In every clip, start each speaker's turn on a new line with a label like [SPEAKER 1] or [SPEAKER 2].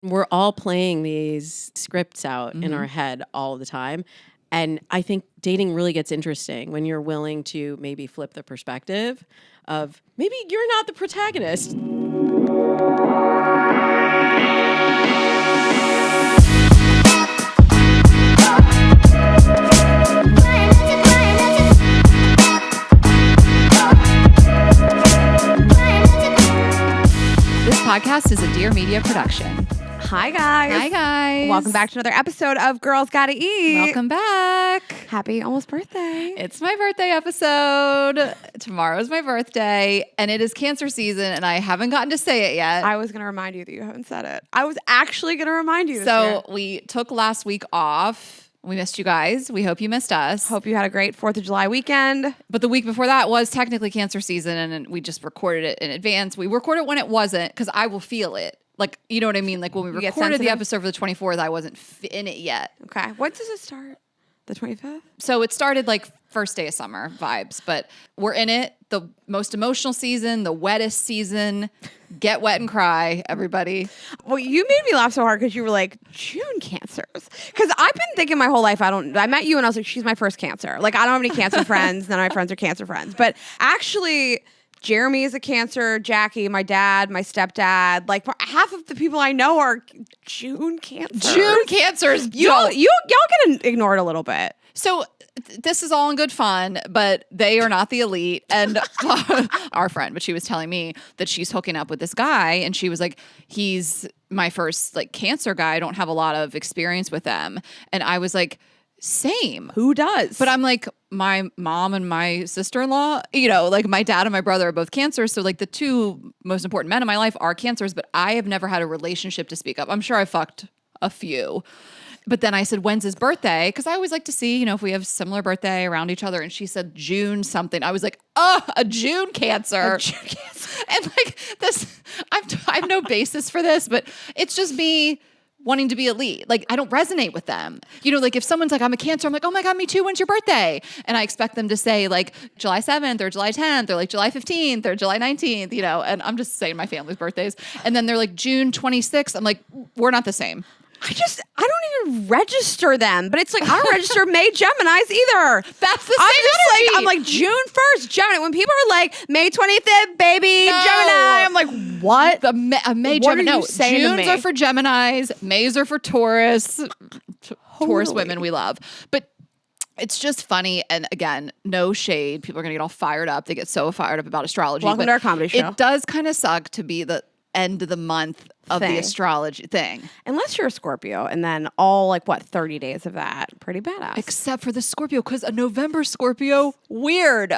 [SPEAKER 1] We're all playing these scripts out in our head all the time. And I think dating really gets interesting when you're willing to maybe flip the perspective of maybe you're not the protagonist.
[SPEAKER 2] This podcast is a Dear Media production.
[SPEAKER 3] Hi, guys.
[SPEAKER 2] Hi, guys.
[SPEAKER 3] Welcome back to another episode of Girls Gotta Eat.
[SPEAKER 2] Welcome back.
[SPEAKER 3] Happy almost birthday.
[SPEAKER 2] It's my birthday episode. Tomorrow's my birthday, and it is Cancer season, and I haven't gotten to say it yet.
[SPEAKER 3] I was going to remind you that you haven't said it. I was actually going to remind you this
[SPEAKER 2] So
[SPEAKER 3] year.
[SPEAKER 2] we took last week off. We missed you guys. We hope you missed us.
[SPEAKER 3] Hope you had a great 4th of July weekend.
[SPEAKER 2] But the week before that was technically Cancer season, and we just recorded it in advance. We recorded it when it wasn't, because I will feel it. Like, you know what I mean? Like, when we
[SPEAKER 3] get
[SPEAKER 2] recorded the
[SPEAKER 3] sensitive?
[SPEAKER 2] episode for the 24th, I wasn't in it yet.
[SPEAKER 3] Okay. What does it start? The 25th?
[SPEAKER 2] So it started like first day of summer vibes, but we're in it. The most emotional season, the wettest season. Get wet and cry, everybody.
[SPEAKER 3] Well, you made me laugh so hard because you were like, June cancers. Because I've been thinking my whole life, I met you and I was like, she's my first Cancer. Like, I don't have any Cancer friends. None of my friends are Cancer friends. But actually, Jeremy is a Cancer, Jackie, my dad, my stepdad, like half of the people I know are June Cancers.
[SPEAKER 2] June cancers.
[SPEAKER 3] Y'all get ignored a little bit.
[SPEAKER 2] So this is all in good fun, but they are not the elite. And our friend, but she was telling me that she's hooking up with this guy, and she was like, he's my first like Cancer guy. I don't have a lot of experience with them. And I was like, same.
[SPEAKER 3] Who does?
[SPEAKER 2] But I'm like, my mom and my sister-in-law, you know, like my dad and my brother are both Cancers. So like the two most important men in my life are Cancers, but I have never had a relationship to speak of. I'm sure I fucked a few. But then I said, when's his birthday? Because I always like to see, you know, if we have similar birthday around each other. And she said June something. I was like, oh, a June Cancer.
[SPEAKER 3] A June Cancer.
[SPEAKER 2] And like this, I have no basis for this, but it's just me wanting to be elite. Like, I don't resonate with them. You know, like if someone's like, I'm a Cancer, I'm like, oh my God, me too. When's your birthday? And I expect them to say like July 7th or July 10th or like July 15th or July 19th, you know, and I'm just saying my family's birthdays. And then they're like June 26th. I'm like, we're not the same.
[SPEAKER 3] I don't even register them, but it's like, I don't register May Geminis either.
[SPEAKER 2] That's the same energy.
[SPEAKER 3] I'm like, June 1st, Gemini. When people are like, May 25th, baby,
[SPEAKER 2] No.
[SPEAKER 3] Gemini, I'm like, what?
[SPEAKER 2] A May
[SPEAKER 3] What
[SPEAKER 2] Gemini.
[SPEAKER 3] are you
[SPEAKER 2] No,
[SPEAKER 3] saying to
[SPEAKER 2] Junes
[SPEAKER 3] me?
[SPEAKER 2] are for Geminis. Mays are for Taurus. Taurus
[SPEAKER 3] Totally.
[SPEAKER 2] women we love. But it's just funny. And again, no shade. People are going to get all fired up. They get so fired up about astrology.
[SPEAKER 3] Welcome
[SPEAKER 2] but
[SPEAKER 3] to our comedy show.
[SPEAKER 2] It does kind of suck to be the end of the month of
[SPEAKER 3] Thing.
[SPEAKER 2] the astrology thing.
[SPEAKER 3] Unless you're a Scorpio, and then all 30 days of that, pretty badass.
[SPEAKER 2] Except for the Scorpio, because a November Scorpio, weird.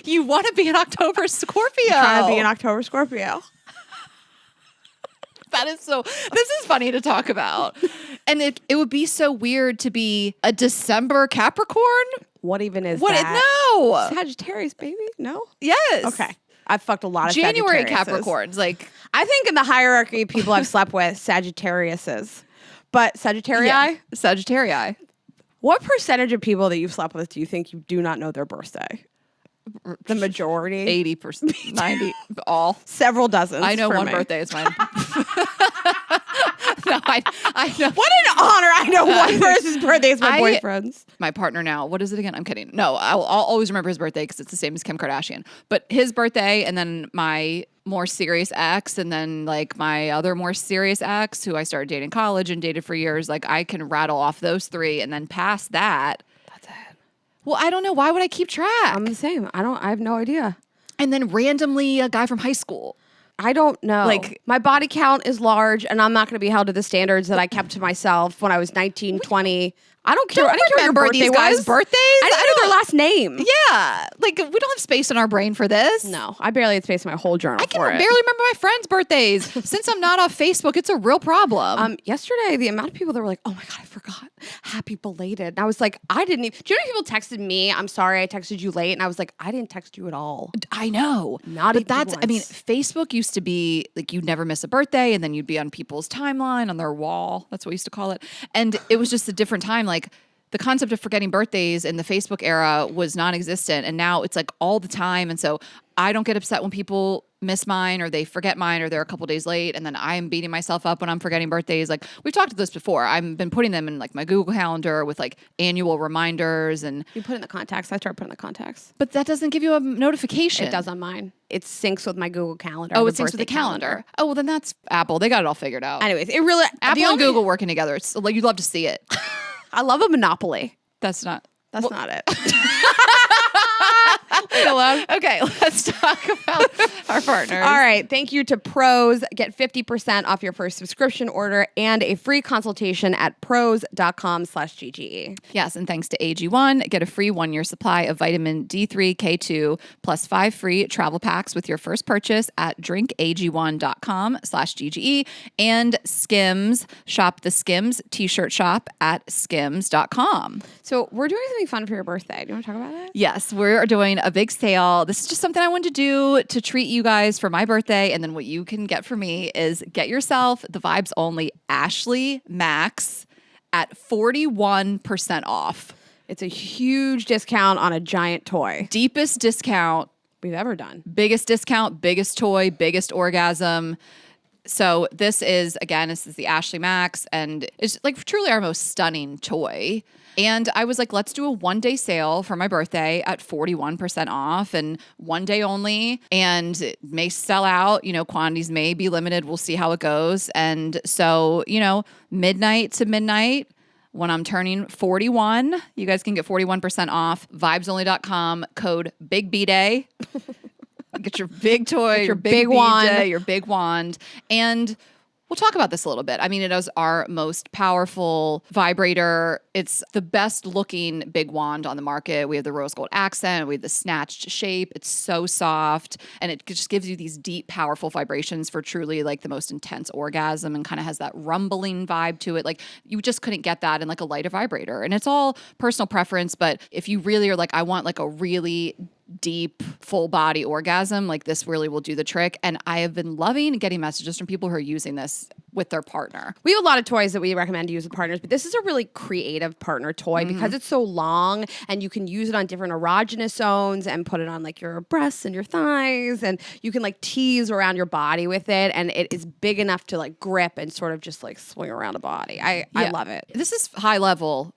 [SPEAKER 2] You want to be an October Scorpio.
[SPEAKER 3] Trying to be an October Scorpio.
[SPEAKER 2] That is so, this is funny to talk about. And it would be so weird to be a December Capricorn.
[SPEAKER 3] What even is
[SPEAKER 2] What?
[SPEAKER 3] that?
[SPEAKER 2] No.
[SPEAKER 3] Sagittarius, baby? No?
[SPEAKER 2] Yes.
[SPEAKER 3] Okay. I've fucked a lot of
[SPEAKER 2] January
[SPEAKER 3] Sagittariuses.
[SPEAKER 2] Capricorns. Like,
[SPEAKER 3] I think in the hierarchy of people I've slept with, Sagittariuses. But Sagittarii?
[SPEAKER 2] yeah, Sagittarii.
[SPEAKER 3] What percentage of people that you've slept with do you think you do not know their birthday? The majority?
[SPEAKER 2] 80%, 90, all.
[SPEAKER 3] Several dozens.
[SPEAKER 2] I know
[SPEAKER 3] for
[SPEAKER 2] one
[SPEAKER 3] me.
[SPEAKER 2] birthday is mine. No, I know.
[SPEAKER 3] What an honor. I know one person's birthday is my boyfriend's.
[SPEAKER 2] My partner now, what is it again? I'm kidding. No, I'll always remember his birthday because it's the same as Kim Kardashian. But his birthday, and then my more serious ex, and then like my other more serious ex who I started dating in college and dated for years. Like, I can rattle off those three, and then past that,
[SPEAKER 3] That's it.
[SPEAKER 2] well, I don't know. Why would I keep track?
[SPEAKER 3] I'm the same. I have no idea.
[SPEAKER 2] And then randomly a guy from high school.
[SPEAKER 3] I don't know.
[SPEAKER 2] Like,
[SPEAKER 3] my body count is large, and I'm not going to be held to the standards that I kept to myself when I was 19, 20. I don't care. I didn't care what
[SPEAKER 2] remember
[SPEAKER 3] your birthday
[SPEAKER 2] these guys'
[SPEAKER 3] was.
[SPEAKER 2] birthdays.
[SPEAKER 3] I didn't know their last name.
[SPEAKER 2] Yeah. Like, we don't have space in our brain for this.
[SPEAKER 3] No, I barely had space in my whole journal
[SPEAKER 2] I can
[SPEAKER 3] for
[SPEAKER 2] barely
[SPEAKER 3] it.
[SPEAKER 2] remember my friends' birthdays. Since I'm not off Facebook, it's a real problem.
[SPEAKER 3] Yesterday, the amount of people that were like, oh my God, I forgot. Happy belated. And I was like, I didn't even. Do you know how people texted me, I'm sorry I texted you late? And I was like, I didn't text you at all.
[SPEAKER 2] I know.
[SPEAKER 3] Not
[SPEAKER 2] but
[SPEAKER 3] even
[SPEAKER 2] that's, I mean,
[SPEAKER 3] once.
[SPEAKER 2] Facebook used to be like you'd never miss a birthday, and then you'd be on people's timeline, on their wall. That's what we used to call it. And it was just a different time. Like, the concept of forgetting birthdays in the Facebook era was non-existent. And now it's like all the time. And so I don't get upset when people miss mine or they forget mine or they're a couple days late, and then I'm beating myself up when I'm forgetting birthdays. Like we've talked about this before. I've been putting them in like my Google Calendar with like annual reminders, and
[SPEAKER 3] You put in the contacts. I started putting the contacts.
[SPEAKER 2] but that doesn't give you a notification.
[SPEAKER 3] It does on mine. It syncs with my Google Calendar.
[SPEAKER 2] Oh,
[SPEAKER 3] the
[SPEAKER 2] it syncs with the
[SPEAKER 3] birthday
[SPEAKER 2] calendar. Oh, well then that's Apple. They got it all figured out.
[SPEAKER 3] Anyways, it really
[SPEAKER 2] Apple and Google working together. It's like you'd love to see it.
[SPEAKER 3] I love a monopoly.
[SPEAKER 2] That's not.
[SPEAKER 3] That's not it.
[SPEAKER 2] Okay, let's talk about our partners.
[SPEAKER 3] All right. Thank you to Pros. Get 50% off your first subscription order and a free consultation at pros.com/GGE.
[SPEAKER 2] Yes, and thanks to AG1, get a free 1-year supply of vitamin D3, K2, plus 5 free travel packs with your first purchase at drinkag1.com/GGE. And Skims, shop the Skims t-shirt shop at skims.com.
[SPEAKER 3] So we're doing something fun for your birthday. Do you want to talk about it?
[SPEAKER 2] Yes, we're doing a big sale. This is just something I wanted to do to treat you guys for my birthday. And then what you can get for me is get yourself the Vibes Only Ashley Max at 41% off.
[SPEAKER 3] It's a huge discount on a giant toy
[SPEAKER 2] Deepest discount,
[SPEAKER 3] we've ever done.
[SPEAKER 2] biggest discount, biggest toy, biggest orgasm. So this is the Ashley Max, and it's like truly our most stunning toy. And I was like, let's do a 1-day sale for my birthday at 41% off and 1 day only. And it may sell out, quantities may be limited. We'll see how it goes. And so, midnight to midnight, when I'm turning 41, you guys can get 41% off. Vibesonly.com, code BIGBDAY. Get your big toy, your big
[SPEAKER 3] wand.
[SPEAKER 2] BJ, your big wand. And we'll talk about this a little bit. I mean, it is our most powerful vibrator. It's the best looking big wand on the market. We have the rose gold accent. We have the snatched shape. It's so soft. And it just gives you these deep, powerful vibrations for truly like the most intense orgasm, and kind of has that rumbling vibe to it. Like you just couldn't get that in like a lighter vibrator. And it's all personal preference. But if you really are like, I want like a really deep full body orgasm, like this really will do the trick. And I have been loving getting messages from people who are using this with their partner.
[SPEAKER 3] We have a lot of toys that we recommend to use with partners, but this is a really creative partner toy because it's so long and you can use it on different erogenous zones and put it on like your breasts and your thighs, and you can like tease around your body with it, and it is big enough to like grip and sort of just like swing around a body. I love it.
[SPEAKER 2] This is high level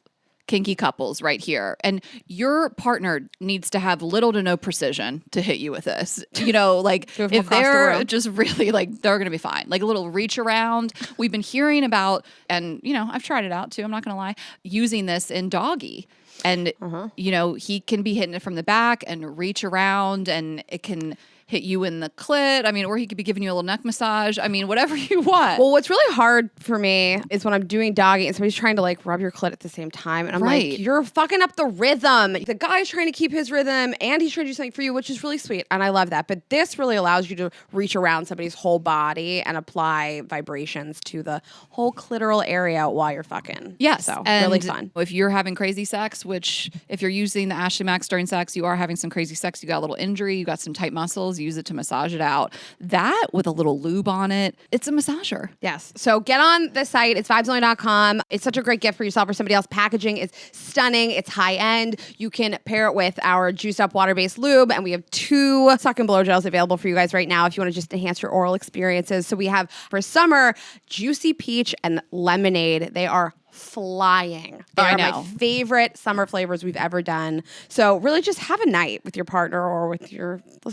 [SPEAKER 2] kinky couples right here. And your partner needs to have little to no precision to hit you with this. Like if they're just really like, they're going to be fine. Like a little reach around. We've been hearing about, and I've tried it out too, I'm not going to lie, using this in doggy. And, he can be hitting it from the back and reach around, and it can hit you in the clit. I mean, or he could be giving you a little neck massage. I mean, whatever you want.
[SPEAKER 3] Well, what's really hard for me is when I'm doing doggy and somebody's trying to like rub your clit at the same time. And I'm like, you're fucking up the rhythm. The guy's trying to keep his rhythm and he's trying to do something for you, which is really sweet. And I love that. But this really allows you to reach around somebody's whole body and apply vibrations to the whole clitoral area while you're fucking.
[SPEAKER 2] Yes.
[SPEAKER 3] So
[SPEAKER 2] and
[SPEAKER 3] really fun.
[SPEAKER 2] If you're having crazy sex, which if you're using the Ashley Max during sex, you are having some crazy sex, you got a little injury, you got some tight muscles, use it to massage it out. That with a little lube on it, it's a massager.
[SPEAKER 3] Yes. So get on the site. It's vibesonly.com. It's such a great gift for yourself or somebody else. Packaging is stunning. It's high end. You can pair it with our juiced up water-based lube. And we have 2 suck and blow gels available for you guys right now if you want to just enhance your oral experiences. So we have for summer, Juicy Peach and Lemonade. They are flying. They are my favorite summer flavors we've ever done. So really just have a night with your partner or with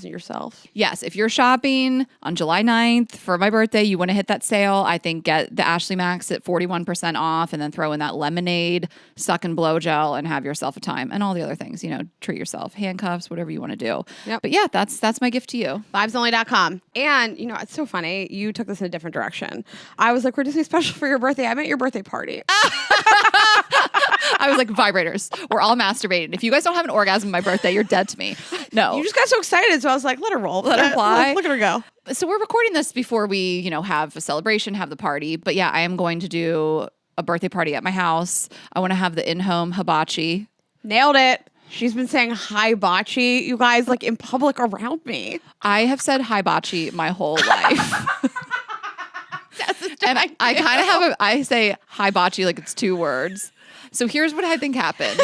[SPEAKER 3] yourself.
[SPEAKER 2] Yes, if you're shopping on July 9th for my birthday, you want to hit that sale, I think get the Ashley Max at 41% off, and then throw in that Lemonade suck and blow gel and have yourself a time, and all the other things, treat yourself, handcuffs, whatever you want to do.
[SPEAKER 3] Yep.
[SPEAKER 2] But yeah, that's my gift to you.
[SPEAKER 3] Vibesonly.com. And it's so funny. You took this in a different direction. I was like, we're doing something special for your birthday. I meant your birthday party.
[SPEAKER 2] I was like, vibrators. We're all masturbating. If you guys don't have an orgasm on my birthday, you're dead to me. No.
[SPEAKER 3] You just got so excited, so I was like, let her roll.
[SPEAKER 2] Let her fly.
[SPEAKER 3] Look at her go.
[SPEAKER 2] So we're recording this before we, have a celebration, have the party. But yeah, I am going to do a birthday party at my house. I want to have the in-home hibachi.
[SPEAKER 3] Nailed it. She's been saying hibachi, you guys, like in public around me.
[SPEAKER 2] I have said hibachi my whole life. And I kind of have I say hibachi like it's 2 words. So here's what I think happened.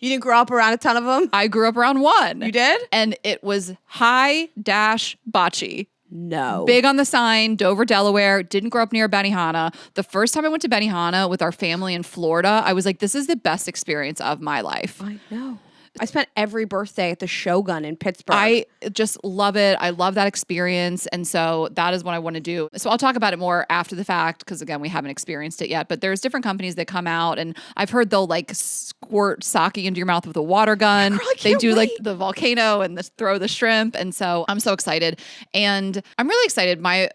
[SPEAKER 3] You didn't grow up around a ton of them?
[SPEAKER 2] I grew up around one.
[SPEAKER 3] You did?
[SPEAKER 2] And it was high dash bocce.
[SPEAKER 3] No.
[SPEAKER 2] Big on the sign, Dover, Delaware. Didn't grow up near Benihana. The first time I went to Benihana with our family in Florida, I was like, this is the best experience of my life.
[SPEAKER 3] I know. I spent every birthday at the Shogun in Pittsburgh.
[SPEAKER 2] I just love it. I love that experience. And so that is what I want to do. So I'll talk about it more after the fact because, again, we haven't experienced it yet. But there's different companies that come out and I've heard they'll like squirt sake into your mouth with a water gun.
[SPEAKER 3] Girl, I
[SPEAKER 2] They
[SPEAKER 3] can't
[SPEAKER 2] do like
[SPEAKER 3] wait.
[SPEAKER 2] the volcano and throw the shrimp. And so I'm so excited. And I'm really excited. My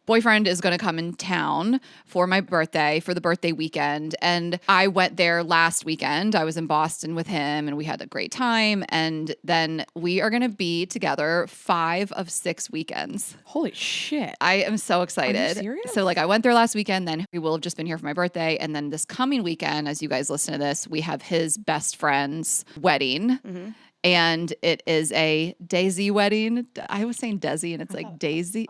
[SPEAKER 2] boyfriend is going to come in town for my birthday, for the birthday weekend. And I went there last weekend. I was in Boston with him and we had a great time. And then we are going to be together 5 of 6 weekends.
[SPEAKER 3] Holy shit.
[SPEAKER 2] I am so excited.
[SPEAKER 3] serious?
[SPEAKER 2] So like I went there last weekend, then he will have just been here for my birthday. And then this coming weekend, as you guys listen to this, we have his best friend's wedding.
[SPEAKER 3] Mm-hmm.
[SPEAKER 2] And it is a Daisy wedding. I was saying Desi, and it's like Daisy.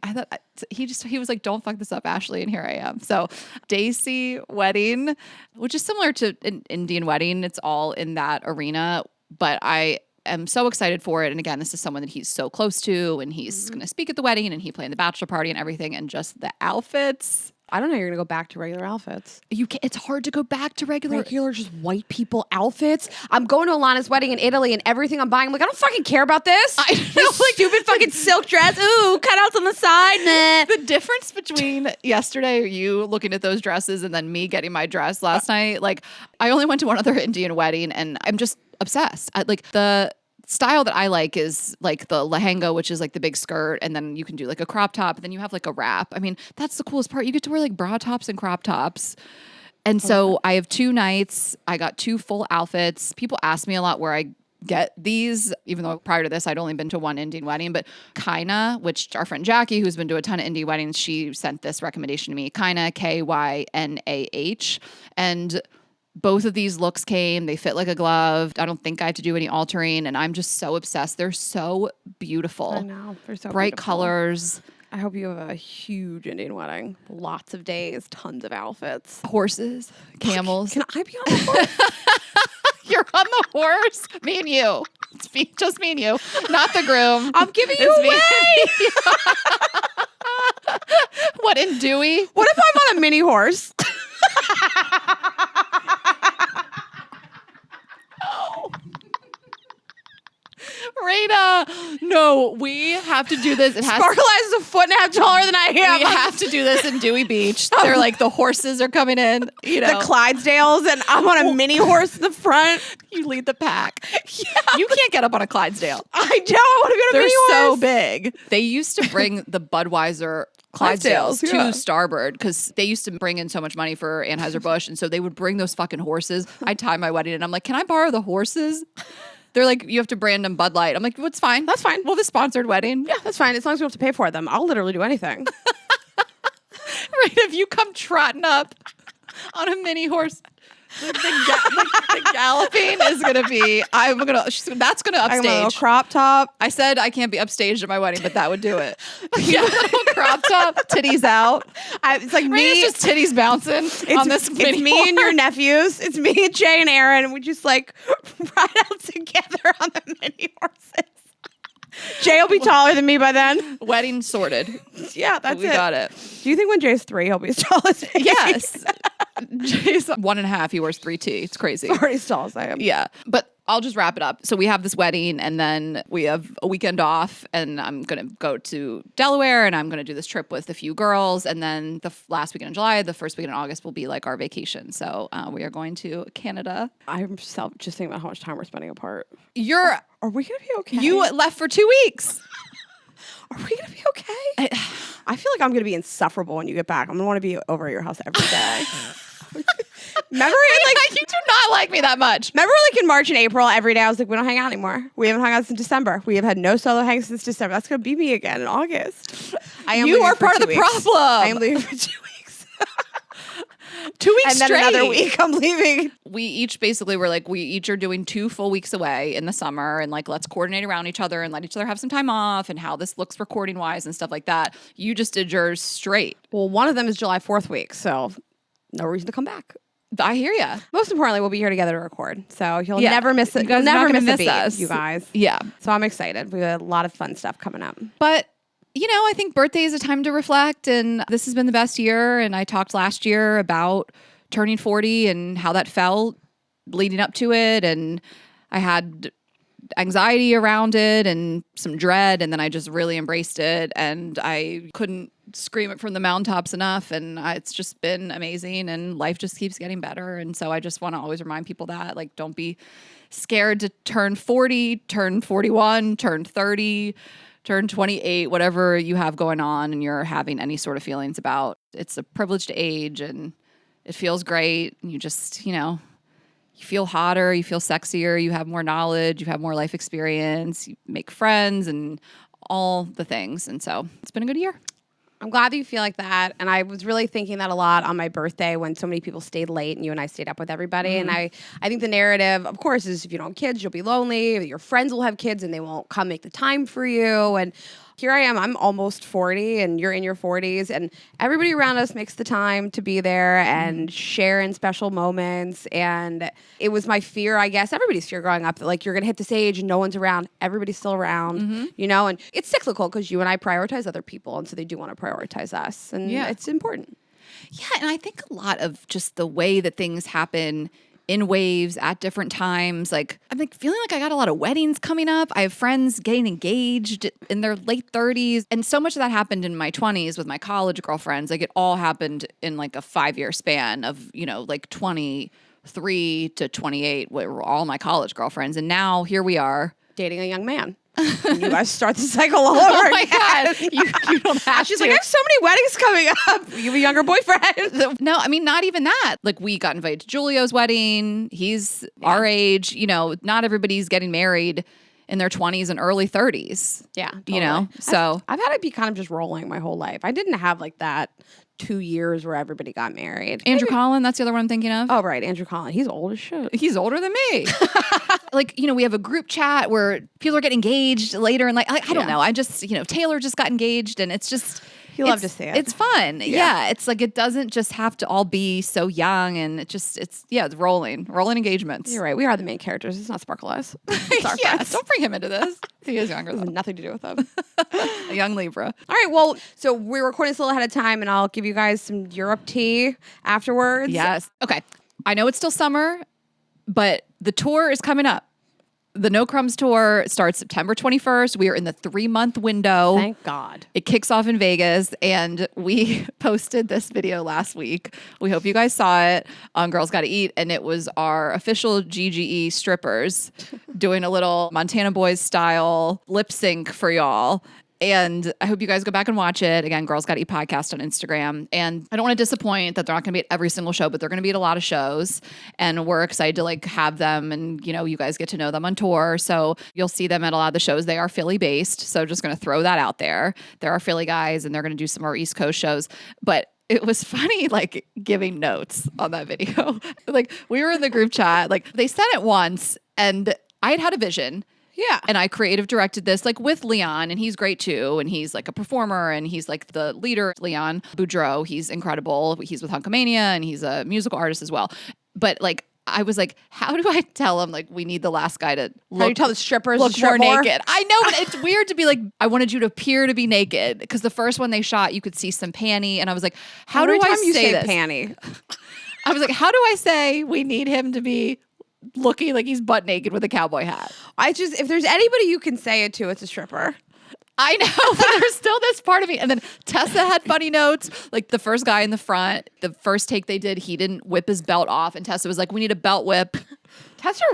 [SPEAKER 2] I thought he was like, "Don't fuck this up, Ashley." And here I am. So Daisy wedding, which is similar to an Indian wedding. It's all in that arena, but I am so excited for it. And again, this is someone that he's so close to, and he's going to speak at the wedding, and he planned the bachelor party and everything, and just the outfits.
[SPEAKER 3] I don't know. You're going to go back to regular outfits.
[SPEAKER 2] It's hard to go back to regular
[SPEAKER 3] Just white people outfits. I'm going to Alana's wedding in Italy and everything I'm buying. I'm like, I don't fucking care about this.
[SPEAKER 2] I know,
[SPEAKER 3] This stupid fucking silk dress. Ooh, cutouts on the side, man.
[SPEAKER 2] The difference between yesterday, you looking at those dresses, and then me getting my dress last night, like I only went to one other Indian wedding, and I'm just obsessed. Like the style that I like is like the lehenga, which is like the big skirt, and then you can do like a crop top, and then you have like a wrap. I mean, that's the coolest part. You get to wear like bra tops and crop tops. And so I have 2 nights. I got 2 full outfits. People ask me a lot where I get these, even though prior to this, I'd only been to one Indian wedding, but Kaina, which our friend Jackie, who's been to a ton of Indian weddings, she sent this recommendation to me, Kaina, Kynah. And both of these looks came. They fit like a glove. I don't think I have to do any altering. And I'm just so obsessed. They're so beautiful.
[SPEAKER 3] I know. They're so
[SPEAKER 2] bright
[SPEAKER 3] beautiful.
[SPEAKER 2] colors.
[SPEAKER 3] I hope you have a huge Indian wedding. Lots of days, tons of outfits.
[SPEAKER 2] Horses, camels.
[SPEAKER 3] Can I be on the horse?
[SPEAKER 2] You're on the horse. Me and you. It's just me and you. Not the groom.
[SPEAKER 3] I'm giving you
[SPEAKER 2] It's me.
[SPEAKER 3] away.
[SPEAKER 2] What, in Dewey?
[SPEAKER 3] What if I'm on a mini horse?
[SPEAKER 2] Raina, no, we have to do this.
[SPEAKER 3] Sparkle Eyes is a 1.5 taller than I am.
[SPEAKER 2] We have to do this in Dewey Beach. They're like the horses are coming in, you know.
[SPEAKER 3] The Clydesdales, and I'm on a mini horse in the front.
[SPEAKER 2] You lead the pack.
[SPEAKER 3] Yeah.
[SPEAKER 2] You can't get up on a Clydesdale.
[SPEAKER 3] I don't want to go to a
[SPEAKER 2] They're
[SPEAKER 3] mini
[SPEAKER 2] so
[SPEAKER 3] horse.
[SPEAKER 2] big. They used to bring the Budweiser Clydesdales
[SPEAKER 3] Clydesdales, yeah.
[SPEAKER 2] to Starboard because they used to bring in so much money for Anheuser-Busch. And so they would bring those fucking horses. I timed my wedding and I'm like, can I borrow the horses? They're like, you have to brand them Bud Light. I'm like, well, it's fine.
[SPEAKER 3] That's fine.
[SPEAKER 2] We'll have a sponsored wedding.
[SPEAKER 3] Yeah, that's fine. As long as we don't have to pay for them, I'll literally do anything.
[SPEAKER 2] Right. If you come trotting up on a mini horse, the galloping is going to be, that's going to
[SPEAKER 3] I'm a little
[SPEAKER 2] upstage.
[SPEAKER 3] crop top.
[SPEAKER 2] I said I can't be upstaged at my wedding, but that would do it. Yeah, little crop top, titties out.
[SPEAKER 3] It's like me.
[SPEAKER 2] It's just titties bouncing on this
[SPEAKER 3] It's
[SPEAKER 2] mini
[SPEAKER 3] me and your
[SPEAKER 2] horse.
[SPEAKER 3] nephews. It's me and Jay and Aaron. We just like ride out together on the mini horses. Jay will be taller than me by then.
[SPEAKER 2] Wedding sorted.
[SPEAKER 3] Yeah, that's
[SPEAKER 2] We
[SPEAKER 3] it.
[SPEAKER 2] got it.
[SPEAKER 3] Do you think when Jay's 3, he'll be as tall as me?
[SPEAKER 2] Yes. Jay's 1.5. He wears 3T. It's crazy.
[SPEAKER 3] Already as tall as I am.
[SPEAKER 2] Yeah. But I'll just wrap it up. So we have this wedding and then we have a weekend off and I'm going to go to Delaware and I'm going to do this trip with a few girls. And then the last weekend in July, the first weekend in August will be like our vacation. So we are going to Canada.
[SPEAKER 3] I'm just thinking about how much time we're spending apart.
[SPEAKER 2] Are
[SPEAKER 3] we going to be okay?
[SPEAKER 2] You left for 2 weeks.
[SPEAKER 3] Are we going to be okay? I feel like I'm going to be insufferable when you get back. I'm going to want to be over at your house every day. Remember
[SPEAKER 2] You do not like me that much.
[SPEAKER 3] Remember, in March and April, every day I was like, we don't hang out anymore. We haven't hung out since December. We have had no solo hangs since December. That's going to be me again in August.
[SPEAKER 2] You are part of the problem.
[SPEAKER 3] I am leaving for 2 weeks.
[SPEAKER 2] 2 weeks
[SPEAKER 3] and then
[SPEAKER 2] straight.
[SPEAKER 3] another week I'm leaving.
[SPEAKER 2] We each basically were like, we each are doing 2 full weeks away in the summer and like, let's coordinate around each other and let each other have some time off and how this looks recording wise and stuff like that. You just did yours straight.
[SPEAKER 3] Well, one of them is July 4th week, so no reason to come back.
[SPEAKER 2] I hear ya.
[SPEAKER 3] Most importantly, we'll be here together to record. So you'll
[SPEAKER 2] Yeah.
[SPEAKER 3] never miss it.
[SPEAKER 2] You guys
[SPEAKER 3] You'll
[SPEAKER 2] are
[SPEAKER 3] never
[SPEAKER 2] not
[SPEAKER 3] miss
[SPEAKER 2] gonna
[SPEAKER 3] a beat,
[SPEAKER 2] miss us.
[SPEAKER 3] you guys.
[SPEAKER 2] Yeah.
[SPEAKER 3] So I'm excited. We have a lot of fun stuff coming up.
[SPEAKER 2] But, I think birthday is a time to reflect, and this has been the best year. And I talked last year about turning 40 and how that felt leading up to it. And I had anxiety around it and some dread, and then I just really embraced it, and I couldn't scream it from the mountaintops enough, and it's just been amazing, and life just keeps getting better. And so I just want to always remind people that, like, don't be scared to turn 40, turn 41, turn 30, turn 28, whatever you have going on and you're having any sort of feelings about. It's a privileged age, and it feels great. You just, you feel hotter, you feel sexier, you have more knowledge, you have more life experience, you make friends and all the things. And so it's been a good year.
[SPEAKER 3] I'm glad that you feel like that. And I was really thinking that a lot on my birthday when so many people stayed late and you and I stayed up with everybody. And I think the narrative, of course, is if you don't have kids, you'll be lonely. Your friends will have kids and they won't come make the time for you. And here I am, I'm almost 40 and you're in your 40s. And everybody around us makes the time to be there and share in special moments. And it was my fear, I guess, everybody's fear growing up, that like you're going to hit this age and no one's around. Everybody's still around, and it's cyclical because you and I prioritize other people. And so they do want to prioritize us. And it's important.
[SPEAKER 2] Yeah. And I think a lot of just the way that things happen in waves at different times. Like, I'm like feeling like I got a lot of weddings coming up. I have friends getting engaged in their late 30s. And so much of that happened in my 20s with my college girlfriends. Like, it all happened in like a 5-year span of, like 23 to 28 were all my college girlfriends. And now here we are.
[SPEAKER 3] Dating a young man. And you guys start the cycle all over
[SPEAKER 2] Oh my
[SPEAKER 3] again.
[SPEAKER 2] God. You don't have
[SPEAKER 3] She's
[SPEAKER 2] to.
[SPEAKER 3] like, I have so many weddings coming up. You have a younger boyfriend.
[SPEAKER 2] No, I mean, not even that. Like, we got invited to Julio's wedding. He's our age. Not everybody's getting married in their 20s and early 30s.
[SPEAKER 3] Yeah. Totally.
[SPEAKER 2] So
[SPEAKER 3] I've had it be kind of just rolling my whole life. I didn't have like that 2 years where everybody got married.
[SPEAKER 2] Andrew Collin, that's the other one I'm thinking of.
[SPEAKER 3] Oh, right. Andrew Collin. He's old as shit.
[SPEAKER 2] He's older than me. Like, we have a group chat where people are getting engaged later. And like, I don't know. I just, Taylor just got engaged, and it's just.
[SPEAKER 3] You love to see it.
[SPEAKER 2] It's fun. Yeah. It's like, it doesn't just have to all be so young, and it's rolling engagements.
[SPEAKER 3] You're right. We are the main characters. It's not Sparkle Eyes. It's our friends.
[SPEAKER 2] Don't bring him into this. He is younger
[SPEAKER 3] It has
[SPEAKER 2] though.
[SPEAKER 3] nothing to do with them.
[SPEAKER 2] A young Libra.
[SPEAKER 3] All right. Well, so we're recording this a little ahead of time, and I'll give you guys some Europe tea afterwards.
[SPEAKER 2] Yes. Okay. I know it's still summer, but the tour is coming up. The No Crumbs tour starts September 21st. We are in the 3-month window.
[SPEAKER 3] Thank God.
[SPEAKER 2] It kicks off in Vegas, and we posted this video last week. We hope you guys saw it on Girls Gotta Eat, and it was our official GGE strippers doing a little Montana Boys style lip sync for y'all. And I hope you guys go back and watch it. Again, Girls Gotta Eat podcast on Instagram. And I don't want to disappoint that they're not going to be at every single show, but they're going to be at a lot of shows. And we're excited to like have them, and you guys get to know them on tour. So you'll see them at a lot of the shows. They are Philly based. So just going to throw that out there. There are Philly guys, and they're going to do some more East Coast shows. But it was funny, like, giving notes on that video. Like, we were in the group chat. Like, they said it once, and I had a vision.
[SPEAKER 3] Yeah.
[SPEAKER 2] And I creative directed this like with Leon, and he's great too. And he's like a performer, and he's like the leader, Leon Boudreau. He's incredible. He's with Hunkamania, and he's a musical artist as well. But like, I was like, how do I tell him, like, we need the last guy to look,
[SPEAKER 3] How do you tell the strippers
[SPEAKER 2] look
[SPEAKER 3] to strip
[SPEAKER 2] more
[SPEAKER 3] more?
[SPEAKER 2] naked? I know, but it's weird to be like, I wanted you to appear to be naked. Because the first one they shot, you could see some panty. And I was like, how do
[SPEAKER 3] Every
[SPEAKER 2] I
[SPEAKER 3] time you
[SPEAKER 2] say this?
[SPEAKER 3] panty?
[SPEAKER 2] I was like, how do I say we need him to be looking like he's butt naked with a cowboy hat?
[SPEAKER 3] If there's anybody you can say it to, it's a stripper.
[SPEAKER 2] I know, but there's still this part of me. And then Tessa had funny notes. Like, the first guy in the front, the first take they did, he didn't whip his belt off. And Tessa was like, we need a belt whip.
[SPEAKER 3] Tessa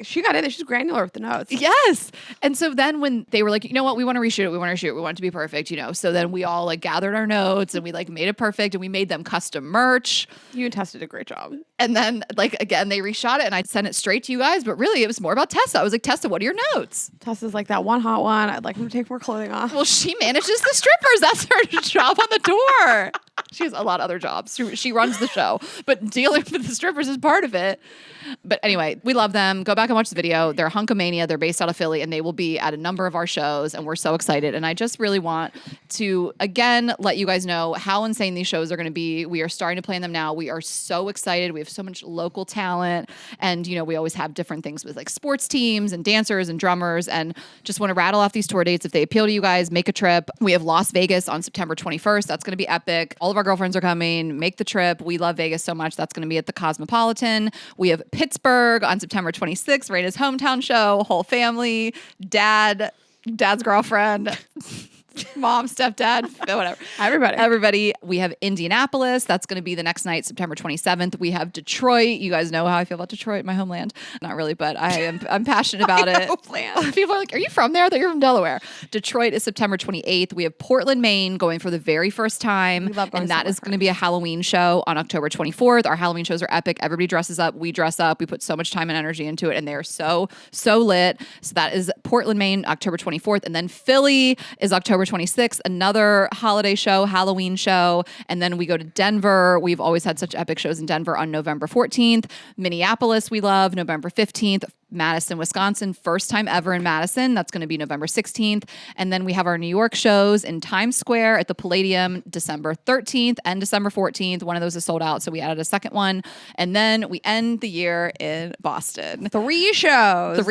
[SPEAKER 3] she got in there. She's granular with the notes.
[SPEAKER 2] Yes. And so then when they were like, you know what, we want to reshoot it. We want it to be perfect, So then we all like gathered our notes, and we like made it perfect, and we made them custom merch.
[SPEAKER 3] You and Tessa did a great job.
[SPEAKER 2] And then like, again, they reshot it, and I sent it straight to you guys. But really, it was more about Tessa. I was like, Tessa, what are your notes?
[SPEAKER 3] Tessa's like, that one hot one. I'd like him to take more clothing off.
[SPEAKER 2] Well, she manages the strippers. That's her job on the tour. She has a lot of other jobs. She runs the show, but dealing with the strippers is part of it. But anyway, we love them. Go back and watch the video. They're Hunkamania. They're based out of Philly, and they will be at a number of our shows, and we're so excited. And I just really want to, again, let you guys know how insane these shows are going to be. We are starting to plan them now. We are so excited. We have so much local talent, and, you know, we always have different things with like sports teams and dancers and drummers, and just want to rattle off these tour dates. If they appeal to you guys, make a trip. We have Las Vegas on September 21st. That's going to be epic. All of our girlfriends are coming. Make the trip. We love Vegas so much. That's going to be at the Cosmopolitan. We have Pittsburgh on September 26th, Raina's hometown show, whole family, dad's girlfriend, mom, stepdad, whatever. Everybody. We have Indianapolis. That's going to be the next night, September 27th. We have Detroit. You guys know how I feel about Detroit, my homeland. Not really, but I'm passionate about it. People are like, are you from there? I thought you were from Delaware. Detroit is September 28th. We have Portland, Maine going for the very first time.
[SPEAKER 3] We love going
[SPEAKER 2] and that is going to be a Halloween show on October 24th. Our Halloween shows are epic. Everybody dresses up. We dress up. We put so much time and energy into it, and they're so lit. So that is Portland, Maine, October 24th. And then Philly is October 26th, another holiday show, Halloween show. And then we go to Denver. We've always had such epic shows in Denver on November 14th. Minneapolis, we love, November 15th. Madison, Wisconsin, first time ever in Madison. That's going to be November 16th. And then we have our New York shows in Times Square at the Palladium, December 13th and December 14th. One of those is sold out, so we added a second one. And then we end the year in Boston.
[SPEAKER 3] 3 shows.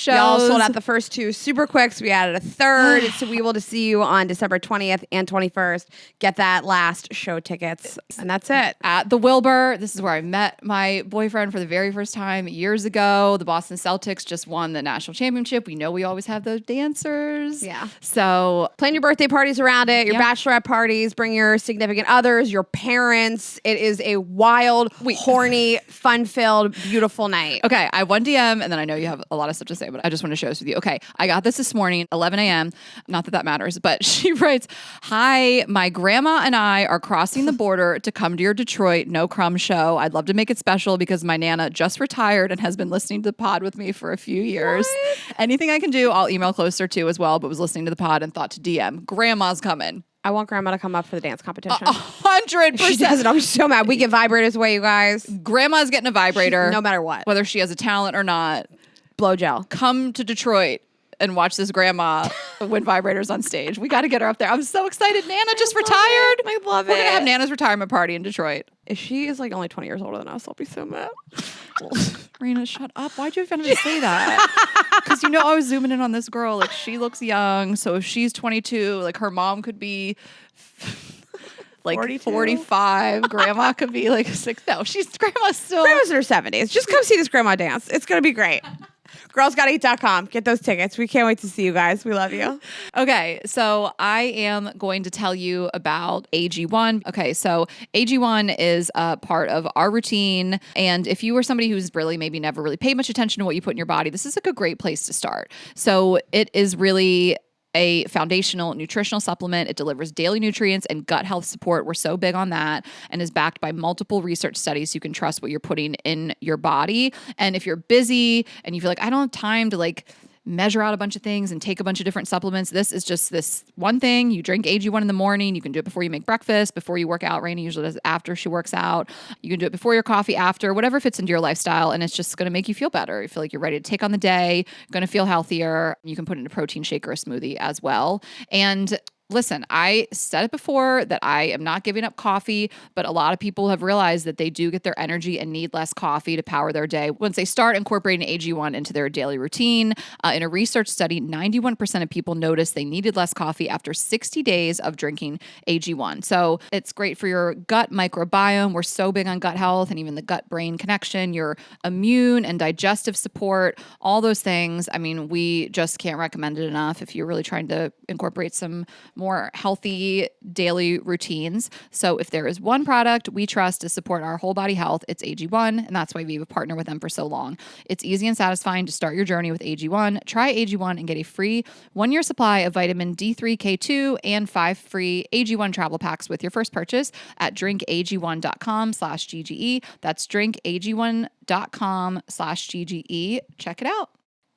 [SPEAKER 3] Y'all sold out the first 2 super quick, so we added a third. So we will see you on December 20th and 21st. Get that last show tickets, and that's it.
[SPEAKER 2] At the Wilbur, this is where I met my boyfriend for the very first time years ago. The Boston Celtics just won the national championship. We know we always have those dancers.
[SPEAKER 3] Yeah.
[SPEAKER 2] So
[SPEAKER 3] plan your birthday parties around it, your bachelorette parties, bring your significant others, your parents. It is a wild, horny, fun-filled, beautiful night.
[SPEAKER 2] Okay, I have one DM, and then I know you have a lot of stuff to say, but I just want to share this with you. Okay, I got this morning, 11 a.m. Not that that matters, but she writes, "Hi, my grandma and I are crossing the border to come to your Detroit No Crumb show. I'd love to make it special because my Nana just retired and has been listening to the pod with me for a few years. What? Anything I can do, I'll email closer to as well, but was listening to the pod and thought to DM. Grandma's coming."
[SPEAKER 3] I want grandma to come up for the dance competition.
[SPEAKER 2] 100%.
[SPEAKER 3] She doesn't. I'm so mad. We get vibrators away, you guys.
[SPEAKER 2] Grandma's getting a vibrator.
[SPEAKER 3] No matter what.
[SPEAKER 2] Whether she has a talent or not.
[SPEAKER 3] Blow gel.
[SPEAKER 2] Come to Detroit and watch this grandma win vibrators on stage. We got to get her up there. I'm so excited. Nana just retired.
[SPEAKER 3] I love it.
[SPEAKER 2] We're going to have Nana's retirement party in Detroit.
[SPEAKER 3] If she is like only 20 years older than us, I'll be so mad.
[SPEAKER 2] Marina, shut up. Why'd you have to say that? Because you know I was zooming in on this girl. Like, she looks young. So if she's 22, like her mom could be like 45. Grandma could be like 6. No, grandma's still.
[SPEAKER 3] Grandma's in her 70s. Just come see this grandma dance. It's going to be great. Girlsgottaeat.com. Get those tickets. We can't wait to see you guys. We love you.
[SPEAKER 2] Okay, so I am going to tell you about AG1. Okay, so AG1 is a part of our routine. And if you are somebody who's really maybe never really paid much attention to what you put in your body, this is like a great place to start. So it is really a foundational nutritional supplement. It delivers daily nutrients and gut health support. We're so big on that, and is backed by multiple research studies. So you can trust what you're putting in your body. And if you're busy and you feel like, I don't have time to like measure out a bunch of things and take a bunch of different supplements, this is just this one thing. You drink AG1 in the morning. You can do it before you make breakfast, before you work out. Rainey usually does it after she works out. You can do it before your coffee, after, whatever fits into your lifestyle. And it's just going to make you feel better. You feel like you're ready to take on the day, going to feel healthier. You can put it in a protein shake or a smoothie as well. And listen, I said it before that I am not giving up coffee, but a lot of people have realized that they do get their energy and need less coffee to power their day once they start incorporating AG1 into their daily routine. In a research study, 91% of people noticed they needed less coffee after 60 days of drinking AG1. So it's great for your gut microbiome. We're so big on gut health and even the gut-brain connection, your immune and digestive support, all those things. I mean, we just can't recommend it enough if you're really trying to incorporate some more healthy daily routines. So if there is one product we trust to support our whole body health, it's AG1, and that's why we've partnered with them for so long. It's easy and satisfying to start your journey with AG1. Try AG1 and get a free 1-year supply of vitamin D3, K2, and 5 free AG1 travel packs with your first purchase at drinkag1.com/GGE. That's drinkag1.com/GGE. Check it out.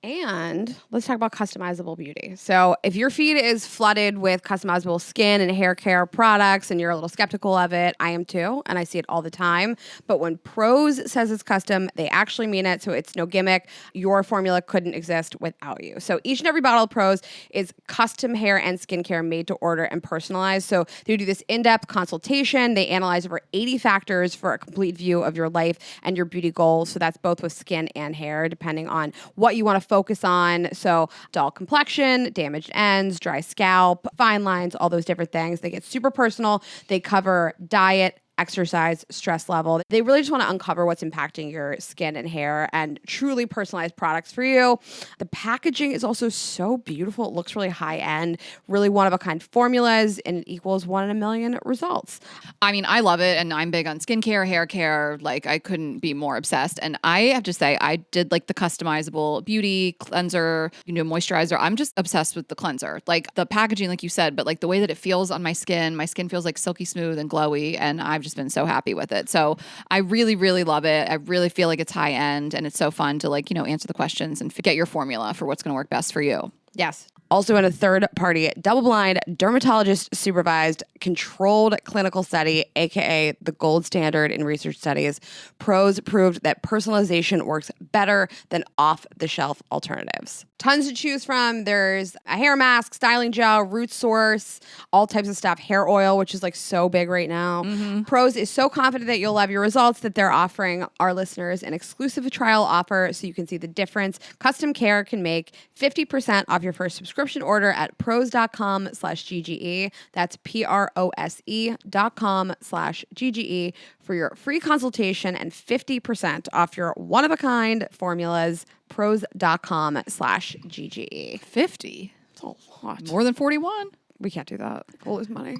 [SPEAKER 3] And let's talk about customizable beauty. So if your feed is flooded with customizable skin and hair care products and you're a little skeptical of it, I am too, and I see it all the time. But when Prose says it's custom, they actually mean it. So it's no gimmick. Your formula couldn't exist without you. So each and every bottle of Prose is custom hair and skincare made to order and personalized. So they do this in-depth consultation. They analyze over 80 factors for a complete view of your life and your beauty goals. So that's both with skin and hair, depending on what you want to focus on. So dull complexion, damaged ends, dry scalp, fine lines, all those different things. They get super personal. They cover diet, exercise, stress level. They really just want to uncover what's impacting your skin and hair and truly personalized products for you. The packaging is also so beautiful. It looks really high end, really one of a kind formulas, and it equals 1 in a million results.
[SPEAKER 2] I mean, I love it. And I'm big on skincare, hair care. Like, I couldn't be more obsessed. And I have to say, I did like the customizable beauty cleanser, moisturizer. I'm just obsessed with the cleanser. Like the packaging, like you said, but like the way that it feels on my skin feels like silky smooth and glowy. And I've just been so happy with it. So I really, really love it. I really feel like it's high end and it's so fun to answer the questions and get your formula for what's going to work best for you.
[SPEAKER 3] Yes. Also in a third-party, double-blind, dermatologist-supervised, controlled clinical study, aka the gold standard in research studies, Prose proved that personalization works better than off-the-shelf alternatives. Tons to choose from. There's a hair mask, styling gel, root source, all types of stuff, hair oil, which is like so big right now. Prose is so confident that you'll love your results that they're offering our listeners an exclusive trial offer so you can see the difference custom care can make. 50% off your first subscription order at prose.com/GGE. That's prose.com/GGE for your free consultation and 50% off your one-of-a-kind formulas. Prose.com/GGE.
[SPEAKER 2] 50?
[SPEAKER 3] That's a lot.
[SPEAKER 2] More than 41?
[SPEAKER 3] We can't do that. We'll lose money.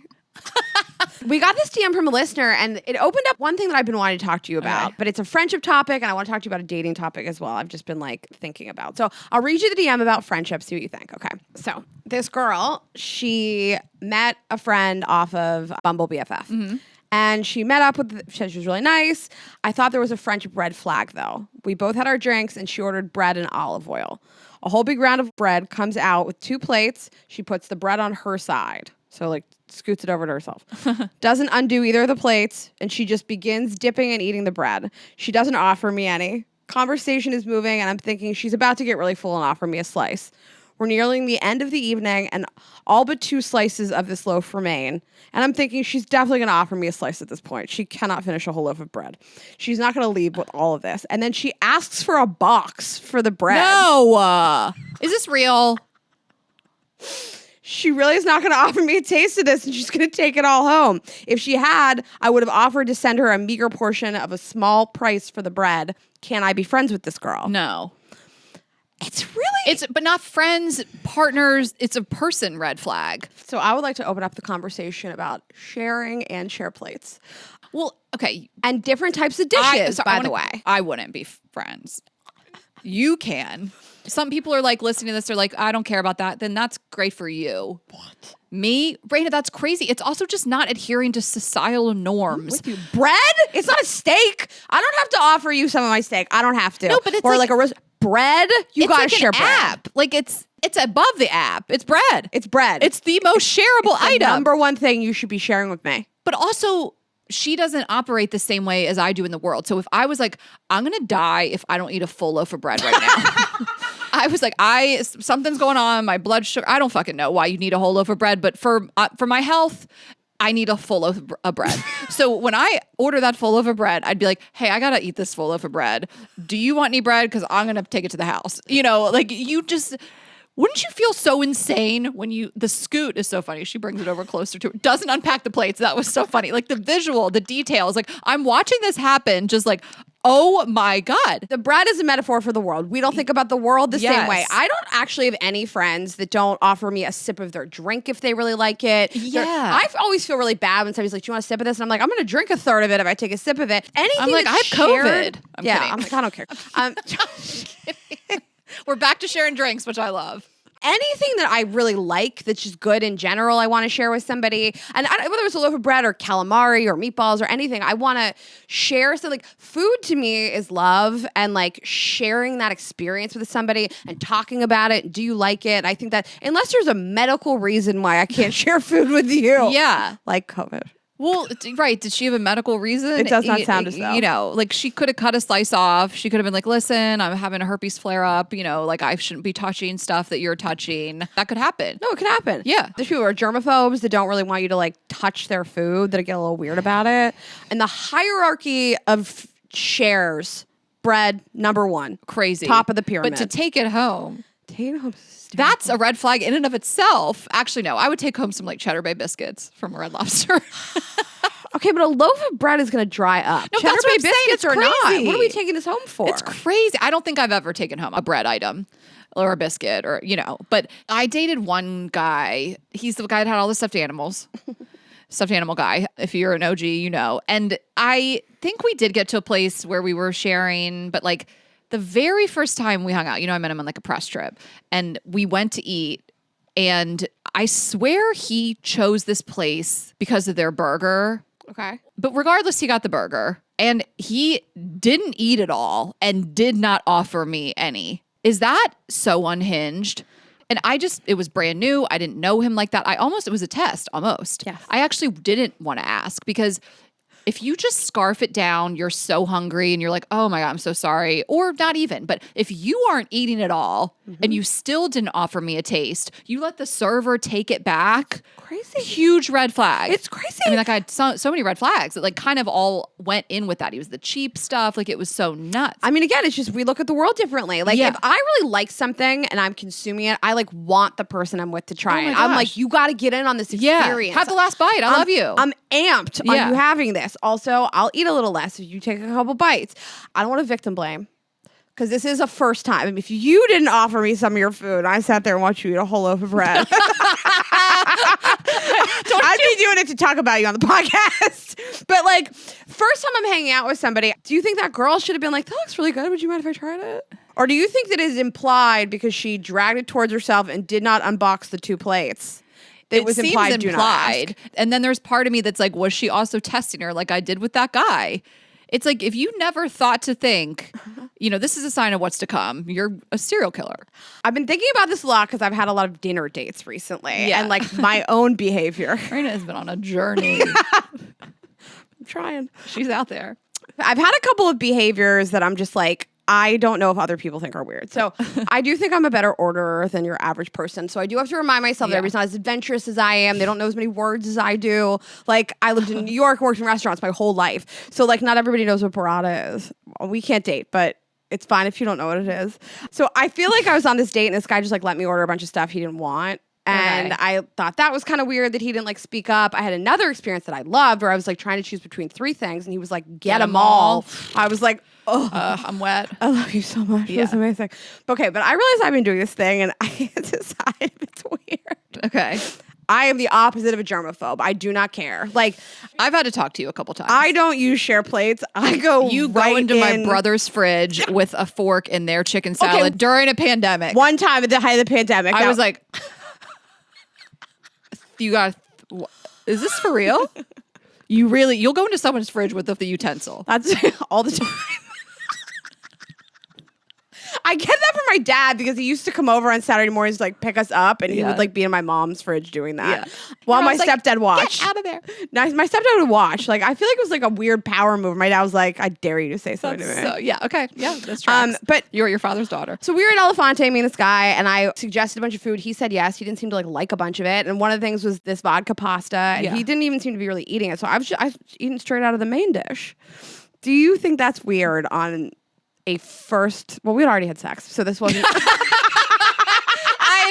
[SPEAKER 3] We got this DM from a listener, and it opened up one thing that I've been wanting to talk to you about, but it's a friendship topic, and I want to talk to you about a dating topic as well. I've just been thinking about. So I'll read you the DM about friendship, see what you think. Okay. So this girl, she met a friend off of Bumble BFF. And she met up with, she was really nice. I thought there was a friendship red flag though. We both had our drinks and she ordered bread and olive oil. A whole big round of bread comes out with 2 plates. She puts the bread on her side. So scoots it over to herself. Doesn't undo either of the plates. And she just begins dipping and eating the bread. She doesn't offer me any. Conversation is moving and I'm thinking she's about to get really full and offer me a slice. We're nearing the end of the evening and all but 2 slices of this loaf remain. And I'm thinking she's definitely going to offer me a slice at this point. She cannot finish a whole loaf of bread. She's not going to leave with all of this. And then she asks for a box for the bread.
[SPEAKER 2] No! Is this real?
[SPEAKER 3] She really is not going to offer me a taste of this and she's going to take it all home. If she had, I would have offered to send her a meager portion of a small price for the bread. Can I be friends with this girl?
[SPEAKER 2] No.
[SPEAKER 3] It's
[SPEAKER 2] but not friends, partners. It's a person red flag.
[SPEAKER 3] So I would like to open up the conversation about sharing and share plates.
[SPEAKER 2] Well, okay.
[SPEAKER 3] And different types of dishes, by the way.
[SPEAKER 2] I wouldn't be friends. You can. Some people are listening to this. They're like, I don't care about that. Then that's great for you.
[SPEAKER 3] What?
[SPEAKER 2] Me? Raina, that's crazy. It's also just not adhering to societal norms.
[SPEAKER 3] With you. Bread? It's not a steak. I don't have to offer you some of my steak. I don't have to.
[SPEAKER 2] No, but it's
[SPEAKER 3] or a roast. Bread? You gotta share bread.
[SPEAKER 2] App. It's above the app. It's bread.
[SPEAKER 3] It's bread.
[SPEAKER 2] It's the most shareable item.
[SPEAKER 3] The number one thing you should be sharing with me.
[SPEAKER 2] But also, she doesn't operate the same way as I do in the world. So if I was like, I'm gonna die if I don't eat a full loaf of bread right now. I was like, something's going on. My blood sugar. I don't fucking know why you need a whole loaf of bread, but for my health, I need a full loaf of bread. So when I order that full loaf of bread, I'd be like, hey, I gotta eat this full loaf of bread. Do you want any bread? Because I'm gonna take it to the house. Wouldn't you feel so insane when the scoot is so funny. She brings it over closer to her. Doesn't unpack the plates. That was so funny. The visual, the details. I'm watching this happen just oh my God.
[SPEAKER 3] The bread is a metaphor for the world. We don't think about the world the same way. I don't actually have any friends that don't offer me a sip of their drink if they really like it.
[SPEAKER 2] Yeah.
[SPEAKER 3] I always feel really bad when somebody's like, do you want a sip of this? And I'm like, I'm going to drink a third of it if I take a sip of it. Anything
[SPEAKER 2] I'm like, I have
[SPEAKER 3] shared,
[SPEAKER 2] COVID.
[SPEAKER 3] I'm like, I don't care.
[SPEAKER 2] We're back to sharing drinks, which I love.
[SPEAKER 3] Anything that I really like that's just good in general, I want to share with somebody. And whether it's a loaf of bread or calamari or meatballs or anything, I want to share. So like food to me is love, and like sharing that experience with somebody and talking about it. Do you like it? I think that unless there's a medical reason why I can't share food with you.
[SPEAKER 2] Yeah.
[SPEAKER 3] Like COVID.
[SPEAKER 2] Well, right. Did she have a medical reason?
[SPEAKER 3] It does not sound as though.
[SPEAKER 2] You know, like she could have cut a slice off. She could have been like, listen, I'm having a herpes flare up. You know, like I shouldn't be touching stuff that you're touching. That could happen.
[SPEAKER 3] No, it could happen.
[SPEAKER 2] Yeah.
[SPEAKER 3] There's people who are germaphobes that don't really want you to like touch their food, that get a little weird about it. And the hierarchy of shares, bread, number one.
[SPEAKER 2] Crazy.
[SPEAKER 3] Top of the pyramid.
[SPEAKER 2] But to take it home,
[SPEAKER 3] that's
[SPEAKER 2] that's a red flag in and of itself. Actually, no, I would take home some like Cheddar Bay biscuits from Red Lobster.
[SPEAKER 3] okay, but a loaf of bread is going to dry up.
[SPEAKER 2] No,
[SPEAKER 3] Cheddar
[SPEAKER 2] that's
[SPEAKER 3] Bay
[SPEAKER 2] what I'm saying.
[SPEAKER 3] biscuits
[SPEAKER 2] It's
[SPEAKER 3] or not?
[SPEAKER 2] crazy.
[SPEAKER 3] What are we taking this home for?
[SPEAKER 2] It's crazy. I don't think I've ever taken home a bread item or a biscuit or, you know, but I dated one guy. He's the guy that had all the stuffed animals. Stuffed animal guy. If you're an OG, you know. And I think we did get to a place where we were sharing, but like the very first time we hung out, you know, I met him on like a press trip and we went to eat, and I swear he chose this place because of their burger.
[SPEAKER 3] Okay.
[SPEAKER 2] But regardless, he got the burger and he didn't eat it all and did not offer me any. Is that so unhinged? And it was brand new. I didn't know him like that. It was a test almost.
[SPEAKER 3] Yes.
[SPEAKER 2] I actually didn't want to ask, because if you just scarf it down, you're so hungry and you're like, oh my God, I'm so sorry. Or not even. But if you aren't eating it all and you still didn't offer me a taste, you let the server take it back.
[SPEAKER 3] Crazy.
[SPEAKER 2] Huge red flag.
[SPEAKER 3] It's crazy.
[SPEAKER 2] I mean, that guy had so many red flags that like kind of all went in with that. He was the cheap stuff. Like it was so nuts.
[SPEAKER 3] I mean, again, it's just we look at the world differently. Like
[SPEAKER 2] Yeah.
[SPEAKER 3] if I really like something and I'm consuming it, I like want the person I'm with to try
[SPEAKER 2] Oh my
[SPEAKER 3] it. I'm
[SPEAKER 2] gosh.
[SPEAKER 3] like, you got to get in on this experience.
[SPEAKER 2] Have the last bite. I love you.
[SPEAKER 3] I'm amped
[SPEAKER 2] Yeah.
[SPEAKER 3] on you having this. Also, I'll eat a little less if you take a couple bites. I don't want to victim blame, because this is a first time. I mean, if you didn't offer me some of your food, I sat there and watched you eat a whole loaf of bread. I'd be doing it to talk about you on the podcast. But like, first time I'm hanging out with somebody, do you think that girl should have been like, that looks really good, would you mind if I tried it? Or do you think that is implied because she dragged it towards herself and did not unbox the 2 plates? It was
[SPEAKER 2] seems
[SPEAKER 3] implied, do not ask.
[SPEAKER 2] And then there's part of me that's like, was she also testing her like I did with that guy? It's like, if you never thought to think, you know, this is a sign of what's to come, you're a serial killer.
[SPEAKER 3] I've been thinking about this a lot because I've had a lot of dinner dates recently.
[SPEAKER 2] Yeah.
[SPEAKER 3] And like my own behavior.
[SPEAKER 2] Raina has been on a journey.
[SPEAKER 3] I'm trying.
[SPEAKER 2] She's out there.
[SPEAKER 3] I've had a couple of behaviors that I'm just like, I don't know if other people think are weird. So I do think I'm a better orderer than your average person. So I do have to remind myself that everybody's not as adventurous as I am. They don't know as many words as I do. Like I lived in New York, worked in restaurants my whole life. So like not everybody knows what burrata is. We can't date, but it's fine if you don't know what it is. So I feel like I was on this date and this guy just like let me order a bunch of stuff he didn't want. And
[SPEAKER 2] Okay.
[SPEAKER 3] I thought that was kind of weird that he didn't like speak up. I had another experience that I loved where I was like trying to choose between 3 things and he was like, get them all. I was like, oh,
[SPEAKER 2] I'm wet.
[SPEAKER 3] I love you so much.
[SPEAKER 2] Yeah.
[SPEAKER 3] It was amazing. Okay, but I realize I've been doing this thing and I can't decide if it's weird.
[SPEAKER 2] Okay.
[SPEAKER 3] I am the opposite of a germaphobe. I do not care. Like,
[SPEAKER 2] I've had to talk to you a couple times.
[SPEAKER 3] I don't use share plates. I go
[SPEAKER 2] You
[SPEAKER 3] right
[SPEAKER 2] go into my
[SPEAKER 3] in.
[SPEAKER 2] brother's fridge with a fork in their chicken salad during a pandemic.
[SPEAKER 3] One time at the height of the pandemic.
[SPEAKER 2] I
[SPEAKER 3] Now-
[SPEAKER 2] was like, you got, is this for real? You'll go into someone's fridge with the utensil.
[SPEAKER 3] That's all the time. I get that from my dad because he used to come over on Saturday mornings to like pick us up and he
[SPEAKER 2] Yeah.
[SPEAKER 3] would like be in my mom's fridge doing that.
[SPEAKER 2] Yeah.
[SPEAKER 3] While
[SPEAKER 2] And I
[SPEAKER 3] my
[SPEAKER 2] was like,
[SPEAKER 3] stepdad watched.
[SPEAKER 2] Get out of there.
[SPEAKER 3] Nice. My stepdad would watch. Like I feel like it was like a weird power move. My dad was like, I dare you to say something to me.
[SPEAKER 2] So, yeah, okay. Yeah, that's tracks.
[SPEAKER 3] But
[SPEAKER 2] you're your father's daughter.
[SPEAKER 3] So we were at Elefante, me and this guy, and I suggested a bunch of food. He said yes. He didn't seem to like a bunch of it. And one of the things was this vodka pasta, and
[SPEAKER 2] Yeah.
[SPEAKER 3] he didn't even seem to be really eating it. So I was eating straight out of the main dish. Do you think that's weird on a first? Well, we had already had sex, so this wasn't.
[SPEAKER 2] And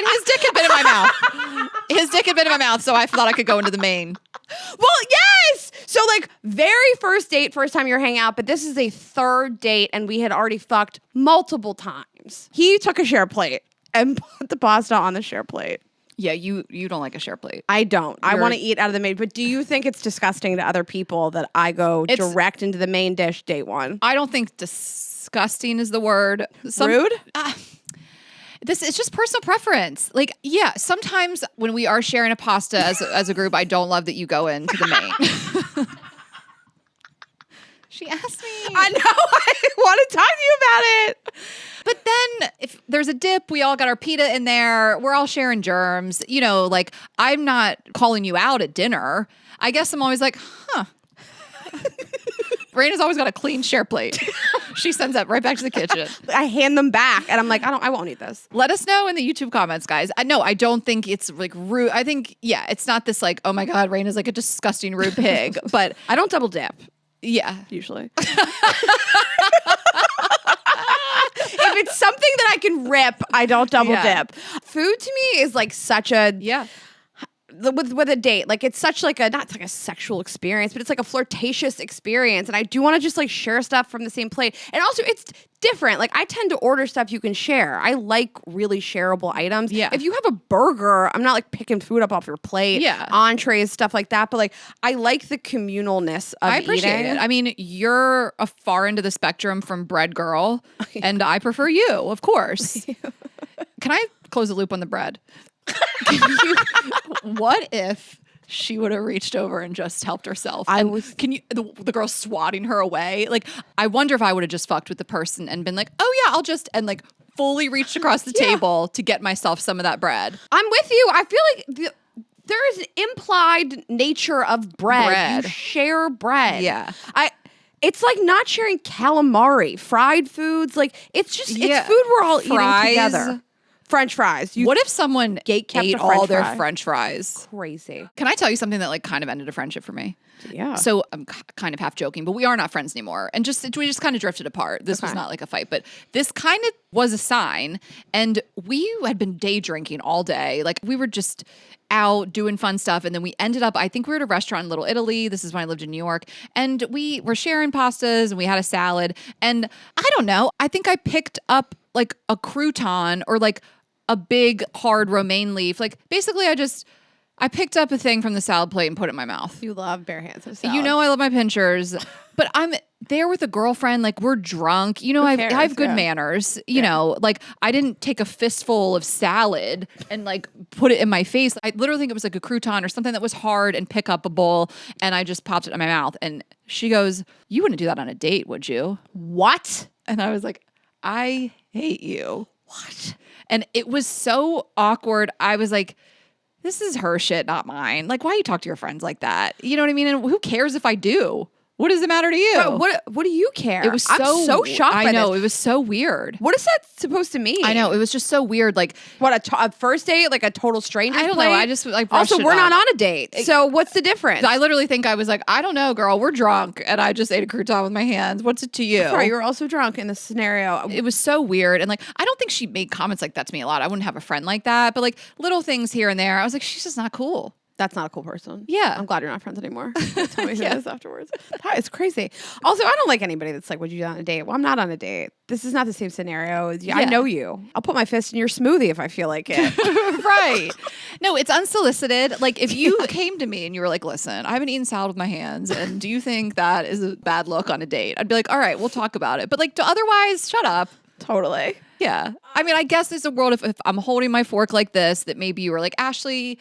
[SPEAKER 2] his dick had been in my mouth. His dick had been in my mouth, so I thought I could go into the main.
[SPEAKER 3] Well, yes. So like very first date, first time you're hanging out, but this is a third date, and we had already fucked multiple times. He took a share plate and put the pasta on the share plate.
[SPEAKER 2] Yeah, you don't like a share plate.
[SPEAKER 3] I don't. I
[SPEAKER 2] You're-
[SPEAKER 3] want to eat out of the main. But do you think it's disgusting to other people that I go direct into the main dish date one?
[SPEAKER 2] I don't think disgusting is the word.
[SPEAKER 3] Rude?
[SPEAKER 2] It's just personal preference. Like, yeah, sometimes when we are sharing a pasta as a group, I don't love that you go into the main. She asked me.
[SPEAKER 3] I know. I want to talk to you about it.
[SPEAKER 2] But then if there's a dip, we all got our pita in there. We're all sharing germs. You know, like I'm not calling you out at dinner. I guess I'm always like, huh. Raina's always got a clean share plate. She sends that right back to the kitchen.
[SPEAKER 3] I hand them back and I'm like, I won't eat this.
[SPEAKER 2] Let us know in the YouTube comments, guys. I don't think it's like rude. I think, yeah, it's not this like, oh my God, Raina's like a disgusting rude pig. But
[SPEAKER 3] I don't double dip.
[SPEAKER 2] Yeah.
[SPEAKER 3] Usually. If it's something that I can rip, I don't double dip. Food to me is like such a with a date, like it's such like a not like a sexual experience, but it's like a flirtatious experience, and I do want to just like share stuff from the same plate. And also, it's different. Like I tend to order stuff you can share. I like really shareable items.
[SPEAKER 2] Yeah.
[SPEAKER 3] If you have a burger, I'm not like picking food up off your plate.
[SPEAKER 2] Yeah.
[SPEAKER 3] Entrees, stuff like that. But like I like the communalness of
[SPEAKER 2] I appreciate
[SPEAKER 3] eating.
[SPEAKER 2] it. I mean, you're a far end of the spectrum from bread girl, and I prefer you, of course. Can I close the loop on the bread? What if she would have reached over and just helped herself? The girl swatting her away? Like, I wonder if I would have just fucked with the person and been like, oh yeah, I'll just, and like fully reached across the table to get myself some of that bread.
[SPEAKER 3] I'm with you. I feel like there is an implied nature of bread. You share bread.
[SPEAKER 2] Yeah.
[SPEAKER 3] It's like not sharing calamari, fried foods. Like it's just it's food we're all eating together. French fries.
[SPEAKER 2] What if someone ate all their French fries?
[SPEAKER 3] Crazy.
[SPEAKER 2] Can I tell you something that like kind of ended a friendship for me?
[SPEAKER 3] Yeah.
[SPEAKER 2] So I'm kind of half joking, but we are not friends anymore. And we just kind of drifted apart. This was not like a fight, but this kind of was a sign. And we had been day drinking all day. Like we were just out doing fun stuff. And then we ended up, I think we were at a restaurant in Little Italy. This is when I lived in New York. And we were sharing pastas and we had a salad. And I don't know, I think I picked up like a crouton or like a big hard romaine leaf. Like basically I picked up a thing from the salad plate and put it in my mouth.
[SPEAKER 3] You love bare hands of salad.
[SPEAKER 2] You know I love my pinchers, but I'm there with a girlfriend. Like we're drunk. You know, I have good manners. You know, like I didn't take a fistful of salad and like put it in my face. I literally think it was like a crouton or something that was hard and pick up a bowl, and I just popped it in my mouth. And she goes, "You wouldn't do that on a date, would you?"
[SPEAKER 3] What?
[SPEAKER 2] And I was like, "I hate you." What? And it was so awkward. I was like, this is her shit, not mine. Like, why you talk to your friends like that? You know what I mean? And who cares if I do? What does it matter to you?
[SPEAKER 3] What do you care?
[SPEAKER 2] It was
[SPEAKER 3] I'm so shocked by
[SPEAKER 2] I know.
[SPEAKER 3] this.
[SPEAKER 2] It was so weird.
[SPEAKER 3] What is that supposed to mean?
[SPEAKER 2] I know. It was just so weird. Like,
[SPEAKER 3] what, a first date? Like a total stranger?
[SPEAKER 2] I don't know. I just like brushed
[SPEAKER 3] also,
[SPEAKER 2] it
[SPEAKER 3] we're
[SPEAKER 2] off.
[SPEAKER 3] not on a date. So what's the difference?
[SPEAKER 2] I literally think I was like, I don't know, girl. We're drunk. And I just ate a crouton with my hands. What's it to you?
[SPEAKER 3] Sorry, you were also drunk in this scenario.
[SPEAKER 2] It was so weird. And like, I don't think she made comments like that to me a lot. I wouldn't have a friend like that. But like little things here and there. I was like, she's just not cool.
[SPEAKER 3] That's not a cool person.
[SPEAKER 2] Yeah.
[SPEAKER 3] I'm glad you're not friends anymore. Tell me who it is afterwards. It's crazy. Also, I don't like anybody that's like, would you do on a date? Well, I'm not on a date. This is not the same scenario. I know you. I'll put my fist in your smoothie if I feel like it.
[SPEAKER 2] Right. No, it's unsolicited. Like if you came to me and you were like, listen, I haven't eaten salad with my hands. And do you think that is a bad look on a date? I'd be like, all right, we'll talk about it. But like otherwise, shut up.
[SPEAKER 3] Totally.
[SPEAKER 2] Yeah. I mean, I guess there's a world if I'm holding my fork like this, that maybe you were like, Ashley,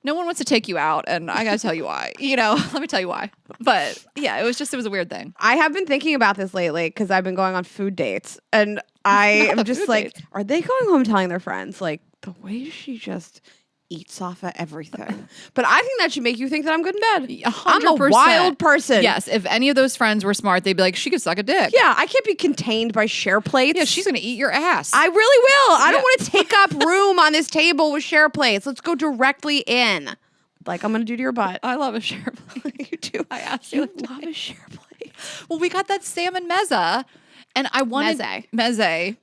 [SPEAKER 2] no one wants to take you out, and I gotta tell you why. You know, let me tell you why. But yeah, it was a weird thing.
[SPEAKER 3] I have been thinking about this lately because I've been going on food dates, and I am just like, are they going home telling their friends like the way she just eats off of everything? But I think that should make you think that I'm good in bed.
[SPEAKER 2] 100%.
[SPEAKER 3] I'm a wild person.
[SPEAKER 2] Yes, if any of those friends were smart, they'd be like, she could suck a dick.
[SPEAKER 3] Yeah, I can't be contained by share plates.
[SPEAKER 2] Yeah, she's gonna eat your ass.
[SPEAKER 3] I really will. I don't want to take up room on this table with share plates. Let's go directly in. Like I'm gonna do to your butt.
[SPEAKER 2] I love a share plate.
[SPEAKER 3] You do.
[SPEAKER 2] I asked
[SPEAKER 3] You
[SPEAKER 2] you.
[SPEAKER 3] love a share plate.
[SPEAKER 2] Well, we got that salmon meze, and I wanted meze.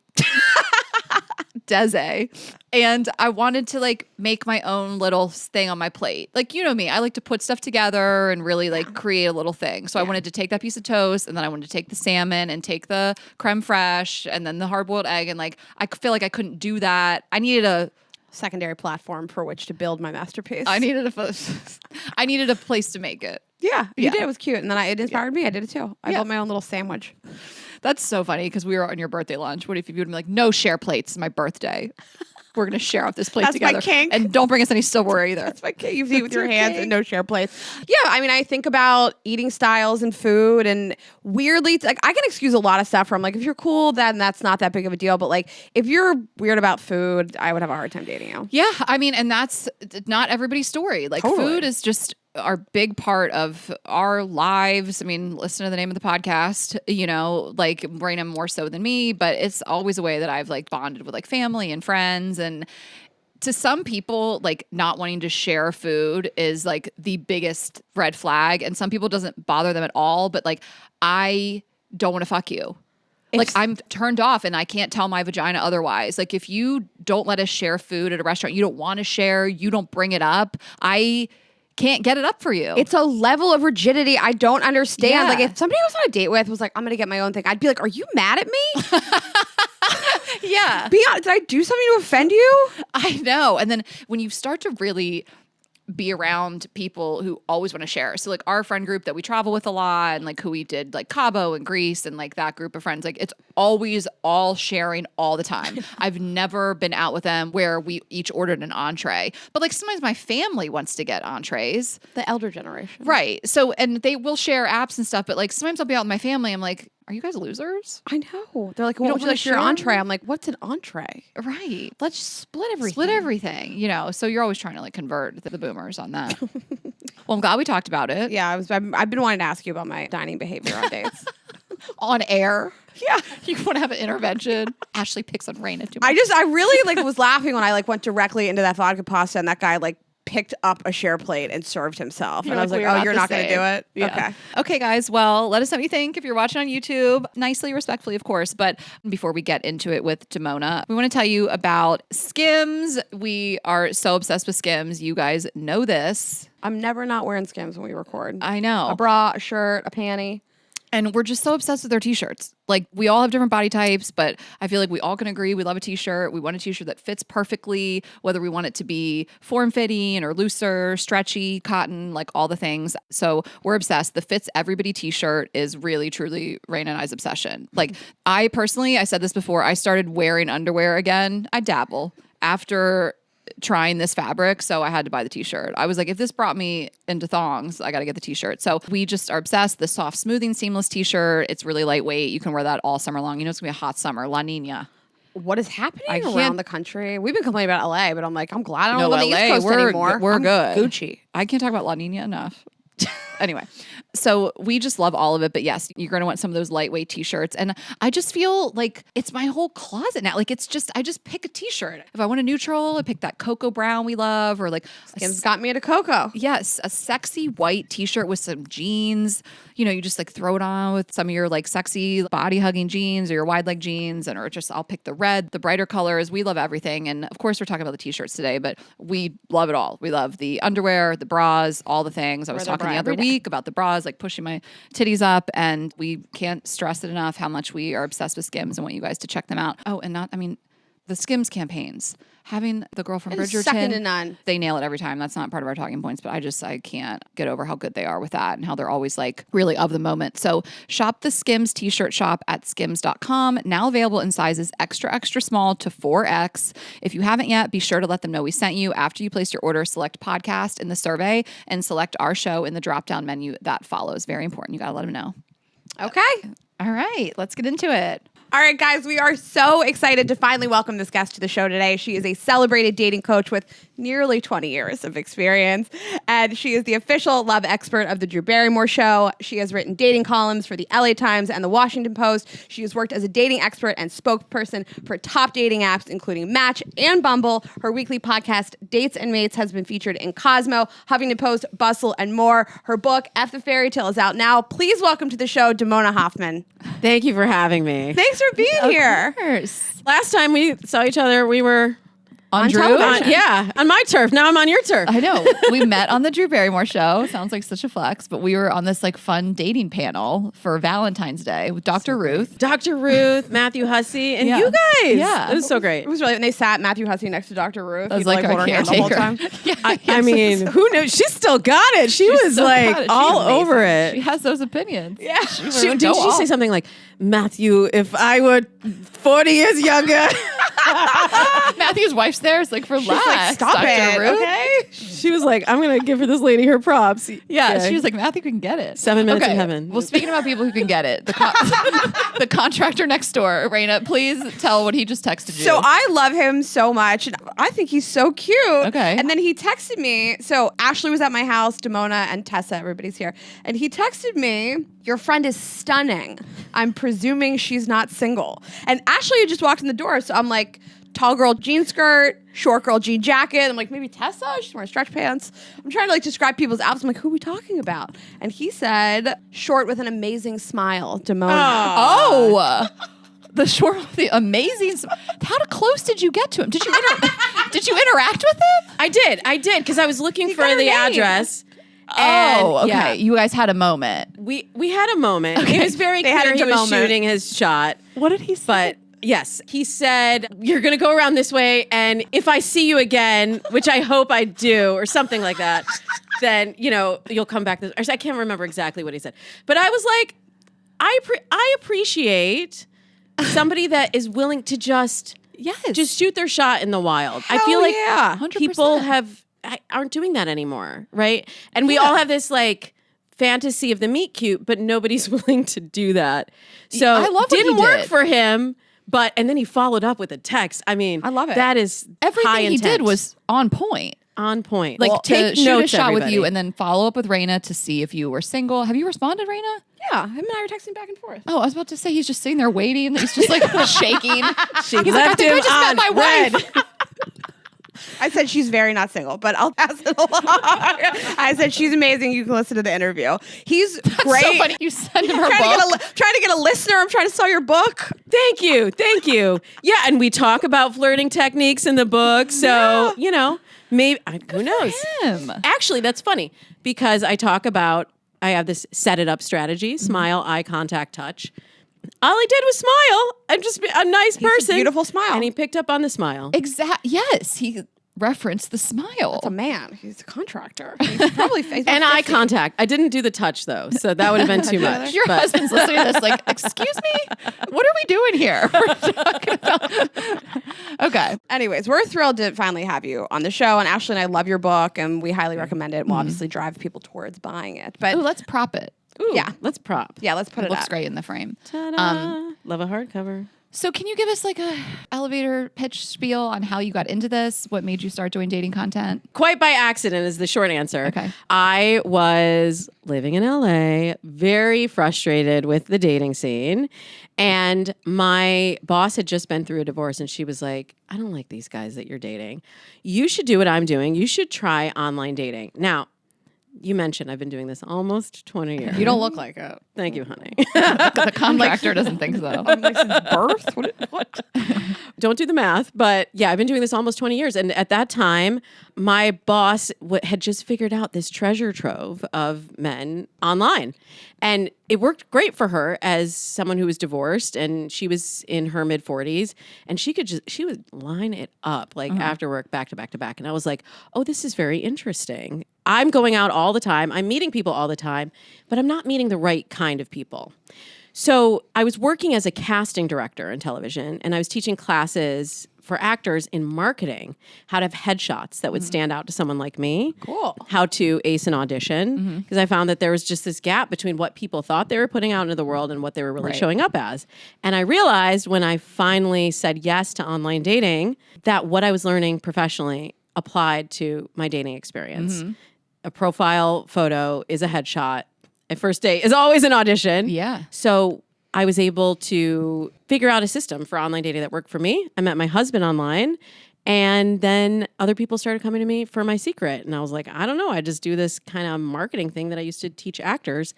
[SPEAKER 2] Deze. And I wanted to like make my own little thing on my plate. Like, you know me, I like to put stuff together and really like create a little thing. So I wanted to take that piece of toast, and then I wanted to take the salmon and take the creme fraiche and then the hard boiled egg. And like, I feel like I couldn't do that. I needed a
[SPEAKER 3] secondary platform for which to build my masterpiece.
[SPEAKER 2] I needed a place to make it.
[SPEAKER 3] Yeah, you did. It was cute. And then it inspired me. I did it too. I built my own little sandwich.
[SPEAKER 2] That's so funny because we were on your birthday lunch. What if you would be like, no share plates, it's my birthday. We're going to share off this plate
[SPEAKER 3] That's my
[SPEAKER 2] together.
[SPEAKER 3] kink.
[SPEAKER 2] And don't bring us any silverware either.
[SPEAKER 3] That's my kink. You eat with your
[SPEAKER 2] your
[SPEAKER 3] hands
[SPEAKER 2] kink.
[SPEAKER 3] and no share plates. Yeah, I mean, I think about eating styles and food, and weirdly, like I can excuse a lot of stuff from like if you're cool, then that's not that big of a deal. But like if you're weird about food, I would have a hard time dating you.
[SPEAKER 2] Yeah, I mean, and that's not everybody's story. Like
[SPEAKER 3] Totally.
[SPEAKER 2] food is just our big part of our lives. I mean, listen to the name of the podcast, you know, like Raina more so than me, but it's always a way that I've like bonded with like family and friends. And to some people, like not wanting to share food is like the biggest red flag. And some people it doesn't bother them at all. But like, I don't want to fuck you. Like I'm turned off and I can't tell my vagina otherwise. Like if you don't let us share food at a restaurant, you don't want to share, you don't bring it up, I can't get it up for you.
[SPEAKER 3] It's a level of rigidity I don't understand.
[SPEAKER 2] Yeah.
[SPEAKER 3] Like if somebody I was on a date with was like, I'm gonna get my own thing, I'd be like, are you mad at me?
[SPEAKER 2] yeah.
[SPEAKER 3] Be honest, did I do something to offend you?
[SPEAKER 2] I know. And then when you start to really be around people who always want to share. So like our friend group that we travel with a lot and like who we did like Cabo and Greece and like that group of friends, like it's always all sharing all the time. I've never been out with them where we each ordered an entree, but like sometimes my family wants to get entrees.
[SPEAKER 3] The elder generation.
[SPEAKER 2] Right. So, and they will share apps and stuff, but like sometimes I'll be out with my family. I'm like, are you guys losers?
[SPEAKER 3] I know. They're like,
[SPEAKER 2] You
[SPEAKER 3] what
[SPEAKER 2] don't
[SPEAKER 3] would you
[SPEAKER 2] wanna
[SPEAKER 3] like for your
[SPEAKER 2] share?
[SPEAKER 3] entree? I'm like, what's an entree?
[SPEAKER 2] Right.
[SPEAKER 3] Let's split everything.
[SPEAKER 2] Split everything, you know. So you're always trying to like convert the boomers on that. Well, I'm glad we talked about it.
[SPEAKER 3] Yeah, I've been wanting to ask you about my dining behavior on dates.
[SPEAKER 2] On air.
[SPEAKER 3] Yeah.
[SPEAKER 2] You want to have an intervention? Ashley picks on Raina too much.
[SPEAKER 3] I really like was laughing when I like went directly into that vodka pasta and that guy like picked up a share plate and served himself. And I was like, oh, you're not going to do it?
[SPEAKER 2] Yeah.
[SPEAKER 3] Okay.
[SPEAKER 2] Okay, guys. Well, let us know what you think if you're watching on YouTube. Nicely, respectfully, of course. But before we get into it with Damona, we want to tell you about Skims. We are so obsessed with Skims. You guys know this.
[SPEAKER 3] I'm never not wearing Skims when we record.
[SPEAKER 2] I know.
[SPEAKER 3] A bra, a shirt, a panty.
[SPEAKER 2] And we're just so obsessed with their t-shirts. Like we all have different body types, but I feel like we all can agree we love a t-shirt. We want a t-shirt that fits perfectly, whether we want it to be form-fitting or looser, stretchy, cotton, like all the things. So we're obsessed. The Fits Everybody t-shirt is really, truly Raina and I's obsession. Like I personally, I said this before, I started wearing underwear again. I dabble after trying this fabric, so I had to buy the t-shirt. I was like, if this brought me into thongs, I got to get the t-shirt. So we just are obsessed. The soft smoothing seamless t-shirt, it's really lightweight. You can wear that all summer long. You know, it's gonna be a hot summer, La Nina.
[SPEAKER 3] What is happening
[SPEAKER 2] I
[SPEAKER 3] around
[SPEAKER 2] can't-
[SPEAKER 3] the country? We've been complaining about LA, but I'm like, I'm glad I don't
[SPEAKER 2] No,
[SPEAKER 3] live on the
[SPEAKER 2] LA,
[SPEAKER 3] East Coast
[SPEAKER 2] we're-
[SPEAKER 3] anymore.
[SPEAKER 2] we're
[SPEAKER 3] I'm
[SPEAKER 2] good.
[SPEAKER 3] Gucci.
[SPEAKER 2] I can't talk about La Nina enough. Anyway, so we just love all of it. But yes, you're going to want some of those lightweight t-shirts. And I just feel like it's my whole closet now. Like it's just, I just pick a t-shirt. If I want a neutral, I pick that cocoa brown we love, or like
[SPEAKER 3] Skims got me into Coco.
[SPEAKER 2] yes, a sexy white t-shirt with some jeans. You know, you just like throw it on with some of your like sexy body hugging jeans or your wide leg jeans, and or just I'll pick the red, the brighter colors. We love everything. And of course we're talking about the t-shirts today, but we love it all. We love the underwear, the bras, all the things. I was
[SPEAKER 3] Wear the
[SPEAKER 2] talking
[SPEAKER 3] bra
[SPEAKER 2] the other
[SPEAKER 3] every day.
[SPEAKER 2] week about the bras, like pushing my titties up, and we can't stress it enough how much we are obsessed with Skims and want you guys to check them out. Oh, and not, I mean, the Skims campaigns, having the girl from
[SPEAKER 3] It is
[SPEAKER 2] Bridgerton,
[SPEAKER 3] second to none.
[SPEAKER 2] they nail it every time. That's not part of our talking points, but I can't get over how good they are with that and how they're always like really of the moment. So shop the Skims t-shirt shop at skims.com. Now available in sizes extra, extra small to 4X. If you haven't yet, be sure to let them know we sent you. After you place your order, select podcast in the survey and select our show in the drop-down menu that follows. Very important. You got to let them know.
[SPEAKER 3] Okay.
[SPEAKER 2] All right, let's get into it.
[SPEAKER 3] All right, guys, we are so excited to finally welcome this guest to the show today. She is a celebrated dating coach with nearly 20 years of experience, and she is the official love expert of the Drew Barrymore Show. She has written dating columns for the LA Times and the Washington Post. She has worked as a dating expert and spokesperson for top dating apps, including Match and Bumble. Her weekly podcast, Dates and Mates, has been featured in Cosmo, Huffington Post, Bustle, and more. Her book, F the Fairytale, is out now. Please welcome to the show, Damona Hoffman.
[SPEAKER 1] Thank you for having me.
[SPEAKER 3] Thanks for being here.
[SPEAKER 2] Of course.
[SPEAKER 1] Last time we saw each other, we were
[SPEAKER 2] On Drew?
[SPEAKER 3] television.
[SPEAKER 1] Yeah, on my turf. Now I'm on your turf.
[SPEAKER 2] I know. We met on the Drew Barrymore show. Sounds like such a flex, but we were on this like fun dating panel for Valentine's Day with Dr. Ruth.
[SPEAKER 1] Dr. Ruth, Matthew Hussey, and
[SPEAKER 2] Yeah.
[SPEAKER 1] you guys.
[SPEAKER 2] Yeah.
[SPEAKER 1] It was so
[SPEAKER 3] It
[SPEAKER 1] great.
[SPEAKER 3] was really, and they sat Matthew Hussey next to Dr. Ruth.
[SPEAKER 2] I was
[SPEAKER 3] He'd,
[SPEAKER 2] like,
[SPEAKER 3] hold
[SPEAKER 2] our
[SPEAKER 3] her hand the whole
[SPEAKER 2] caretaker.
[SPEAKER 3] time.
[SPEAKER 2] Yeah,
[SPEAKER 1] I mean, who knows? She still got it. She was
[SPEAKER 2] still got
[SPEAKER 1] like
[SPEAKER 2] it. She's
[SPEAKER 1] all
[SPEAKER 2] amazing.
[SPEAKER 1] over it.
[SPEAKER 2] She has those opinions.
[SPEAKER 3] Yeah.
[SPEAKER 1] Didn't she say something like, Matthew, if I were 40 years younger?
[SPEAKER 2] Matthew's wife's there. It's like, relax.
[SPEAKER 3] She's like, stop
[SPEAKER 2] Dr.
[SPEAKER 3] it,
[SPEAKER 2] Ruth.
[SPEAKER 3] okay?
[SPEAKER 1] She was like, I'm going to give her this lady her props.
[SPEAKER 2] Yeah, she was like, Matthew can get it.
[SPEAKER 1] 7 minutes in heaven.
[SPEAKER 2] Well, speaking about people who can get it, the contractor next door, Raina, please tell what he just texted you.
[SPEAKER 3] So I love him so much. And I think he's so cute.
[SPEAKER 2] Okay.
[SPEAKER 3] And then he texted me. So Ashley was at my house, Damona and Tessa, everybody's here. And he texted me, your friend is stunning. I'm presuming she's not single. And Ashley had just walked in the door. So I'm like, tall girl jean skirt, short girl jean jacket. I'm like, maybe Tessa? She's wearing stretch pants. I'm trying to like describe people's outfits. I'm like, who are we talking about? And he said, short with an amazing smile, Damona.
[SPEAKER 2] Oh, the short, the amazing. How close did you get to him? Did you interact with him?
[SPEAKER 1] I did, because I was looking for
[SPEAKER 3] got her
[SPEAKER 1] the
[SPEAKER 3] name.
[SPEAKER 1] address.
[SPEAKER 2] Oh,
[SPEAKER 1] And,
[SPEAKER 2] okay.
[SPEAKER 1] yeah,
[SPEAKER 2] You guys had a moment.
[SPEAKER 1] we had a moment. It was very
[SPEAKER 3] They had
[SPEAKER 1] clear
[SPEAKER 3] a
[SPEAKER 1] he was
[SPEAKER 3] moment.
[SPEAKER 1] shooting his shot.
[SPEAKER 2] What did he say?
[SPEAKER 1] But yes, he said, you're going to go around this way. And if I see you again, which I hope I do, or something like that, then, you'll come back. I can't remember exactly what he said. But I was like, I appreciate somebody that is willing to just shoot their shot in the wild. I feel like
[SPEAKER 3] yeah.
[SPEAKER 2] 100%.
[SPEAKER 1] people aren't doing that anymore, right? And we all have this like fantasy of the meet cute, but nobody's willing to do that. So
[SPEAKER 2] I love what he
[SPEAKER 1] didn't work
[SPEAKER 2] did.
[SPEAKER 1] for him. And then he followed up with a text. I mean,
[SPEAKER 3] I love it.
[SPEAKER 1] That is high
[SPEAKER 2] Everything he
[SPEAKER 1] intent.
[SPEAKER 2] did was on point.
[SPEAKER 1] on point.
[SPEAKER 2] Like to
[SPEAKER 1] take
[SPEAKER 2] shoot a
[SPEAKER 1] notes,
[SPEAKER 2] shot with you
[SPEAKER 1] everybody.
[SPEAKER 2] and then follow up with Raina to see if you were single. Have you responded, Raina?
[SPEAKER 3] Yeah, him and I were texting back and forth.
[SPEAKER 2] Oh, I was about to say he's just sitting there waiting. He's just like shaking.
[SPEAKER 1] She
[SPEAKER 2] He's like, I
[SPEAKER 1] left
[SPEAKER 2] think I
[SPEAKER 1] him
[SPEAKER 2] just met
[SPEAKER 1] on
[SPEAKER 2] my wife.
[SPEAKER 1] red.
[SPEAKER 3] I said she's very not single, but I'll pass it along. I said she's amazing. You can listen to the interview. He's great.
[SPEAKER 2] So funny. You send him her
[SPEAKER 3] Trying
[SPEAKER 2] book.
[SPEAKER 3] to get a listener. I'm trying to sell your book.
[SPEAKER 1] Thank you. Yeah, and we talk about flirting techniques in the book. So, maybe, who knows?
[SPEAKER 2] Him.
[SPEAKER 1] Actually, that's funny because I have this set it up strategy, smile, eye contact, touch. All I did was smile. I'm just a nice person.
[SPEAKER 3] beautiful smile.
[SPEAKER 1] And he picked up on the smile.
[SPEAKER 2] Yes, he referenced the smile.
[SPEAKER 3] It's a man. He's a contractor. He's probably he's
[SPEAKER 1] And
[SPEAKER 3] about
[SPEAKER 1] ay
[SPEAKER 3] 50.
[SPEAKER 1] contact. I didn't do the touch though, so that would have been too much.
[SPEAKER 2] Your
[SPEAKER 1] but-
[SPEAKER 2] husband's listening to this like, excuse me? What are we doing here? We're talking about... Okay.
[SPEAKER 3] Anyways, we're thrilled to finally have you on the show. And Ashley and I love your book, and we highly recommend it. We'll obviously drive people towards buying it. But
[SPEAKER 2] Ooh, let's prop it.
[SPEAKER 1] Ooh,
[SPEAKER 3] yeah.
[SPEAKER 1] let's prop.
[SPEAKER 3] yeah, let's put
[SPEAKER 2] It
[SPEAKER 3] it
[SPEAKER 2] looks
[SPEAKER 3] up.
[SPEAKER 2] great in the frame.
[SPEAKER 1] Ta-da. Love a hardcover.
[SPEAKER 2] So can you give us like a elevator pitch spiel on how you got into this? What made you start doing dating content?
[SPEAKER 1] Quite by accident is the short answer.
[SPEAKER 2] Okay.
[SPEAKER 1] I was living in LA, very frustrated with the dating scene. And my boss had just been through a divorce and she was like, I don't like these guys that you're dating. You should do what I'm doing. You should try online dating. Now, you mentioned I've been doing this almost 20 years.
[SPEAKER 3] You don't look like it.
[SPEAKER 1] Thank you, honey.
[SPEAKER 2] The contractor doesn't think so.
[SPEAKER 3] I'm like since birth. What?
[SPEAKER 1] Don't do the math, but yeah, I've been doing this almost 20 years. And at that time, my boss had just figured out this treasure trove of men online. And it worked great for her as someone who was divorced and she was in her mid 40s and she would line it up like after work, back to back to back. And I was like, oh, this is very interesting. I'm going out all the time. I'm meeting people all the time, but I'm not meeting the right kind of people. So I was working as a casting director in television and I was teaching classes for actors in marketing, how to have headshots that would stand out to someone like me.
[SPEAKER 3] Cool.
[SPEAKER 1] How to ace an audition. Because I found that there was just this gap between what people thought they were putting out into the world and what they were really showing up as. And I realized when I finally said yes to online dating, that what I was learning professionally applied to my dating experience. A profile photo is a headshot. A first date is always an audition.
[SPEAKER 2] Yeah.
[SPEAKER 1] So I was able to figure out a system for online dating that worked for me. I met my husband online and then other people started coming to me for my secret. And I was like, I don't know. I just do this kind of marketing thing that I used to teach actors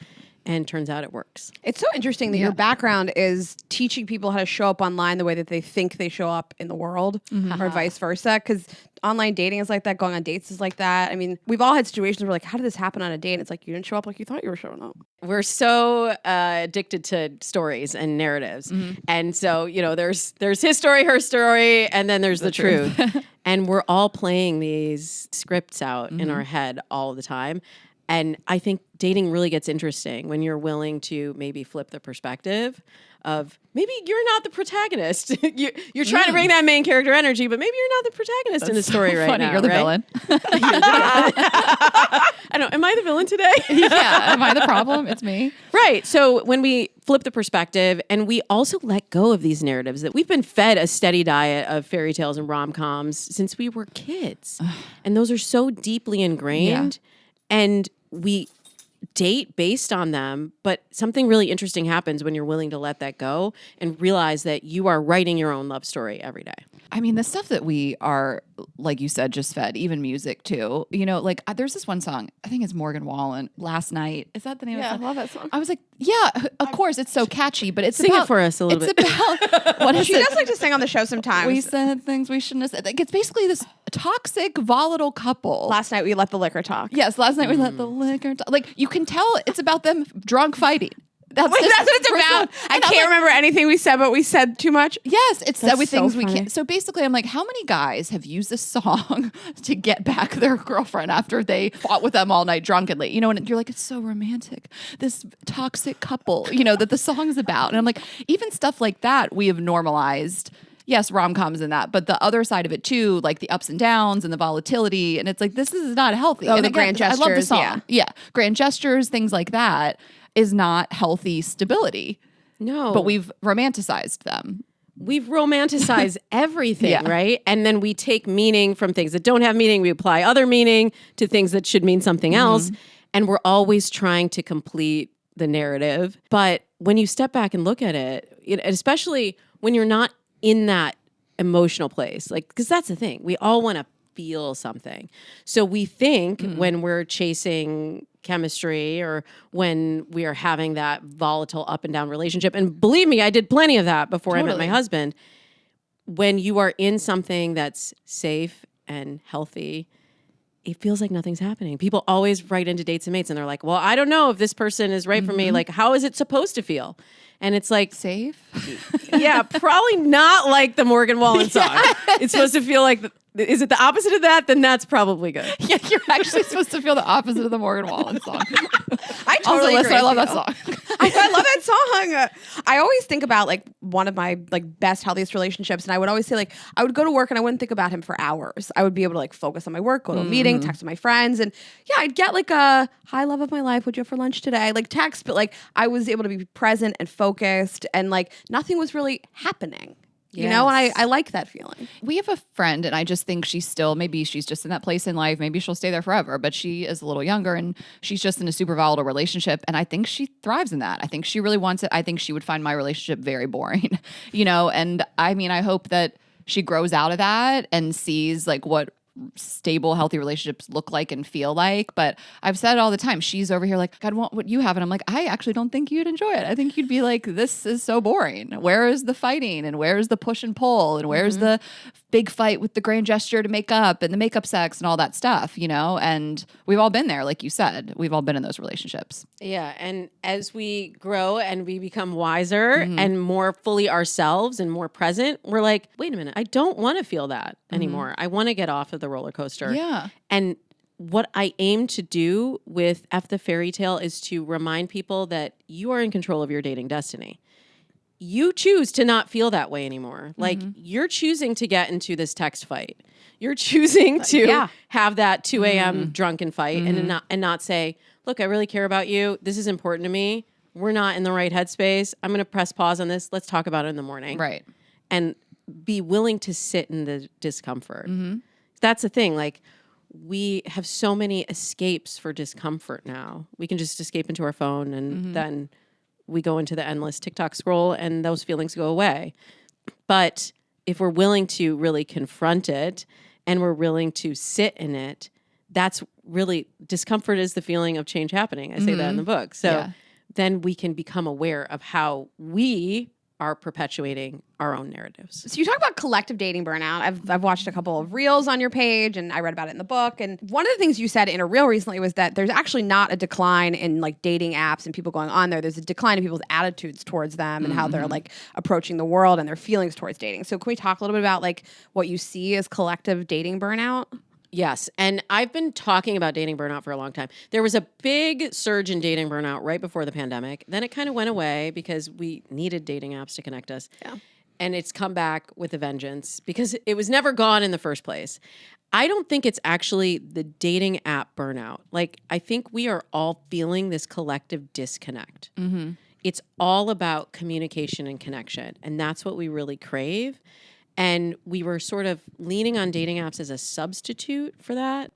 [SPEAKER 1] And turns out it works.
[SPEAKER 3] It's so interesting that your background is teaching people how to show up online the way that they think they show up in the world, or vice versa. Because online dating is like that. Going on dates is like that. I mean, we've all had situations where like, how did this happen on a date? And it's like, you didn't show up like you thought you were showing up.
[SPEAKER 1] We're so addicted to stories and narratives. And so, you know, there's his story, her story, and then there's the truth. And we're all playing these scripts out in our head all the time. And I think dating really gets interesting when you're willing to maybe flip the perspective of maybe you're not the protagonist. You're trying to bring that main character energy, but maybe you're not the protagonist in the story right
[SPEAKER 2] funny.
[SPEAKER 1] now.
[SPEAKER 2] You're the
[SPEAKER 1] right?
[SPEAKER 2] villain.
[SPEAKER 1] I don't. Am I the villain today?
[SPEAKER 2] Yeah. Am I the problem? It's me.
[SPEAKER 1] Right. So when we flip the perspective and we also let go of these narratives that we've been fed a steady diet of fairy tales and rom-coms since we were kids. And those are so deeply ingrained. And we date based on them, but something really interesting happens when you're willing to let that go and realize that you are writing your own love story every day.
[SPEAKER 2] I mean, the stuff that we are, like you said, just fed, even music too. You know, like there's this one song, I think it's Morgan Wallen, Last Night. Is that the name of the song?
[SPEAKER 3] I love that song.
[SPEAKER 2] I was like, yeah, of course, it's so catchy, but it's
[SPEAKER 1] Sing
[SPEAKER 2] about,
[SPEAKER 1] it for us a little bit.
[SPEAKER 2] It's about, what is
[SPEAKER 3] She
[SPEAKER 2] it?
[SPEAKER 3] does like to sing on the show sometimes.
[SPEAKER 2] We said things we shouldn't have said. Like, it's basically this toxic, volatile couple.
[SPEAKER 3] Last night we let the liquor talk.
[SPEAKER 2] Yes, last night we let the liquor talk. Like, you can tell it's about them drunk fighting. That's
[SPEAKER 3] Wait,
[SPEAKER 2] just
[SPEAKER 3] that's what it's about. I
[SPEAKER 2] And I'm
[SPEAKER 3] can't remember anything we said, but we said too much.
[SPEAKER 2] Yes, it's said with
[SPEAKER 3] so
[SPEAKER 2] things we
[SPEAKER 3] funny.
[SPEAKER 2] can't. So basically, I'm like, how many guys have used this song to get back their girlfriend after they fought with them all night drunkenly? You know, and you're like, it's so romantic. This toxic couple, you know, that the song's about. And I'm like, even stuff like that, we have normalized. Yes, rom-coms and that, but the other side of it too, like the ups and downs and the volatility. And it's like, this is not healthy.
[SPEAKER 3] Oh,
[SPEAKER 2] and
[SPEAKER 3] the grand
[SPEAKER 2] I love the
[SPEAKER 3] gestures,
[SPEAKER 2] song. Yeah. Grand gestures, things like that is not healthy stability.
[SPEAKER 1] No.
[SPEAKER 2] But we've romanticized them.
[SPEAKER 1] We've romanticized everything,
[SPEAKER 2] Yeah.
[SPEAKER 1] right? And then we take meaning from things that don't have meaning. We apply other meaning to things that should mean something else. And we're always trying to complete the narrative. But when you step back and look at it, especially when you're not in that emotional place, like, because that's the thing, we all want to feel something. So we think when we're chasing chemistry or when we are having that volatile up and down relationship, and believe me, I did plenty of that before I met my husband, when you are in something that's safe and healthy, it feels like nothing's happening. People always write into Dates and Mates and they're like, well, I don't know if this person is right for me. Like, how is it supposed to feel? And it's like,
[SPEAKER 2] Safe?
[SPEAKER 1] yeah, probably not like the Morgan Wallen song. It's supposed to feel like, is it the opposite of that? Then that's probably good.
[SPEAKER 2] Yeah, you're actually supposed to feel the opposite of the Morgan Wallen song.
[SPEAKER 3] I totally
[SPEAKER 2] Also, listen,
[SPEAKER 3] agree
[SPEAKER 2] I love
[SPEAKER 3] with
[SPEAKER 2] that
[SPEAKER 3] you.
[SPEAKER 2] song.
[SPEAKER 3] I love that song. I always think about like one of my like best, healthiest relationships. And I would always say like, I would go to work and I wouldn't think about him for hours. I would be able to like focus on my work, go to a meeting, text with my friends. And yeah, I'd get like a hi, love of my life. What'd you have for lunch today? Like text, but like I was able to be present and focused and like nothing was really happening. You know, and I like that feeling.
[SPEAKER 2] We have a friend, and I just think she's still, maybe she's just in that place in life. Maybe she'll stay there forever, but she is a little younger and she's just in a super volatile relationship. And I think she thrives in that. I think she really wants it. I think she would find my relationship very boring, you know? And I mean, I hope that she grows out of that and sees like what stable, healthy relationships look like and feel like. But I've said it all the time. She's over here like, I want what you have. And I'm like, I actually don't think you'd enjoy it. I think you'd be like, this is so boring. Where is the fighting? And where is the push and pull? And where's the big fight with the grand gesture to make up and the makeup sex and all that stuff, you know? And we've all been there, like you said. We've all been in those relationships.
[SPEAKER 1] Yeah. And as we grow and we become wiser and more fully ourselves and more present, we're like, wait a minute, I don't want to feel that anymore. I want to get off of the roller coaster.
[SPEAKER 2] Yeah.
[SPEAKER 1] And what I aim to do with F the Fairy Tale is to remind people that you are in control of your dating destiny. You choose to not feel that way anymore. Like you're choosing to get into this text fight. You're choosing to have that 2 a.m. drunken fight and not say, look, I really care about you. This is important to me. We're not in the right headspace. I'm going to press pause on this. Let's talk about it in the morning.
[SPEAKER 2] Right.
[SPEAKER 1] And be willing to sit in the discomfort. That's the thing. Like we have so many escapes for discomfort now. We can just escape into our phone and then we go into the endless TikTok scroll and those feelings go away. But if we're willing to really confront it and we're willing to sit in it, that's really, discomfort is the feeling of change happening. I say that in the book. So then we can become aware of how we are perpetuating our own narratives.
[SPEAKER 3] So you talk about collective dating burnout. I've watched a couple of reels on your page, and I read about it in the book. And one of the things you said in a reel recently was that there's actually not a decline in like dating apps and people going on there. There's a decline in people's attitudes towards them and how they're like approaching the world and their feelings towards dating. So can we talk a little bit about like what you see as collective dating burnout?
[SPEAKER 1] Yes. And I've been talking about dating burnout for a long time. There was a big surge in dating burnout right before the pandemic. Then it kind of went away because we needed dating apps to connect us.
[SPEAKER 3] Yeah.
[SPEAKER 1] And it's come back with a vengeance because it was never gone in the first place. I don't think it's actually the dating app burnout. Like, I think we are all feeling this collective disconnect. It's all about communication and connection. And that's what we really crave. And we were sort of leaning on dating apps as a substitute for that,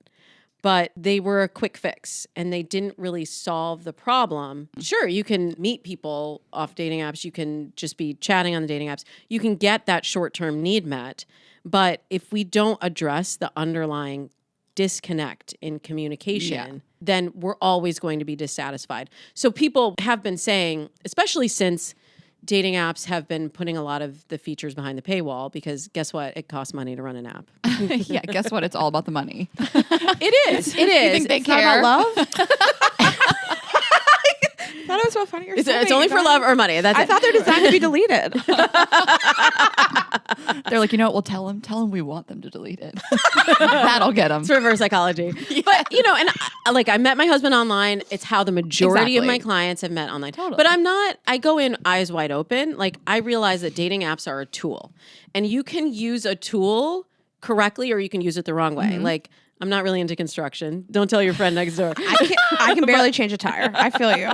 [SPEAKER 1] but they were a quick fix and they didn't really solve the problem. Sure, you can meet people off dating apps. You can just be chatting on the dating apps. You can get that short-term need met. But if we don't address the underlying disconnect in communication, then we're always going to be dissatisfied. So people have been saying, especially since dating apps have been putting a lot of the features behind the paywall, because guess what? It costs money to run an app.
[SPEAKER 2] Yeah, guess what? It's all about the money.
[SPEAKER 1] It is. It is.
[SPEAKER 2] You think they
[SPEAKER 3] It's not
[SPEAKER 2] care?
[SPEAKER 3] about love? I thought it was so funny.
[SPEAKER 1] It's only for love or money. That's
[SPEAKER 3] I
[SPEAKER 1] it.
[SPEAKER 3] thought they're designed to be deleted.
[SPEAKER 2] They're like, you know what? We'll tell them we want them to delete it. That'll get them.
[SPEAKER 1] It's reverse psychology. But, and I met my husband online. It's how the majority of my
[SPEAKER 2] Exactly.
[SPEAKER 1] clients have met online.
[SPEAKER 2] Totally.
[SPEAKER 1] But I go in eyes wide open. Like, I realize that dating apps are a tool. And you can use a tool correctly or you can use it the wrong way. Like, I'm not really into construction. Don't tell your friend next door.
[SPEAKER 3] I can barely change a tire. I feel you.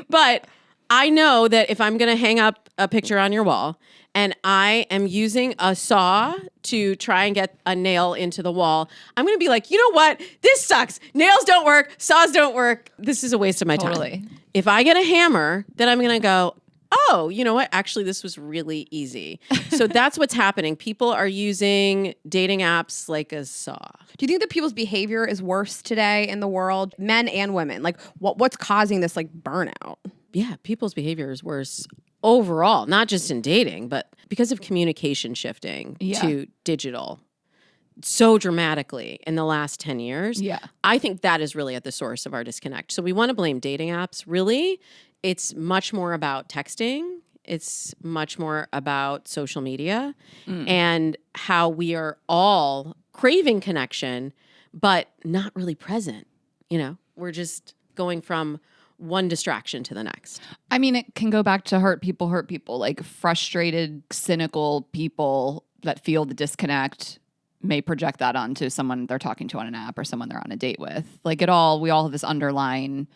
[SPEAKER 1] But I know that if I'm going to hang up a picture on your wall and I am using a saw to try and get a nail into the wall, I'm going to be like, you know what? This sucks. Nails don't work. Saws don't work. This is a waste of my
[SPEAKER 2] Totally.
[SPEAKER 1] time. If I get a hammer, then I'm going to go, oh, you know what? Actually, this was really easy. So that's what's happening. People are using dating apps like a saw.
[SPEAKER 3] Do you think that people's behavior is worse today in the world, men and women? Like, what's causing this like burnout?
[SPEAKER 1] Yeah, people's behavior is worse overall, not just in dating, but because of communication shifting to digital so dramatically in the last 10 years.
[SPEAKER 2] Yeah.
[SPEAKER 1] I think that is really at the source of our disconnect. So we want to blame dating apps. Really, it's much more about texting. It's much more about social media and how we are all craving connection, but not really present. We're just going from one distraction to the next.
[SPEAKER 2] I mean, it can go back to hurt people, like frustrated, cynical people that feel the disconnect may project that onto someone they're talking to on an app or someone they're on a date with. Like we all have this underlying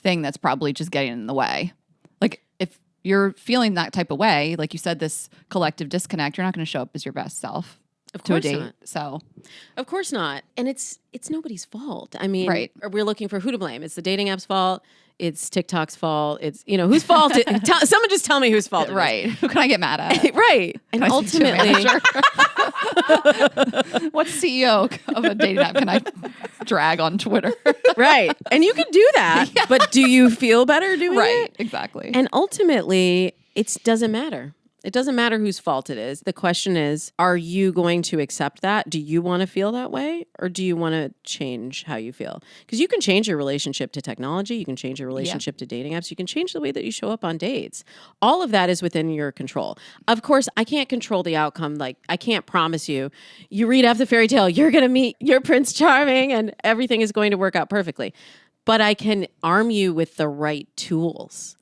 [SPEAKER 2] thing that's probably just getting in the way. Like if you're feeling that type of way, like you said, this collective disconnect, you're not going to show up as your best self to a date.
[SPEAKER 1] Not.
[SPEAKER 2] So,
[SPEAKER 1] of course not. And it's nobody's fault. I mean,
[SPEAKER 2] Right.
[SPEAKER 1] We're looking for who to blame. It's the dating app's fault. It's TikTok's fault. It's, whose fault? Someone just tell me whose fault it is.
[SPEAKER 2] right. Who can I get mad at?
[SPEAKER 1] Right. And
[SPEAKER 2] Can I speak to a
[SPEAKER 1] ultimately,
[SPEAKER 2] manager? What CEO of a dating app can I drag on Twitter?
[SPEAKER 1] right. And you can do that, but do you feel better doing
[SPEAKER 2] Right.
[SPEAKER 1] it?
[SPEAKER 2] Exactly.
[SPEAKER 1] And ultimately, it doesn't matter. It doesn't matter whose fault it is. The question is, are you going to accept that? Do you want to feel that way? Or do you want to change how you feel? Because you can change your relationship to technology. You can change your relationship to dating apps. You can change the way that you show up on dates. All of that is within your control. Of course, I can't control the outcome. Like, I can't promise you read F the Fairy Tale, you're going to meet your Prince Charming and everything is going to work out perfectly. But I can arm you with the right tools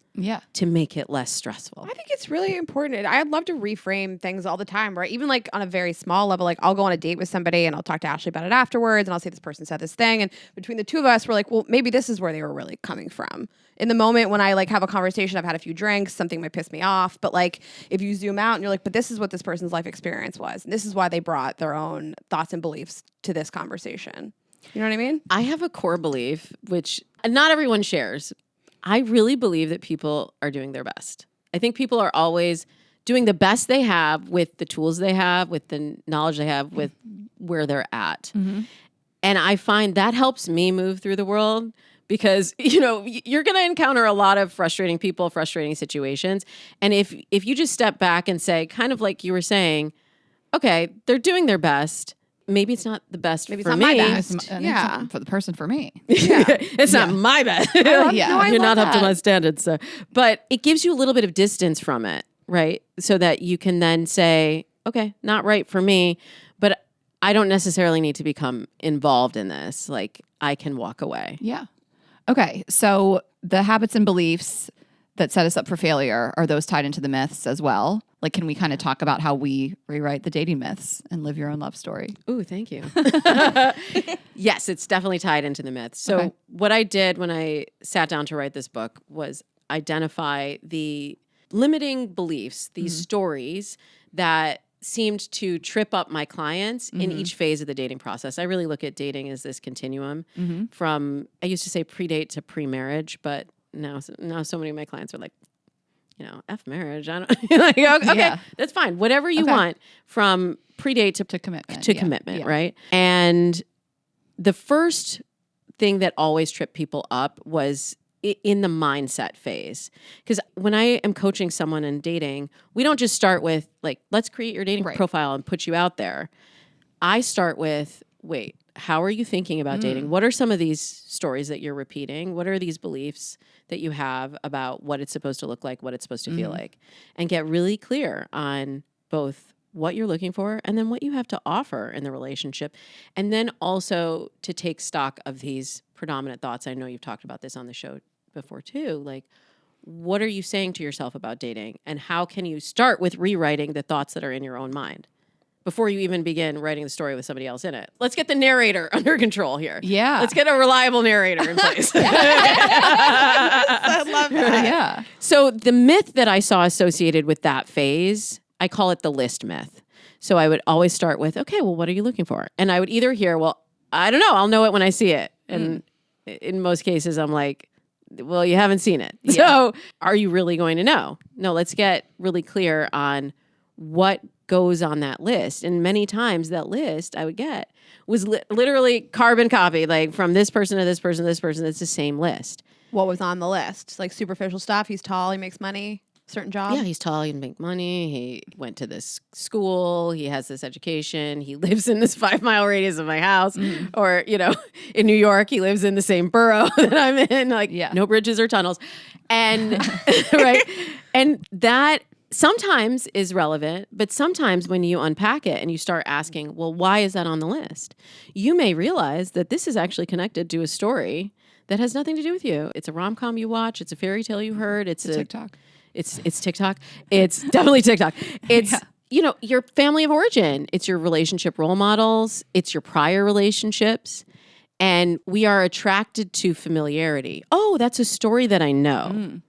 [SPEAKER 1] to make it less stressful.
[SPEAKER 3] I think it's really important. I'd love to reframe things all the time, right? Even like on a very small level, like I'll go on a date with somebody and I'll talk to Ashley about it afterwards and I'll say this person said this thing. And between the two of us, we're like, well, maybe this is where they were really coming from. In the moment when I like have a conversation, I've had a few drinks, something might piss me off. But like if you zoom out and you're like, but this is what this person's life experience was. And this is why they brought their own thoughts and beliefs to this conversation. You know what I mean?
[SPEAKER 1] I have a core belief, which not everyone shares. I really believe that people are doing their best. I think people are always doing the best they have with the tools they have, with the knowledge they have, with where they're at. And I find that helps me move through the world because, you know, you're going to encounter a lot of frustrating people, frustrating situations. And if you just step back and say, kind of like you were saying, okay, they're doing their best. Maybe it's not the best
[SPEAKER 3] Maybe
[SPEAKER 1] for
[SPEAKER 3] it's
[SPEAKER 1] me.
[SPEAKER 3] not my best.
[SPEAKER 2] It's for the person for me.
[SPEAKER 1] It's not my best.
[SPEAKER 3] I
[SPEAKER 1] You're not
[SPEAKER 3] love
[SPEAKER 1] up to
[SPEAKER 3] that.
[SPEAKER 1] my standards. So. But it gives you a little bit of distance from it, right? So that you can then say, okay, not right for me, but I don't necessarily need to become involved in this. Like, I can walk away.
[SPEAKER 2] Yeah. Okay. So the habits and beliefs that set us up for failure, are those tied into the myths as well? Like, can we kind of talk about how we rewrite the dating myths and live your own love story?
[SPEAKER 1] Ooh, thank you. Yes, it's definitely tied into the myths. So
[SPEAKER 2] Okay.
[SPEAKER 1] what I did when I sat down to write this book was identify the limiting beliefs, these stories that seemed to trip up my clients in each phase of the dating process. I really look at dating as this continuum from, I used to say predate to pre-marriage, but now so many of my clients are like, you know, F marriage. I don't like, okay,
[SPEAKER 2] Yeah.
[SPEAKER 1] that's fine. Whatever you
[SPEAKER 2] Okay.
[SPEAKER 1] want from predate
[SPEAKER 2] To commitment.
[SPEAKER 1] to
[SPEAKER 2] Yeah.
[SPEAKER 1] commitment,
[SPEAKER 2] Yeah.
[SPEAKER 1] right? And the first thing that always tripped people up was in the mindset phase. Because when I am coaching someone in dating, we don't just start with like, let's create your dating
[SPEAKER 2] Right.
[SPEAKER 1] profile and put you out there. I start with, wait, how are you thinking about dating? What are some of these stories that you're repeating? What are these beliefs that you have about what it's supposed to look like, what it's supposed to feel like? And get really clear on both what you're looking for and then what you have to offer in the relationship. And then also to take stock of these predominant thoughts. I know you've talked about this on the show before too. Like, what are you saying to yourself about dating? And how can you start with rewriting the thoughts that are in your own mind before you even begin writing the story with somebody else in it? Let's get the narrator under control here.
[SPEAKER 2] Yeah.
[SPEAKER 1] Let's get a reliable narrator in place.
[SPEAKER 3] I love that.
[SPEAKER 2] Yeah.
[SPEAKER 1] So the myth that I saw associated with that phase, I call it the list myth. So I would always start with, okay, well, what are you looking for? And I would either hear, well, I don't know, I'll know it when I see it. And in most cases, I'm like, well, you haven't seen it. So are you really going to know? No, let's get really clear on what goes on that list. And many times that list I would get was literally carbon copy, like from this person to this person to this person. It's the same list.
[SPEAKER 3] What was on the list? Like superficial stuff. He's tall. He makes money. Certain job.
[SPEAKER 1] Yeah, he's tall, he can make money, he went to this school, he has this education, he lives in this 5-mile radius of my house. Or, you know, in New York, he lives in the same borough that I'm in, like no bridges or tunnels. And right. And that sometimes is relevant, but sometimes when you unpack it and you start asking, well, why is that on the list? You may realize that this is actually connected to a story that has nothing to do with you. It's a rom-com you watch, it's a fairy tale you heard, it's a
[SPEAKER 2] TikTok.
[SPEAKER 1] It's TikTok. It's definitely TikTok. It's, you know, your family of origin. It's your relationship role models. It's your prior relationships. And we are attracted to familiarity. Oh, that's a story that I know.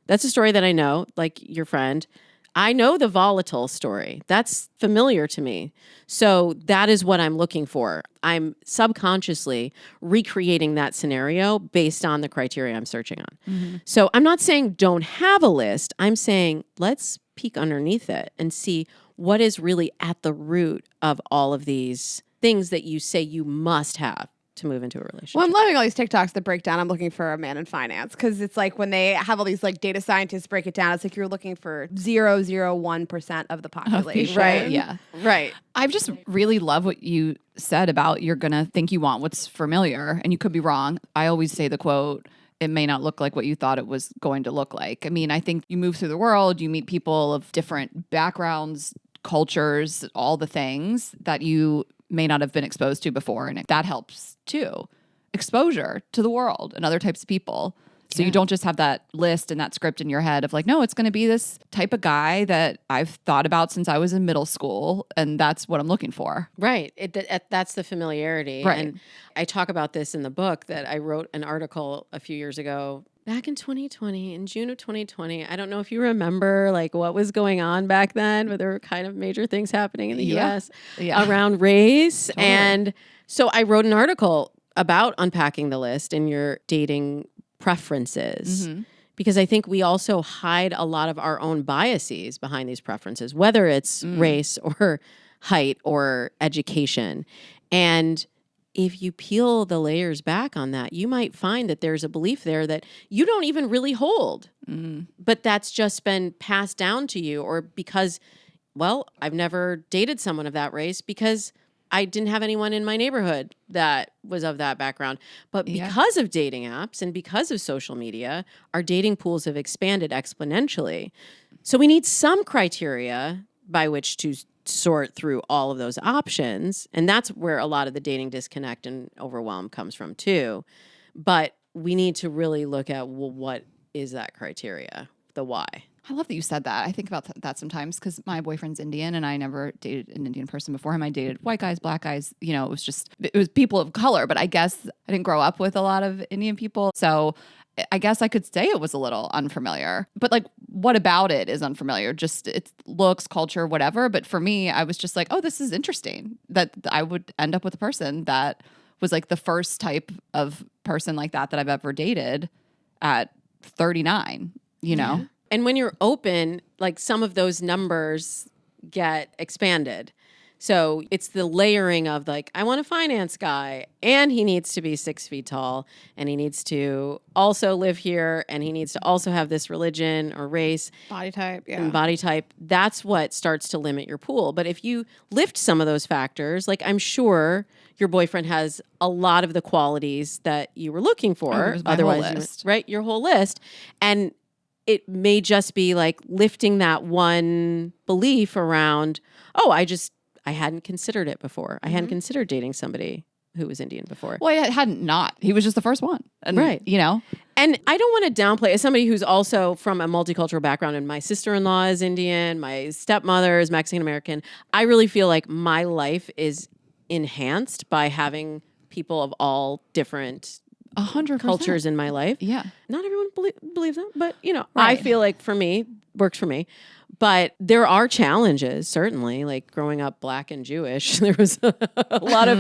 [SPEAKER 1] That's a story that I know, like your friend. I know the volatile story. That's familiar to me. So that is what I'm looking for. I'm subconsciously recreating that scenario based on the criteria I'm searching on. So I'm not saying don't have a list. I'm saying let's peek underneath it and see what is really at the root of all of these things that you say you must have to move into a relationship.
[SPEAKER 3] Well, I'm loving all these TikToks that break down. I'm looking for a man in finance because it's like when they have all these like data scientists break it down, it's like you're looking for 0.001% of the population.
[SPEAKER 1] Right.
[SPEAKER 2] Yeah.
[SPEAKER 1] Right.
[SPEAKER 2] I just really love what you said about you're going to think you want what's familiar, and you could be wrong. I always say the quote, it may not look like what you thought it was going to look like. I mean, I think you move through the world, you meet people of different backgrounds, cultures, all the things that you may not have been exposed to before. And that helps too. Exposure to the world and other types of people. So you don't just have that list and that script in your head of like, no, it's going to be this type of guy that I've thought about since I was in middle school. And that's what I'm looking for.
[SPEAKER 1] Right. That's the familiarity.
[SPEAKER 2] Right.
[SPEAKER 1] And I talk about this in the book that I wrote an article a few years ago, back in 2020, in June of 2020. I don't know if you remember like what was going on back then, but there were kind of major things happening in the US around race.
[SPEAKER 2] Totally.
[SPEAKER 1] And so I wrote an article about unpacking the list and your dating preferences. Because I think we also hide a lot of our own biases behind these preferences, whether it's race or height or education. And if you peel the layers back on that, you might find that there's a belief there that you don't even really hold, but that's just been passed down to you, or because, well, I've never dated someone of that race because I didn't have anyone in my neighborhood that was of that background. But because of dating apps and because of social media, our dating pools have expanded exponentially. So we need some criteria by which to sort through all of those options. And that's where a lot of the dating disconnect and overwhelm comes from too. But we need to really look at, well, what is that criteria? The why.
[SPEAKER 2] I love that you said that. I think about that sometimes because my boyfriend's Indian and I never dated an Indian person before him. I dated white guys, black guys. You know, it was people of color, but I guess I didn't grow up with a lot of Indian people. So I guess I could say it was a little unfamiliar. But like, what about it is unfamiliar? Just it's looks, culture, whatever. But for me, I was just like, oh, this is interesting that I would end up with a person that was like the first type of person like that I've ever dated at 39, you know?
[SPEAKER 1] Yeah. And when you're open, like some of those numbers get expanded. So it's the layering of like, I want a finance guy and he needs to be 6 feet tall and he needs to also live here and he needs to also have this religion or race.
[SPEAKER 3] Body type, yeah.
[SPEAKER 1] And body type. That's what starts to limit your pool. But if you lift some of those factors, like I'm sure your boyfriend has a lot of the qualities that you were looking for.
[SPEAKER 2] Otherwise,
[SPEAKER 1] right? Your whole list. And it may just be like lifting that one belief around, oh, I hadn't considered it before. I hadn't considered dating somebody who was Indian before.
[SPEAKER 2] Well, I hadn't not. He was just the first one. And,
[SPEAKER 1] right.
[SPEAKER 2] You know?
[SPEAKER 1] And I don't want to downplay, as somebody who's also from a multicultural background, and my sister-in-law is Indian, my stepmother is Mexican-American, I really feel like my life is enhanced by having people of all different
[SPEAKER 2] 100%
[SPEAKER 1] cultures in my life.
[SPEAKER 2] Yeah.
[SPEAKER 1] Not everyone believes that, but you know,
[SPEAKER 2] Right.
[SPEAKER 1] I feel like for me, works for me. But there are challenges, certainly, like growing up Black and Jewish. There was a lot of,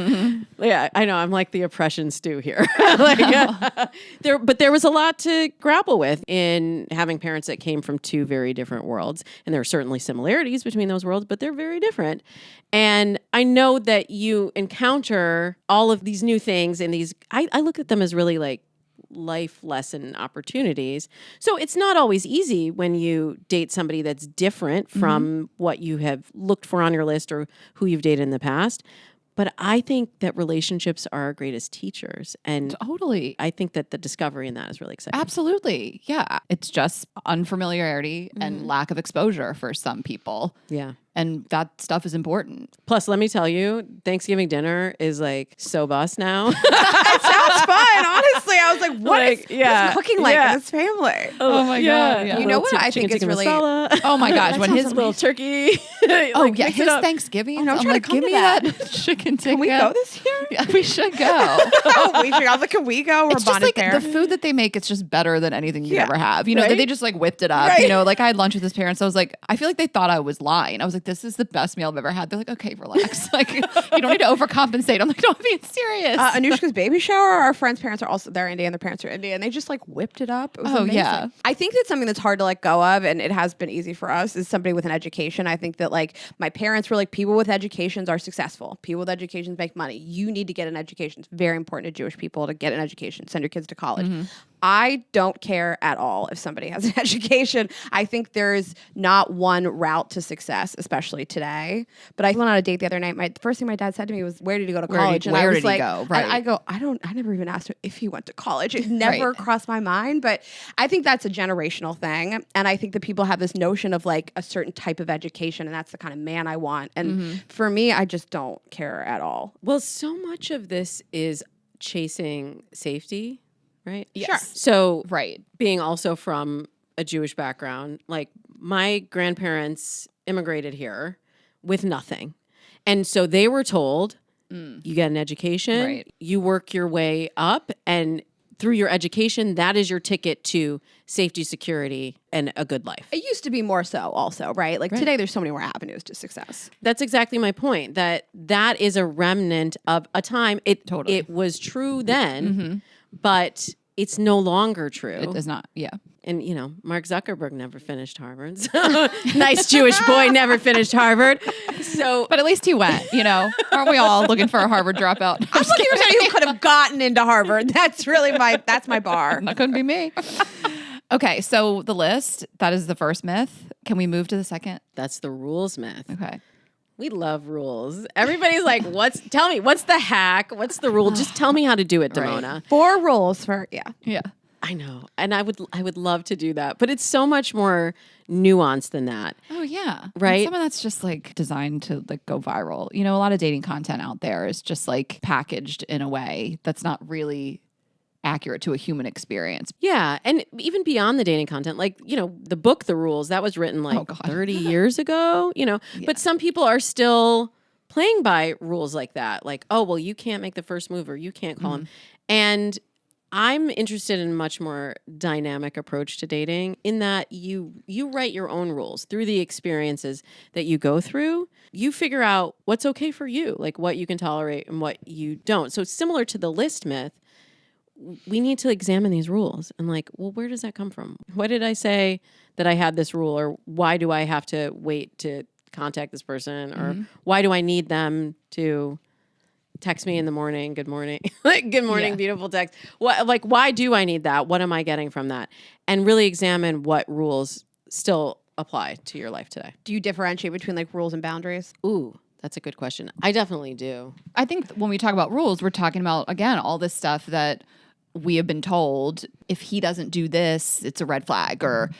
[SPEAKER 1] yeah, I know, I'm like the oppression stew here. But there was a lot to grapple with in having parents that came from two very different worlds. And there are certainly similarities between those worlds, but they're very different. And I know that you encounter all of these new things and these, I look at them as really like life lesson opportunities. So it's not always easy when you date somebody that's different from what you have looked for on your list or who you've dated in the past. But I think that relationships are our greatest teachers. And
[SPEAKER 2] Totally.
[SPEAKER 1] I think that the discovery in that is really exciting.
[SPEAKER 2] Absolutely. Yeah. It's just unfamiliarity and lack of exposure for some people.
[SPEAKER 1] Yeah.
[SPEAKER 2] And that stuff is important.
[SPEAKER 1] Plus, let me tell you, Thanksgiving dinner is like so bust now.
[SPEAKER 3] It sounds fun. Honestly, I was like, what's cooking like in this family?
[SPEAKER 2] Oh my God. Yeah.
[SPEAKER 3] You know what I think is really
[SPEAKER 2] Oh my gosh. When his
[SPEAKER 1] little turkey.
[SPEAKER 2] Oh yeah, his Thanksgiving.
[SPEAKER 3] Oh, no, I'm
[SPEAKER 2] I'm
[SPEAKER 3] trying
[SPEAKER 2] like,
[SPEAKER 3] to come
[SPEAKER 2] give
[SPEAKER 3] to
[SPEAKER 2] me
[SPEAKER 3] that.
[SPEAKER 2] that chicken tikka.
[SPEAKER 3] Can we go this year?
[SPEAKER 2] Yeah, we should go.
[SPEAKER 3] Oh, we should. I was like, can we go? We're
[SPEAKER 2] It's just like
[SPEAKER 3] there.
[SPEAKER 2] the food that they make. It's just better than anything you
[SPEAKER 3] Yeah.
[SPEAKER 2] ever have. You know,
[SPEAKER 3] Right?
[SPEAKER 2] they just like whipped it up.
[SPEAKER 3] Right.
[SPEAKER 2] You know, like I had lunch with his parents. I was like, I feel like they thought I was lying. I was like, this is the best meal I've ever had. They're like, okay, relax. Like you don't need to overcompensate. I'm like, no, I'm being serious.
[SPEAKER 3] Anushka's baby shower, our friend's parents are also, they're Indian, their parents are Indian. They just like whipped it up. It was amazing.
[SPEAKER 2] Yeah.
[SPEAKER 3] I think that's something that's hard to let go of, and it has been easy for us, is somebody with an education. I think that like my parents were like, people with educations are successful. People with educations make money. You need to get an education. It's very important to Jewish people to get an education. Send your kids to college. I don't care at all if somebody has an education. I think there's not one route to success, especially today. But I went on a date the other night. The first thing my dad said to me was, where did he go to college?
[SPEAKER 2] Where
[SPEAKER 3] I was
[SPEAKER 2] did he
[SPEAKER 3] like,
[SPEAKER 2] go? Right.
[SPEAKER 3] and I go, I never even asked him if he went to college. It never crossed my mind. But I think that's a generational thing. And I think that people have this notion of like a certain type of education, and that's the kind of man I want. And for me, I just don't care at all.
[SPEAKER 1] Well, so much of this is chasing safety, right?
[SPEAKER 2] Yes.
[SPEAKER 3] Sure.
[SPEAKER 1] So
[SPEAKER 2] Right.
[SPEAKER 1] being also from a Jewish background, like my grandparents immigrated here with nothing. And so they were told, you get an education,
[SPEAKER 2] Right.
[SPEAKER 1] you work your way up, and through your education, that is your ticket to safety, security, and a good life.
[SPEAKER 3] It used to be more so also, right? Like today there's so many more avenues to success.
[SPEAKER 1] That's exactly my point, that is a remnant of a time. It was true then, but it's no longer true.
[SPEAKER 2] It is not. Yeah.
[SPEAKER 1] And, Mark Zuckerberg never finished Harvard. So nice Jewish boy never finished Harvard. So,
[SPEAKER 2] But at least he went, Aren't we all looking for a Harvard dropout?
[SPEAKER 3] I'm looking for somebody who could have gotten into Harvard. That's really that's my bar.
[SPEAKER 2] That couldn't be me. Okay, so the list, that is the first myth. Can we move to the second?
[SPEAKER 1] that's the rules myth.
[SPEAKER 2] Okay.
[SPEAKER 1] We love rules. Everybody's like, tell me, what's the hack? What's the rule? Just tell me how to do it, Damona.
[SPEAKER 3] 4 rules for,
[SPEAKER 2] Yeah.
[SPEAKER 1] I know. And I would love to do that. But it's so much more nuanced than that.
[SPEAKER 2] Oh, yeah.
[SPEAKER 1] Right?
[SPEAKER 2] And some of that's just like designed to like go viral. A lot of dating content out there is just like packaged in a way that's not really accurate to a human experience.
[SPEAKER 1] Yeah. And even beyond the dating content, like, the book, The Rules, that was written like 30 years ago, but some people are still playing by rules like that. Like, oh, well, you can't make the first move or you can't call him. And I'm interested in a much more dynamic approach to dating in that you write your own rules through the experiences that you go through. You figure out what's okay for you, like what you can tolerate and what you don't. So similar to the list myth, we need to examine these rules and like, well, where does that come from? What did I say that I had this rule, or why do I have to wait to contact this person, or why do I need them to text me in the morning? Good morning. Like, good morning, beautiful text. Why do I need that? What am I getting from that? And really examine what rules still apply to your life today.
[SPEAKER 3] Do you differentiate between like rules and boundaries?
[SPEAKER 1] Ooh, that's a good question. I definitely do.
[SPEAKER 2] I think when we talk about rules, we're talking about, again, all this stuff that we have been told, if he doesn't do this, it's a red flag, or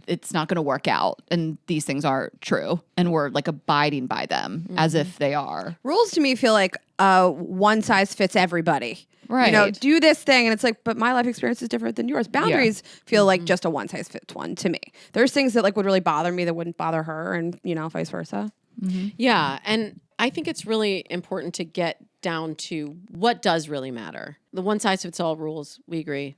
[SPEAKER 2] it's not going to work out. And these things aren't true. And we're like abiding by them as if they are.
[SPEAKER 3] Rules to me feel like one size fits everybody.
[SPEAKER 2] Right.
[SPEAKER 3] Do this thing. And it's like, but my life experience is different than yours. Boundaries feel like just a one size fits one to me. There's things that like would really bother me that wouldn't bother her, and, vice versa.
[SPEAKER 1] Yeah. And I think it's really important to get down to what does really matter. The one size fits all rules, we agree,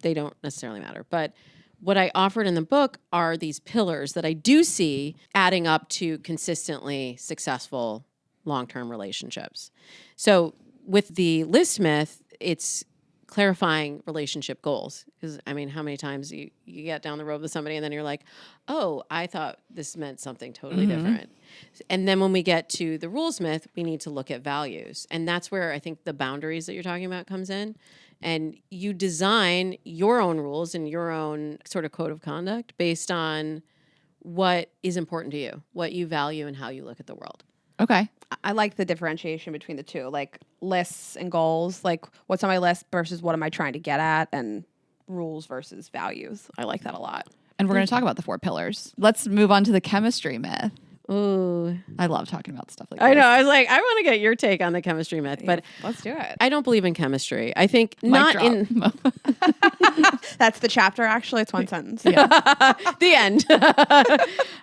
[SPEAKER 1] they don't necessarily matter. But what I offered in the book are these pillars that I do see adding up to consistently successful long-term relationships. So with the list myth, it's clarifying relationship goals. Because, how many times you get down the road with somebody and then you're like, oh, I thought this meant something totally different. And then when we get to the rules myth, we need to look at values. And that's where I think the boundaries that you're talking about comes in. And you design your own rules and your own sort of code of conduct based on what is important to you, what you value, and how you look at the world.
[SPEAKER 2] Okay.
[SPEAKER 3] I like the differentiation between the two, like lists and goals, like what's on my list versus what am I trying to get at, and rules versus values. I like that a lot.
[SPEAKER 2] And we're going to talk about the 4 pillars. Let's move on to the chemistry myth.
[SPEAKER 1] Ooh.
[SPEAKER 2] I love talking about stuff like
[SPEAKER 1] I
[SPEAKER 2] this.
[SPEAKER 1] know. I was like, I want to get your take on the chemistry myth, but
[SPEAKER 3] Let's do it.
[SPEAKER 1] I don't believe in chemistry. I think
[SPEAKER 2] Mic
[SPEAKER 1] not
[SPEAKER 2] drop.
[SPEAKER 1] in
[SPEAKER 3] That's the chapter, actually. It's one sentence.
[SPEAKER 1] the end.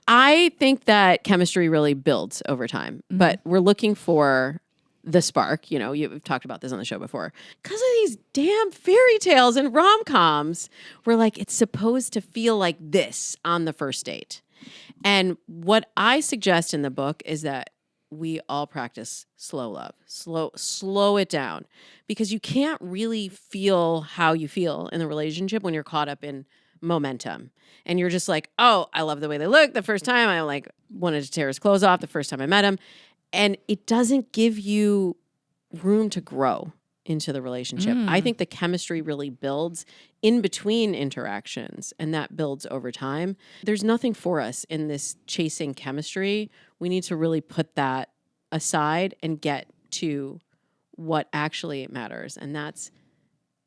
[SPEAKER 1] I think that chemistry really builds over time, but we're looking for the spark. You've talked about this on the show before. Because of these damn fairy tales and rom-coms, we're like, it's supposed to feel like this on the first date. And what I suggest in the book is that we all practice slow love, slow it down, because you can't really feel how you feel in the relationship when you're caught up in momentum. And you're just like, oh, I love the way they look. The first time I like wanted to tear his clothes off the first time I met him. And it doesn't give you room to grow into the relationship. I think the chemistry really builds in between interactions, and that builds over time. There's nothing for us in this chasing chemistry. We need to really put that aside and get to what actually matters. And that's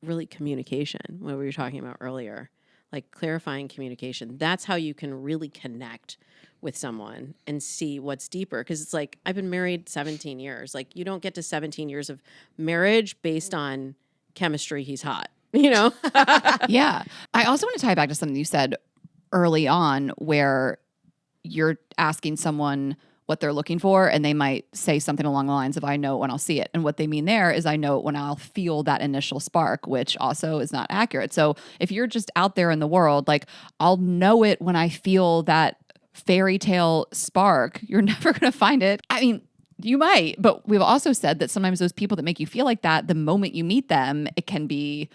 [SPEAKER 1] really communication, what we were talking about earlier, like clarifying communication. That's how you can really connect with someone and see what's deeper. Because it's like, I've been married 17 years. Like, you don't get to 17 years of marriage based on chemistry. He's hot,
[SPEAKER 2] Yeah. I also want to tie back to something you said early on, where you're asking someone what they're looking for, and they might say something along the lines of, I know it when I'll see it. And what they mean there is, I know it when I'll feel that initial spark, which also is not accurate. So if you're just out there in the world, like, I'll know it when I feel that fairy tale spark, you're never going to find it. I mean, you might, but we've also said that sometimes those people that make you feel like that, the moment you meet them, it can be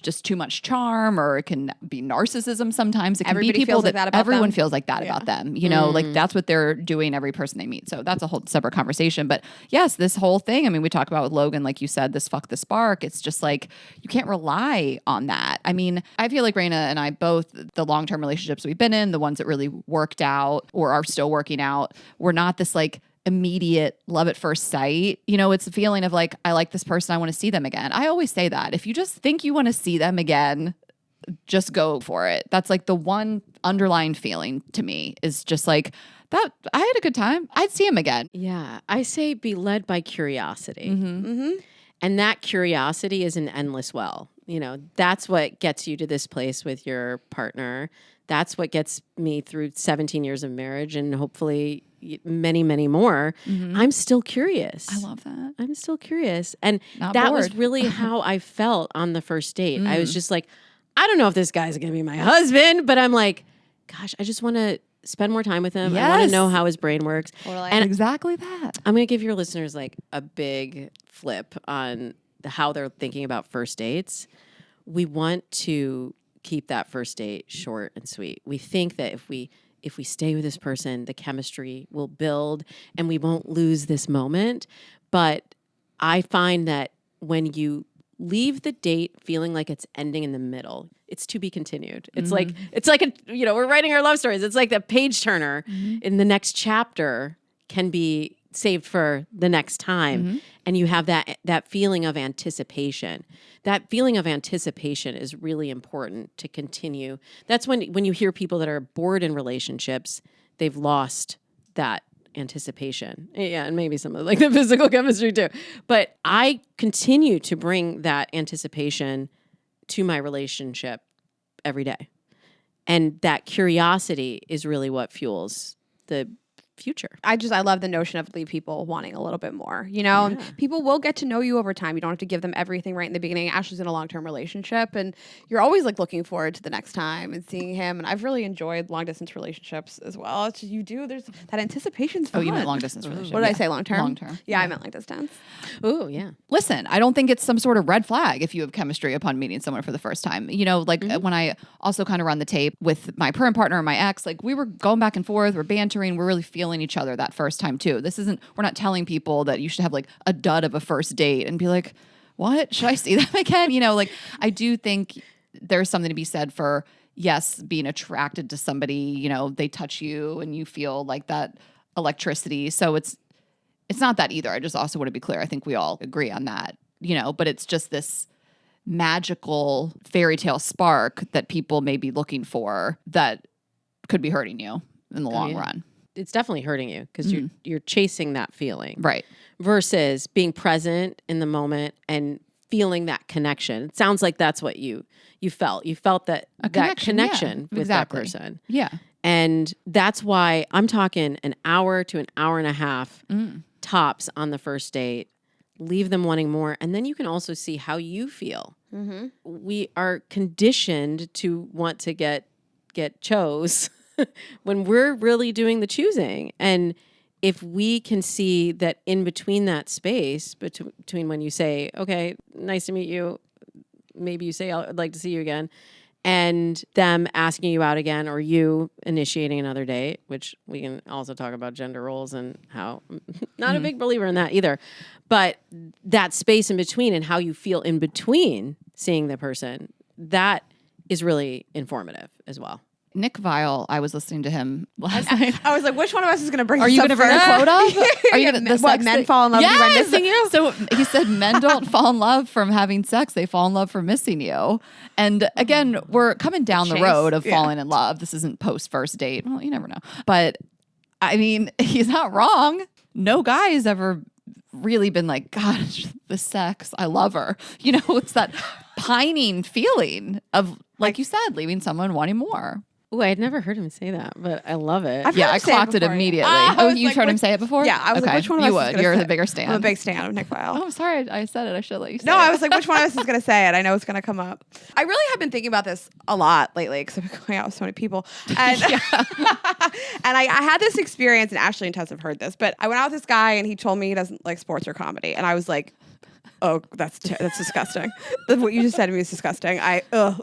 [SPEAKER 2] just too much charm, or it can be narcissism sometimes. It can
[SPEAKER 3] Everybody
[SPEAKER 2] be people
[SPEAKER 3] feels like that about
[SPEAKER 2] everyone
[SPEAKER 3] them.
[SPEAKER 2] feels like that about them. You know, like that's what they're doing every person they meet. So that's a whole separate conversation. But yes, this whole thing, I mean, we talk about with Logan, like you said, this fuck the spark. It's just like, you can't rely on that. I mean, I feel like Raina and I both, the long-term relationships we've been in, the ones that really worked out or are still working out, we're not this like immediate love at first sight. You know, it's a feeling of like, I like this person, I want to see them again. I always say that. If you just think you want to see them again, just go for it. That's like the one underlying feeling to me, is just like, that I had a good time, I'd see him again.
[SPEAKER 1] Yeah. I say be led by curiosity.
[SPEAKER 3] Mm-hmm.
[SPEAKER 1] And that curiosity is an endless well. You know, that's what gets you to this place with your partner. That's what gets me through 17 years of marriage and hopefully many, many more. I'm still curious.
[SPEAKER 2] I love that.
[SPEAKER 1] I'm still curious. And
[SPEAKER 2] Not
[SPEAKER 1] that was
[SPEAKER 2] bored.
[SPEAKER 1] really how I felt on the first date. I was just like, I don't know if this guy's going to be my husband, but I'm like, gosh, I just want to spend more time with him. I want to
[SPEAKER 2] Yes.
[SPEAKER 1] know how his brain works.
[SPEAKER 3] Totally.
[SPEAKER 1] And
[SPEAKER 2] Exactly that.
[SPEAKER 1] I'm going to give your listeners like a big flip on how they're thinking about first dates. We want to keep that first date short and sweet. We think that if we stay with this person, the chemistry will build and we won't lose this moment. But I find that when you leave the date feeling like it's ending in the middle, it's to be continued. It's like we're writing our love stories. It's like the page turner in the next chapter can be saved for the next time. And you have that feeling of anticipation. That feeling of anticipation is really important to continue. That's when you hear people that are bored in relationships, they've lost that anticipation. Yeah, and maybe some of like the physical chemistry too. But I continue to bring that anticipation to my relationship every day. And that curiosity is really what fuels the future.
[SPEAKER 3] I love the notion of leave people wanting a little bit more, you know, and people will get to know you over time. You don't have to give them everything right in the beginning. Ashley's in a long-term relationship and you're always like looking forward to the next time and seeing him. And I've really enjoyed long distance relationships as well. It's just, there's that anticipation's fun.
[SPEAKER 2] Oh, you meant long distance relationship.
[SPEAKER 3] What did I say? Long-term?
[SPEAKER 2] Long-term.
[SPEAKER 3] Yeah, I meant long distance.
[SPEAKER 1] Oh, yeah.
[SPEAKER 2] Listen, I don't think it's some sort of red flag if you have chemistry upon meeting someone for the first time. You know, like when I also kind of run the tape with my current partner and my ex, like we were going back and forth, we're bantering, we're really feeling each other that first time too. We're not telling people that you should have like a dud of a first date and be like, what? Should I see them again? You know, like I do think there's something to be said for, yes, being attracted to somebody, you know, they touch you and you feel like that electricity. So it's not that either. I just also want to be clear. I think we all agree on that, you know, but it's just this magical fairy tale spark that people may be looking for that could be hurting you in the long run.
[SPEAKER 1] It's definitely hurting you because you're chasing that feeling.
[SPEAKER 2] Right.
[SPEAKER 1] Versus being present in the moment and feeling that connection. It sounds like that's what you felt. You felt that connection with that person.
[SPEAKER 2] Yeah.
[SPEAKER 1] And that's why I'm talking an hour to an hour and a half tops on the first date. Leave them wanting more. And then you can also see how you feel. We are conditioned to want to get chose when we're really doing the choosing. And if we can see that in between that space, between when you say, okay, nice to meet you, maybe you say, I'd like to see you again, and them asking you out again or you initiating another date, which we can also talk about gender roles and how not a big believer in that either. But that space in between and how you feel in between seeing the person, that is really informative as well.
[SPEAKER 2] Nick Viall, I was listening to him last night.
[SPEAKER 3] I was like, which one of us is going to bring
[SPEAKER 2] Are
[SPEAKER 3] this
[SPEAKER 2] you
[SPEAKER 3] up
[SPEAKER 2] going to bring a
[SPEAKER 3] first?
[SPEAKER 2] quote up? Are you going to
[SPEAKER 3] What, men fall in love by missing you?
[SPEAKER 2] So he said men don't fall in love from having sex. They fall in love from missing you. And again, we're coming down the road of falling in love. This isn't post first date. Well, you never know. But I mean, he's not wrong. No guy has ever really been like, gosh, the sex, I love her. You know, it's that pining feeling of, like you said, leaving someone wanting more.
[SPEAKER 1] Oh, I had never heard him say that, but I love it.
[SPEAKER 3] I've heard
[SPEAKER 2] Yeah,
[SPEAKER 3] him
[SPEAKER 2] I
[SPEAKER 3] say
[SPEAKER 2] clocked it
[SPEAKER 3] before, yeah.
[SPEAKER 2] immediately.
[SPEAKER 3] I
[SPEAKER 2] Oh,
[SPEAKER 3] was
[SPEAKER 2] you've
[SPEAKER 3] like,
[SPEAKER 2] heard him
[SPEAKER 3] which-
[SPEAKER 2] say it before?
[SPEAKER 3] Yeah, I was like, which one of us
[SPEAKER 2] You
[SPEAKER 3] is
[SPEAKER 2] would.
[SPEAKER 3] gonna
[SPEAKER 2] You're
[SPEAKER 3] say
[SPEAKER 2] the
[SPEAKER 3] it?
[SPEAKER 2] bigger stand.
[SPEAKER 3] I'm a big stan of Nick Viall.
[SPEAKER 2] Oh, sorry. I said it. I should let you say
[SPEAKER 3] No,
[SPEAKER 2] it.
[SPEAKER 3] I was like, which one of us is going to say it? I know it's going to come up. I really have been thinking about this a lot lately because I've been going out with so many people. And, and I had this experience, and Ashley and Tess have heard this, but I went out with this guy and he told me he doesn't like sports or comedy. And I was like, oh, that's disgusting. What you just said to me is disgusting. And I'm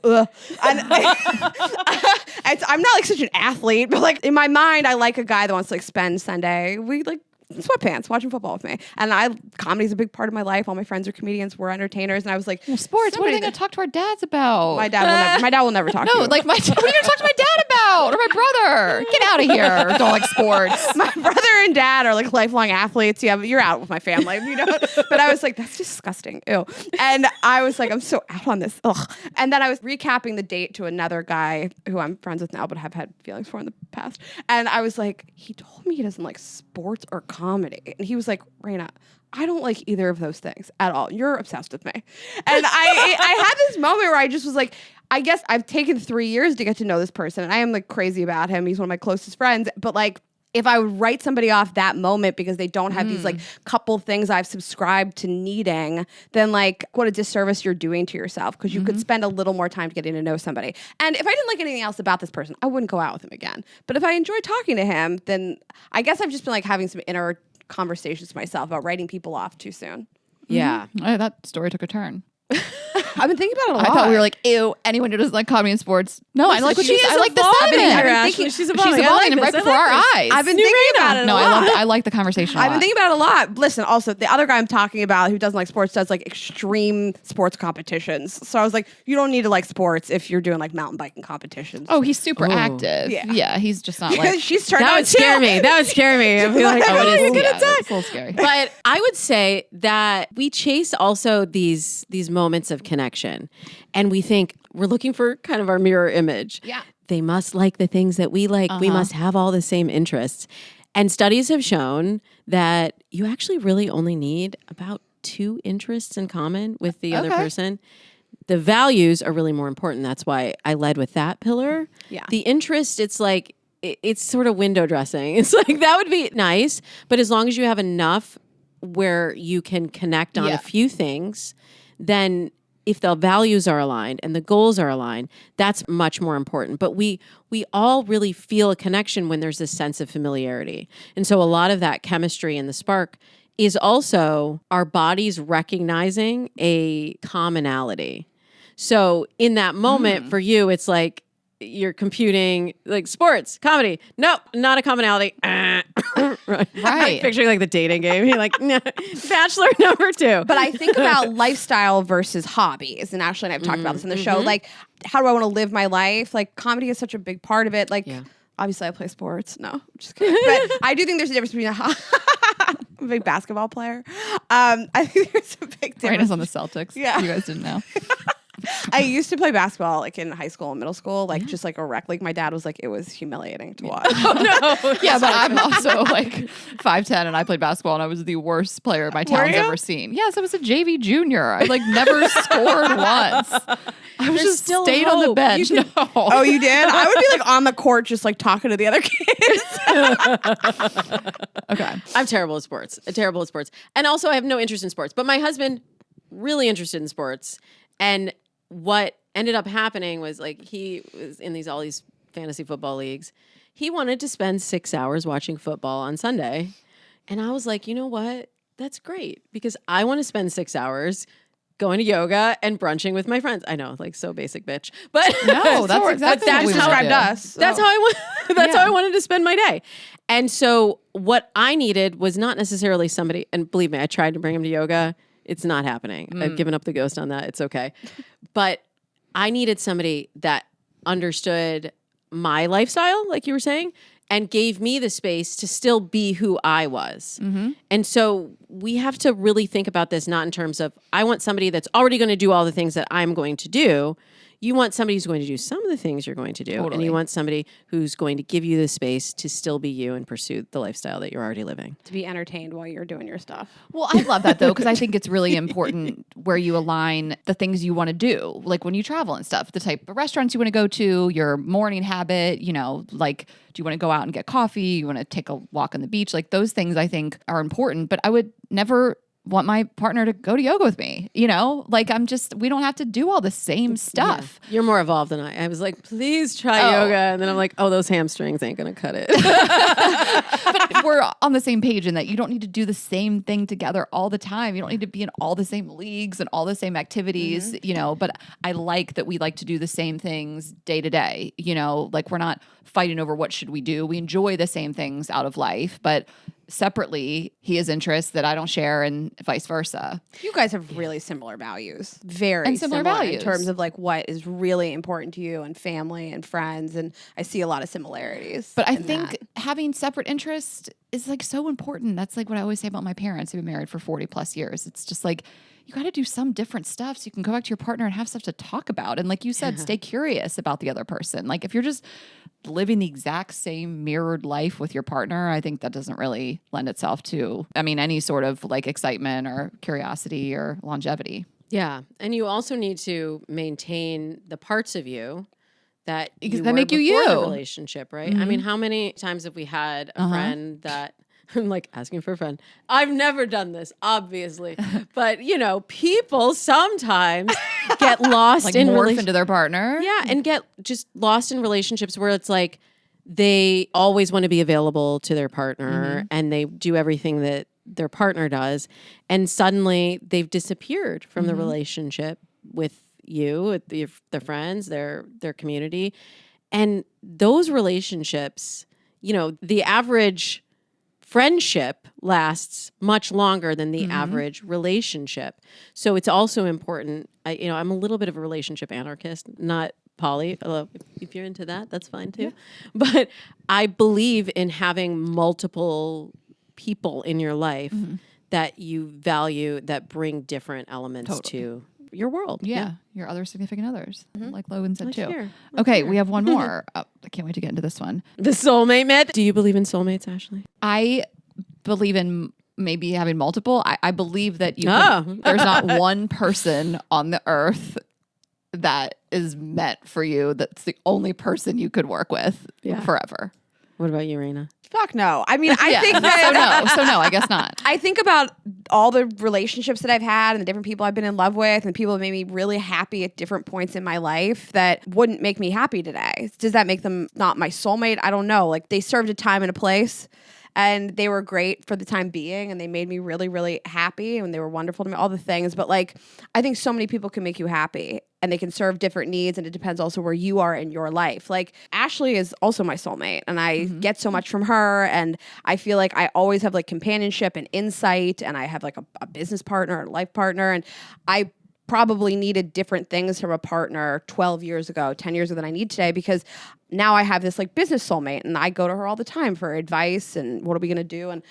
[SPEAKER 3] not like such an athlete, but like in my mind, I like a guy that wants to like spend Sunday. We like sweatpants watching football with me, and comedy is a big part of my life. All my friends are comedians, we're entertainers, and I was like,
[SPEAKER 2] well, sports, what are they going to talk to our dads about?
[SPEAKER 3] My dad will never talk to you.
[SPEAKER 2] Like what are you going to talk to my dad about, or my brother? Get out of here. Don't like sports.
[SPEAKER 3] My brother and dad are like lifelong athletes. Yeah, you're out with my family, you know. But I was like, that's disgusting. Ew. And I was like, I'm so out on this. Ugh. And then I was recapping the date to another guy who I'm friends with now, but have had feelings for in the past. And I was like, he told me he doesn't like sports or comedy. And he was like, Raina, I don't like either of those things at all. You're obsessed with me. And I had this moment where I just was like, I guess I've taken 3 years to get to know this person. And I am like crazy about him. He's one of my closest friends. But like, if I would write somebody off that moment because they don't have these like couple things I've subscribed to needing, then like what a disservice you're doing to yourself, because you could spend a little more time getting to know somebody. And if I didn't like anything else about this person, I wouldn't go out with him again. But if I enjoy talking to him, then I guess I've just been like having some inner conversations with myself about writing people off too soon.
[SPEAKER 1] Yeah.
[SPEAKER 2] Oh, that story took a turn.
[SPEAKER 3] I've been thinking about it a lot.
[SPEAKER 2] I thought we were like, ew, anyone who doesn't like comedy and sports. No, I like what she's. I like the
[SPEAKER 1] evolving.
[SPEAKER 2] sentiment.
[SPEAKER 1] She's evolving.
[SPEAKER 2] And right before our eyes.
[SPEAKER 3] I've been thinking about it a lot.
[SPEAKER 2] I like the conversation a lot.
[SPEAKER 3] I've been thinking about it a lot. Listen, also, the other guy I'm talking about who doesn't like sports does like extreme sports competitions. So I was like, you don't need to like sports if you're doing like mountain biking competitions.
[SPEAKER 2] Oh, he's super active.
[SPEAKER 3] Yeah.
[SPEAKER 2] He's just not like.
[SPEAKER 3] She's turned
[SPEAKER 1] That
[SPEAKER 3] out
[SPEAKER 1] would scare me. That would scare me. I'd be like,
[SPEAKER 2] Oh, it is.
[SPEAKER 1] you're gonna
[SPEAKER 2] Yeah,
[SPEAKER 1] die.
[SPEAKER 2] it's a little scary.
[SPEAKER 1] But I would say that we chase also these moments of connection, and we think we're looking for kind of our mirror image.
[SPEAKER 3] Yeah.
[SPEAKER 1] They must like the things that we like. We must have all the same interests. And studies have shown that you actually really only need about 2 interests in common with the other person. The values are really more important. That's why I led with that pillar.
[SPEAKER 3] Yeah.
[SPEAKER 1] The interest, it's like, it's sort of window dressing. It's like, that would be nice. But as long as you have enough where you can connect on a few things, then if the values are aligned and the goals are aligned, that's much more important. But we all really feel a connection when there's this sense of familiarity. And so a lot of that chemistry and the spark is also our bodies recognizing a commonality. So in that moment for you, it's like you're computing like sports, comedy. Nope, not a commonality. Right. I'm picturing like the dating game. You're like, nah, bachelor number 2.
[SPEAKER 3] But I think about lifestyle versus hobbies. And Ashley and I have talked about this in the show. Like, how do I want to live my life? Like, comedy is such a big part of it. Like, obviously I play sports. No, I'm just kidding. But I do think there's a difference between I'm a big basketball player. I think there's a big difference.
[SPEAKER 2] Right, on the Celtics.
[SPEAKER 3] Yeah.
[SPEAKER 2] You guys didn't know.
[SPEAKER 3] I used to play basketball like in high school and middle school, like just like a wreck. Like my dad was like, it was humiliating to watch.
[SPEAKER 2] Yeah, but I'm also like 5'10" and I played basketball and I was the worst player my town's ever seen. Yes, I was a JV junior. I like never scored once. I was just
[SPEAKER 1] still
[SPEAKER 2] stayed on the
[SPEAKER 1] hope.
[SPEAKER 2] bench. No.
[SPEAKER 3] Oh, you did? I would be like on the court just like talking to the other kids.
[SPEAKER 2] Okay.
[SPEAKER 1] I'm terrible at sports. And also I have no interest in sports. But my husband, really interested in sports. And what ended up happening was like he was in all these fantasy football leagues. He wanted to spend 6 hours watching football on Sunday. And I was like, you know what? That's great, because I want to spend 6 hours going to yoga and brunching with my friends. I know, like so basic bitch. But
[SPEAKER 2] No, that's exactly
[SPEAKER 3] That's
[SPEAKER 2] what we
[SPEAKER 3] described
[SPEAKER 2] do.
[SPEAKER 3] us.
[SPEAKER 1] that's how I want. That's how I wanted to spend my day. And so what I needed was not necessarily somebody. And believe me, I tried to bring him to yoga. It's not happening. I've given up the ghost on that. It's okay. But I needed somebody that understood my lifestyle, like you were saying, and gave me the space to still be who I was. And so we have to really think about this, not in terms of, I want somebody that's already going to do all the things that I'm going to do. You want somebody who's going to do some of the things you're going to do.
[SPEAKER 2] Totally.
[SPEAKER 1] And you want somebody who's going to give you the space to still be you and pursue the lifestyle that you're already living.
[SPEAKER 3] To be entertained while you're doing your stuff.
[SPEAKER 2] Well, I love that though, because I think it's really important where you align the things you want to do, like when you travel and stuff, the type of restaurants you want to go to, your morning habit, like, do you want to go out and get coffee? You want to take a walk on the beach? Like those things I think are important, but I would never want my partner to go to yoga with me. We don't have to do all the same stuff.
[SPEAKER 1] Yeah. You're more evolved than I was like, please try yoga. And then I'm like, oh, those hamstrings ain't going to cut it.
[SPEAKER 2] But we're on the same page in that you don't need to do the same thing together all the time. You don't need to be in all the same leagues and all the same activities, but I like that we like to do the same things day to day, like we're not fighting over what should we do. We enjoy the same things out of life, but separately, he has interests that I don't share and vice versa.
[SPEAKER 3] You guys have really similar values. Very
[SPEAKER 2] and similar values
[SPEAKER 3] in terms of like what is really important to you and family and friends. And I see a lot of similarities.
[SPEAKER 2] But I think having separate interests is like so important. That's like what I always say about my parents who've been married for 40 plus years. It's just like, you got to do some different stuff so you can go back to your partner and have stuff to talk about. And like you said, stay curious about the other person. Like if you're just living the exact same mirrored life with your partner, I think that doesn't really lend itself to, any sort of like excitement or curiosity or longevity.
[SPEAKER 1] Yeah. And you also need to maintain the parts of you that
[SPEAKER 2] make you
[SPEAKER 1] the relationship, right? I mean, how many times have we had a friend that I'm like asking for a friend. I've never done this, obviously. But, people sometimes get lost
[SPEAKER 2] like
[SPEAKER 1] in
[SPEAKER 2] morph into their partner.
[SPEAKER 1] Yeah, and get just lost in relationships where it's like they always want to be available to their partner and they do everything that their partner does. And suddenly they've disappeared from the relationship with you, with their friends, their community. And those relationships, the average friendship lasts much longer than the average relationship. So it's also important. I'm a little bit of a relationship anarchist, not poly. Although if you're into that, that's fine too. Yeah. But I believe in having multiple people in your life that you value that bring different elements to your world.
[SPEAKER 2] Yeah. Your other significant others, like Logan said too. Okay, we have one more. I can't wait to get into this one.
[SPEAKER 1] The soulmate myth. Do you believe in soulmates, Ashley?
[SPEAKER 2] I believe in maybe having multiple. I believe that there's not one person on the earth that is meant for you. That's the only person you could work with forever.
[SPEAKER 1] What about you, Raina?
[SPEAKER 3] Fuck no. I mean, I think that...
[SPEAKER 2] So no, I guess not.
[SPEAKER 3] I think about all the relationships that I've had and the different people I've been in love with and people that made me really happy at different points in my life that wouldn't make me happy today. Does that make them not my soulmate? I don't know. Like they served a time and a place and they were great for the time being and they made me really, really happy and they were wonderful to me, all the things. But like, I think so many people can make you happy and they can serve different needs and it depends also where you are in your life. Like Ashley is also my soulmate and I get so much from her and I feel like I always have like companionship and insight and I have like a business partner, a life partner, and I probably needed different things from a partner 12 years ago, 10 years ago than I need today because now I have this like business soulmate and I go to her all the time for advice and what are we going to do? And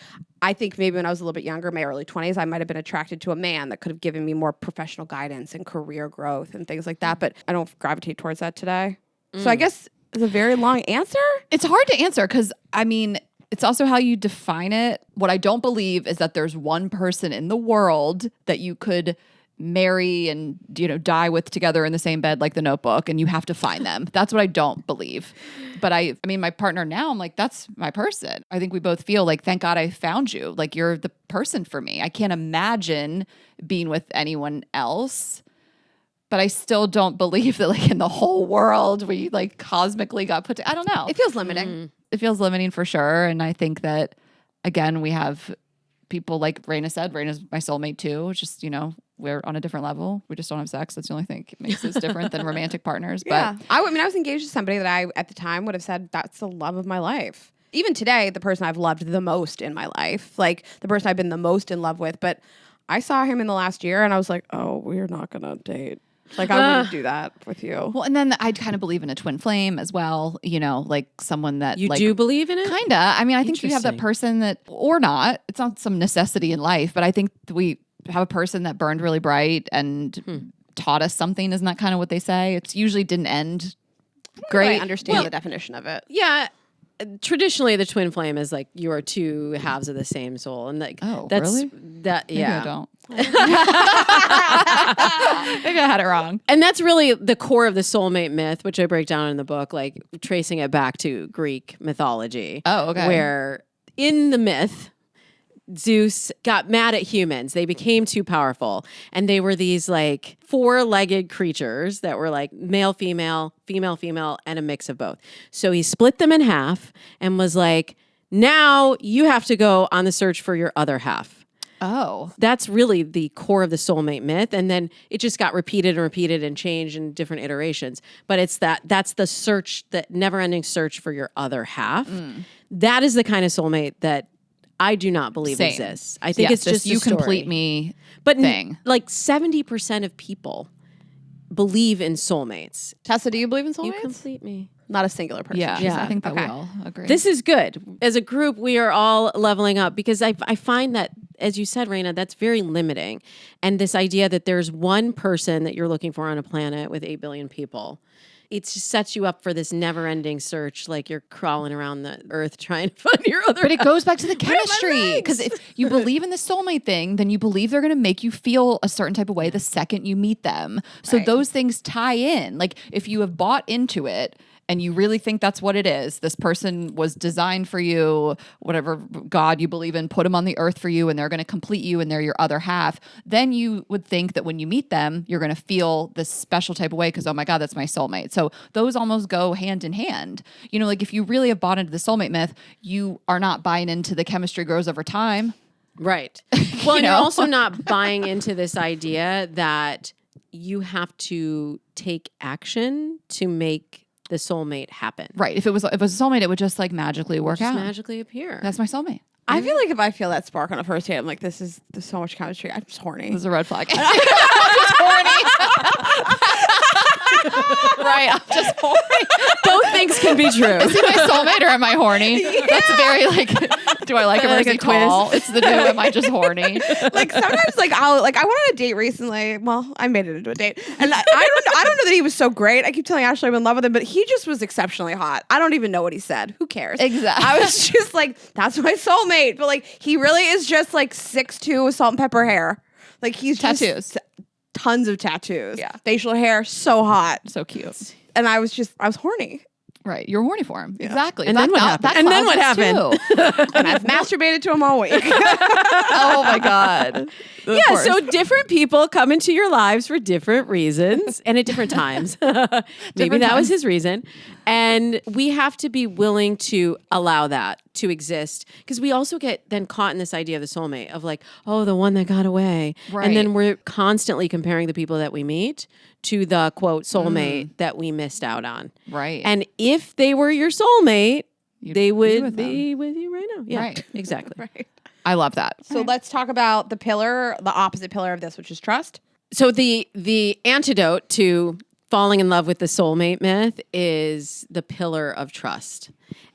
[SPEAKER 3] I think maybe when I was a little bit younger, my early 20s, I might have been attracted to a man that could have given me more professional guidance and career growth and things like that. But I don't gravitate towards that today. So I guess it's a very long answer.
[SPEAKER 2] It's hard to answer because it's also how you define it. What I don't believe is that there's one person in the world that you could marry and die with together in the same bed like The Notebook and you have to find them. That's what I don't believe. But I mean my partner now, I'm like, that's my person. I think we both feel like, thank God I found you. Like you're the person for me. I can't imagine being with anyone else. But I still don't believe that like in the whole world we like cosmically got put to, I don't know.
[SPEAKER 3] It feels limiting.
[SPEAKER 2] It feels limiting for sure. And I think that again, we have people like Raina said, Raina's my soulmate too. It's just, we're on a different level. We just don't have sex. That's the only thing that makes us different than romantic partners.
[SPEAKER 3] Yeah.
[SPEAKER 2] But
[SPEAKER 3] I was engaged to somebody that I, at the time, would have said, that's the love of my life. Even today, the person I've loved the most in my life, like the person I've been the most in love with. But I saw him in the last year and I was like, oh, we're not going to date. Like, I wouldn't do that with you.
[SPEAKER 2] Well, and then I kind of believe in a twin flame as well, like someone that
[SPEAKER 1] you do believe in it?
[SPEAKER 2] Kind of. I mean, I think you have that person that, or not, it's not some necessity in life, but I think we have a person that burned really bright and taught us something. Isn't that kind of what they say? It's usually didn't end great.
[SPEAKER 3] I understand the definition of it.
[SPEAKER 1] Yeah. Traditionally, the twin flame is like you are two halves of the same soul, and like that's
[SPEAKER 2] really?
[SPEAKER 1] That. Yeah,
[SPEAKER 2] maybe I don't. Maybe I had it wrong.
[SPEAKER 1] And that's really the core of the soulmate myth, which I break down in the book, like tracing it back to Greek mythology.
[SPEAKER 2] Oh, okay.
[SPEAKER 1] Where in the myth, Zeus got mad at humans. They became too powerful. And they were these like 4-legged creatures that were like male, female, female, female, and a mix of both. So he split them in half and was like, now you have to go on the search for your other half.
[SPEAKER 2] Oh.
[SPEAKER 1] That's really the core of the soulmate myth. And then it just got repeated and repeated and changed in different iterations. But that's the search, that never-ending search for your other half. That is the kind of soulmate that I do not believe exists. I think it's just
[SPEAKER 2] you
[SPEAKER 1] a story.
[SPEAKER 2] complete me
[SPEAKER 1] But
[SPEAKER 2] thing.
[SPEAKER 1] like 70% of people believe in soulmates.
[SPEAKER 3] Tessa, do you believe in soulmates?
[SPEAKER 1] You complete me.
[SPEAKER 3] Not a singular person.
[SPEAKER 2] Yeah,
[SPEAKER 3] she
[SPEAKER 1] Yeah.
[SPEAKER 3] said.
[SPEAKER 2] I think that
[SPEAKER 3] Okay.
[SPEAKER 2] we all agree.
[SPEAKER 1] This is good. As a group, we are all leveling up because I find that, as you said, Raina, that's very limiting. And this idea that there's one person that you're looking for on a planet with 8 billion people, it just sets you up for this never-ending search, like you're crawling around the earth trying to find your other
[SPEAKER 2] But it
[SPEAKER 1] half.
[SPEAKER 2] goes back to the
[SPEAKER 3] Where are my
[SPEAKER 2] chemistry.
[SPEAKER 3] legs?
[SPEAKER 2] Because if you believe in the soulmate thing, then you believe they're going to make you feel a certain type of way the second you meet them. So
[SPEAKER 3] Right.
[SPEAKER 2] those things tie in. Like if you have bought into it and you really think that's what it is, this person was designed for you, whatever God you believe in, put them on the earth for you and they're going to complete you and they're your other half, then you would think that when you meet them, you're going to feel this special type of way because, oh my God, that's my soulmate. So those almost go hand in hand. You know, like if you really have bought into the soulmate myth, you are not buying into the chemistry grows over time.
[SPEAKER 1] Right. Well,
[SPEAKER 2] You
[SPEAKER 1] you're
[SPEAKER 2] know?
[SPEAKER 1] also not buying into this idea that you have to take action to make the soulmate happen.
[SPEAKER 2] Right. If it was a soulmate, it would just like magically work
[SPEAKER 1] Just
[SPEAKER 2] out.
[SPEAKER 1] magically appear.
[SPEAKER 2] That's my soulmate.
[SPEAKER 3] I feel like if I feel that spark on a first date, I'm like, there's so much chemistry. I'm just horny.
[SPEAKER 2] This is a red flag. I'm just horny. Right. I'm just horny.
[SPEAKER 1] Both things can be true.
[SPEAKER 2] Is he my soulmate or am I horny? That's very like, do I like him or is
[SPEAKER 1] Like
[SPEAKER 2] he
[SPEAKER 1] a quiz.
[SPEAKER 2] tall? It's the new, am I just horny?
[SPEAKER 3] Like sometimes, like I went on a date recently. Well, I made it into a date, and I don't know that he was so great. I keep telling Ashley I'm in love with him, but he just was exceptionally hot. I don't even know what he said. Who cares?
[SPEAKER 2] Exactly.
[SPEAKER 3] I was just like, that's my soulmate. But like, he really is just like 6'2" with salt and pepper hair. Like he's
[SPEAKER 2] Tattoos.
[SPEAKER 3] just tons of tattoos.
[SPEAKER 2] Yeah.
[SPEAKER 3] Facial hair, so hot.
[SPEAKER 2] So cute.
[SPEAKER 3] And I was horny.
[SPEAKER 2] Right. You're horny for him. Exactly.
[SPEAKER 1] And then what happened?
[SPEAKER 2] That
[SPEAKER 1] And then what
[SPEAKER 2] causes too.
[SPEAKER 3] And I've masturbated to him all week.
[SPEAKER 2] Oh my God. Of
[SPEAKER 1] Yeah,
[SPEAKER 2] course.
[SPEAKER 1] so different people come into your lives for different reasons and at different times. Maybe that was his reason. And we have to be willing to allow that to exist because we also get then caught in this idea of the soulmate of like, oh, the one that got away.
[SPEAKER 2] Right.
[SPEAKER 1] And then we're constantly comparing the people that we meet to the quote soulmate that we missed out on.
[SPEAKER 2] Right.
[SPEAKER 1] And if they were your soulmate,
[SPEAKER 2] You'd
[SPEAKER 1] they
[SPEAKER 2] be
[SPEAKER 1] would
[SPEAKER 2] with them.
[SPEAKER 1] be with you right now. Yeah,
[SPEAKER 2] Right.
[SPEAKER 1] exactly.
[SPEAKER 3] Right.
[SPEAKER 2] I love that.
[SPEAKER 3] So let's talk about the opposite pillar of this, which is trust.
[SPEAKER 1] So the antidote to falling in love with the soulmate myth is the pillar of trust.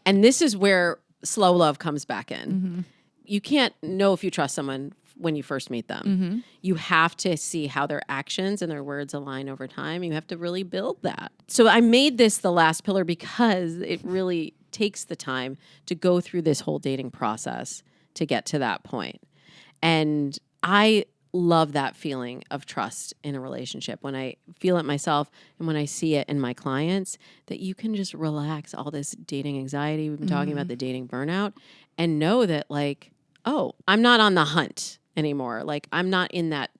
[SPEAKER 1] And this is where slow love comes back in.
[SPEAKER 2] Mm-hmm.
[SPEAKER 1] You can't know if you trust someone when you first meet them.
[SPEAKER 2] Mm-hmm.
[SPEAKER 1] You have to see how their actions and their words align over time. You have to really build that. So I made this the last pillar because it really takes the time to go through this whole dating process to get to that point. And I love that feeling of trust in a relationship when I feel it myself and when I see it in my clients, that you can just relax all this dating anxiety. We've been talking about the dating burnout and know that like, oh, I'm not on the hunt anymore. Like I'm not in that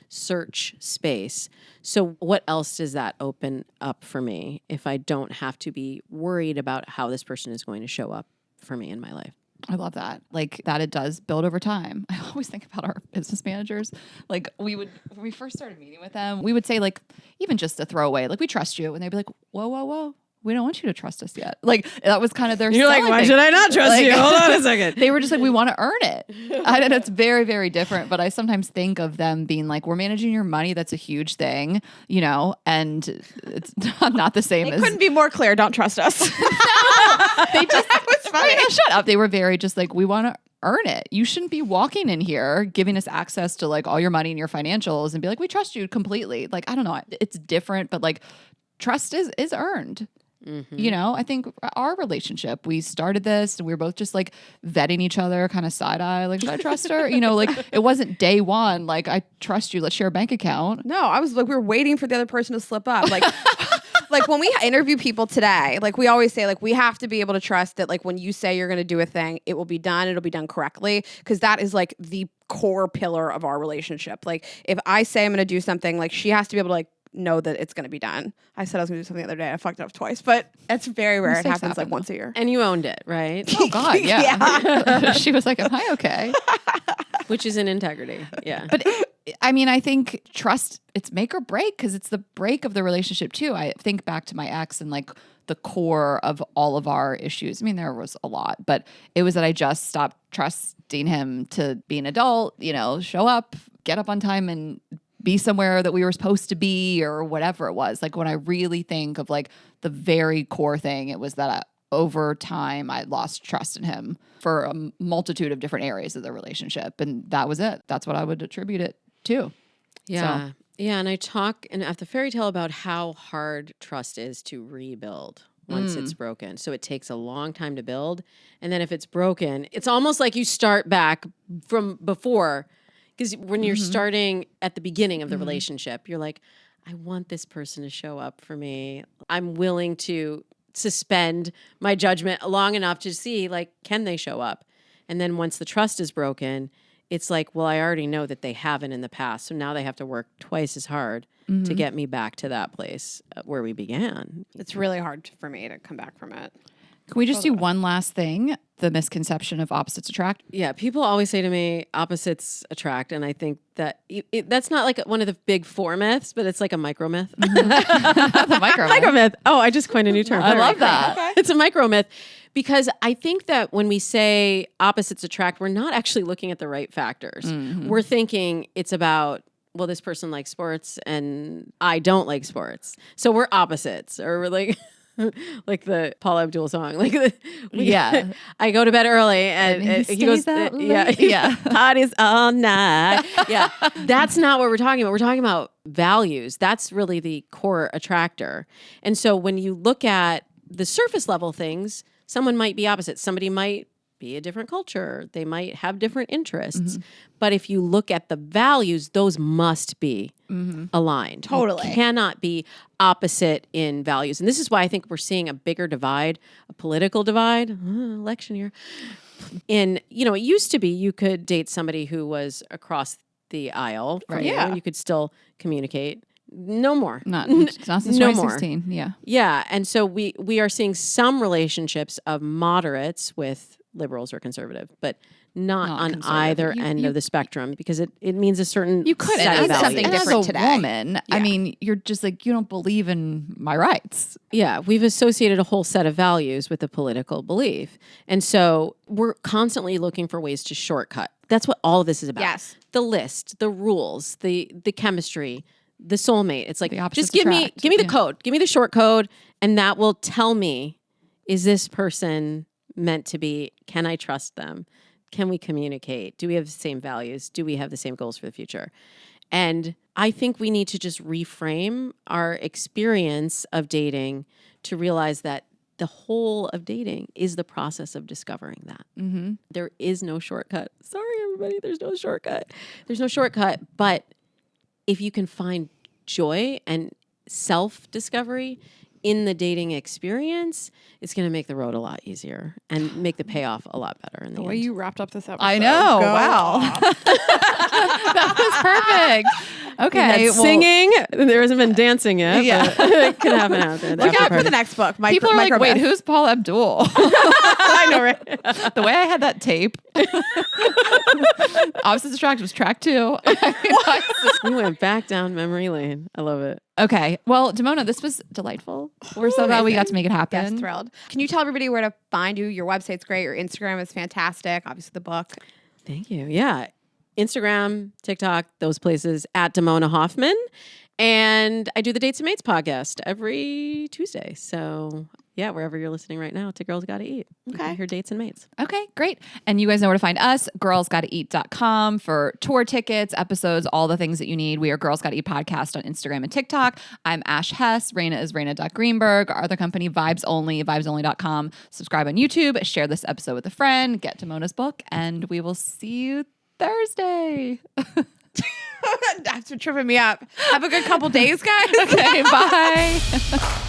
[SPEAKER 1] search space. So what else does that open up for me if I don't have to be worried about how this person is going to show up for me in my life?
[SPEAKER 2] I love that. Like that it does build over time. I always think about our business managers. Like when we first started meeting with them, we would say like, even just a throwaway, like we trust you. And they'd be like, whoa, whoa, whoa. We don't want you to trust us yet. Like that was kind of their selling thing.
[SPEAKER 1] I not trust
[SPEAKER 2] Like-
[SPEAKER 1] Hold on a second.
[SPEAKER 2] They were just like, we want to earn it. And it's very, very different. But I sometimes think of them being like, we're managing your money. That's a huge thing, you know, and it's not the same
[SPEAKER 3] It
[SPEAKER 2] as
[SPEAKER 3] couldn't be more clear. Don't trust us.
[SPEAKER 2] they just
[SPEAKER 3] That was funny.
[SPEAKER 2] shut up. They were very just like, we want to earn it. You shouldn't be walking in here giving us access to like all your money and your financials and be like, we trust you completely. Like, I don't know. It's different, but like trust is earned. You know, I think our relationship, we started this and we were both just like vetting each other kind of side eye. Like, should I trust her? You know, like it wasn't day one. Like, I trust you. Let's share a bank account.
[SPEAKER 3] No, I was like, we were waiting for the other person to slip up. Like, Like when we interview people today, like we always say, like we have to be able to trust that like when you say you're going to do a thing, it will be done. It'll be done correctly, because that is like the core pillar of our relationship. Like if I say I'm going to do something, like she has to be able to like know that it's going to be done. I said I was going to do something the other day. I fucked it up twice, but it's very rare. It
[SPEAKER 2] Mistakes
[SPEAKER 3] happens like
[SPEAKER 2] happen,
[SPEAKER 3] once a year.
[SPEAKER 1] And you owned it, right?
[SPEAKER 2] Oh God, yeah. She was like, "Am I okay?"
[SPEAKER 1] Which is an integrity. Yeah.
[SPEAKER 2] But I mean, I think trust, it's make or break, because it's the break of the relationship too. I think back to my ex and like the core of all of our issues. I mean, there was a lot, but it was that I just stopped trusting him to be an adult, you know, show up, get up on time and be somewhere that we were supposed to be or whatever it was. Like when I really think of like the very core thing, it was that over time I lost trust in him for a multitude of different areas of the relationship. And that was it. That's what I would attribute it to.
[SPEAKER 1] Yeah.
[SPEAKER 2] So.
[SPEAKER 1] Yeah. And I talk at the fairy tale about how hard trust is to rebuild once it's broken. So it takes a long time to build. And then if it's broken, it's almost like you start back from before. Because when you're starting at the beginning of the relationship, you're like, I want this person to show up for me. I'm willing to suspend my judgment long enough to see, like, can they show up? And then once the trust is broken, it's like, well, I already know that they haven't in the past. So now they have to work twice as hard to get me back to that place where we began.
[SPEAKER 3] It's really hard for me to come back from it.
[SPEAKER 2] Can we just do one last thing? The misconception of opposites attract.
[SPEAKER 1] Yeah, people always say to me, opposites attract. And I think that that's not like one of the big four myths, but it's like a micro myth.
[SPEAKER 2] The
[SPEAKER 1] Micro myth. Oh, I just coined a new term.
[SPEAKER 2] I love that.
[SPEAKER 3] Okay.
[SPEAKER 1] It's a micro myth because I think that when we say opposites attract, we're not actually looking at the right factors. We're thinking it's about, well, this person likes sports and I don't like sports. So we're opposites, or we're like... like the Paul Abdul song, like
[SPEAKER 2] Yeah.
[SPEAKER 1] I go to bed early and he goes,
[SPEAKER 2] Yeah.
[SPEAKER 1] parties all night. Yeah, that's not what we're talking about. We're talking about values. That's really the core attractor. And so when you look at the surface level things, someone might be opposite. Somebody might be a different culture. They might have different interests. But if you look at the values, those must be aligned.
[SPEAKER 3] Totally.
[SPEAKER 1] You cannot be opposite in values. And this is why I think we're seeing a bigger divide, a political divide, election year. And, you know, it used to be you could date somebody who was across the aisle from you, and you could still communicate. No more.
[SPEAKER 2] Not since
[SPEAKER 1] No more.
[SPEAKER 2] 2016. Yeah.
[SPEAKER 1] Yeah. And so we are seeing some relationships of moderates with liberals or conservative, but not on
[SPEAKER 2] conservative.
[SPEAKER 1] either end of the spectrum, because it means a certain
[SPEAKER 2] You could.
[SPEAKER 1] set of
[SPEAKER 2] And
[SPEAKER 1] values.
[SPEAKER 3] something
[SPEAKER 2] as
[SPEAKER 3] different
[SPEAKER 2] a
[SPEAKER 3] today.
[SPEAKER 2] woman, I mean, you're just like, you don't believe in my rights.
[SPEAKER 1] Yeah, we've associated a whole set of values with a political belief. And so we're constantly looking for ways to shortcut. That's what all of this is about.
[SPEAKER 3] Yes.
[SPEAKER 1] The list, the rules, the chemistry, the soulmate. It's like,
[SPEAKER 2] The opposites
[SPEAKER 1] just give me
[SPEAKER 2] attract.
[SPEAKER 1] the code. Give me the short code, and that will tell me, is this person meant to be? Can I trust them? Can we communicate? Do we have the same values? Do we have the same goals for the future? And I think we need to just reframe our experience of dating to realize that the whole of dating is the process of discovering that. There is no shortcut. Sorry, everybody, there's no shortcut. There's no shortcut. But if you can find joy and self-discovery in the dating experience, it's going to make the road a lot easier and make the payoff a lot better in the
[SPEAKER 3] The way
[SPEAKER 1] end.
[SPEAKER 3] you wrapped up this episode.
[SPEAKER 2] I know.
[SPEAKER 3] Go
[SPEAKER 2] Wow.
[SPEAKER 3] off.
[SPEAKER 2] That was perfect.
[SPEAKER 1] We
[SPEAKER 2] Okay.
[SPEAKER 1] had singing. There hasn't been dancing yet.
[SPEAKER 2] Yeah.
[SPEAKER 1] But it could happen out there.
[SPEAKER 3] Look out for the next book.
[SPEAKER 2] People are like, wait, who's Paul Abdul?
[SPEAKER 1] I know, right?
[SPEAKER 2] The way I had that tape. Opposites Attract was track 2.
[SPEAKER 1] We went back down memory lane. I love it.
[SPEAKER 2] Okay. Well, Damona, this was delightful. We're so glad we got to make it happen.
[SPEAKER 3] Yes, thrilled. Can you tell everybody where to find you? Your website's great. Your Instagram is fantastic. Obviously, the book.
[SPEAKER 1] Thank you. Yeah. Instagram, TikTok, those places at Damon Hoffman. And I do the Dates and Mates podcast every Tuesday. So yeah, wherever you're listening right now, to Girls Gotta Eat. You can hear Dates and Mates.
[SPEAKER 2] Okay, great. And you guys know where to find us, girlsgottaeat.com for tour tickets, episodes, all the things that you need. We are Girls Gotta Eat Podcast on Instagram and TikTok. I'm Ash Hess. Raina is Raina.Greenberg. Our other company, Vibes Only, vibesonly.com. Subscribe on YouTube. Share this episode with a friend. Get Damona's book. And we will see you Thursday.
[SPEAKER 3] That's what tripping me up. Have a good couple days, guys.
[SPEAKER 2] Okay, bye.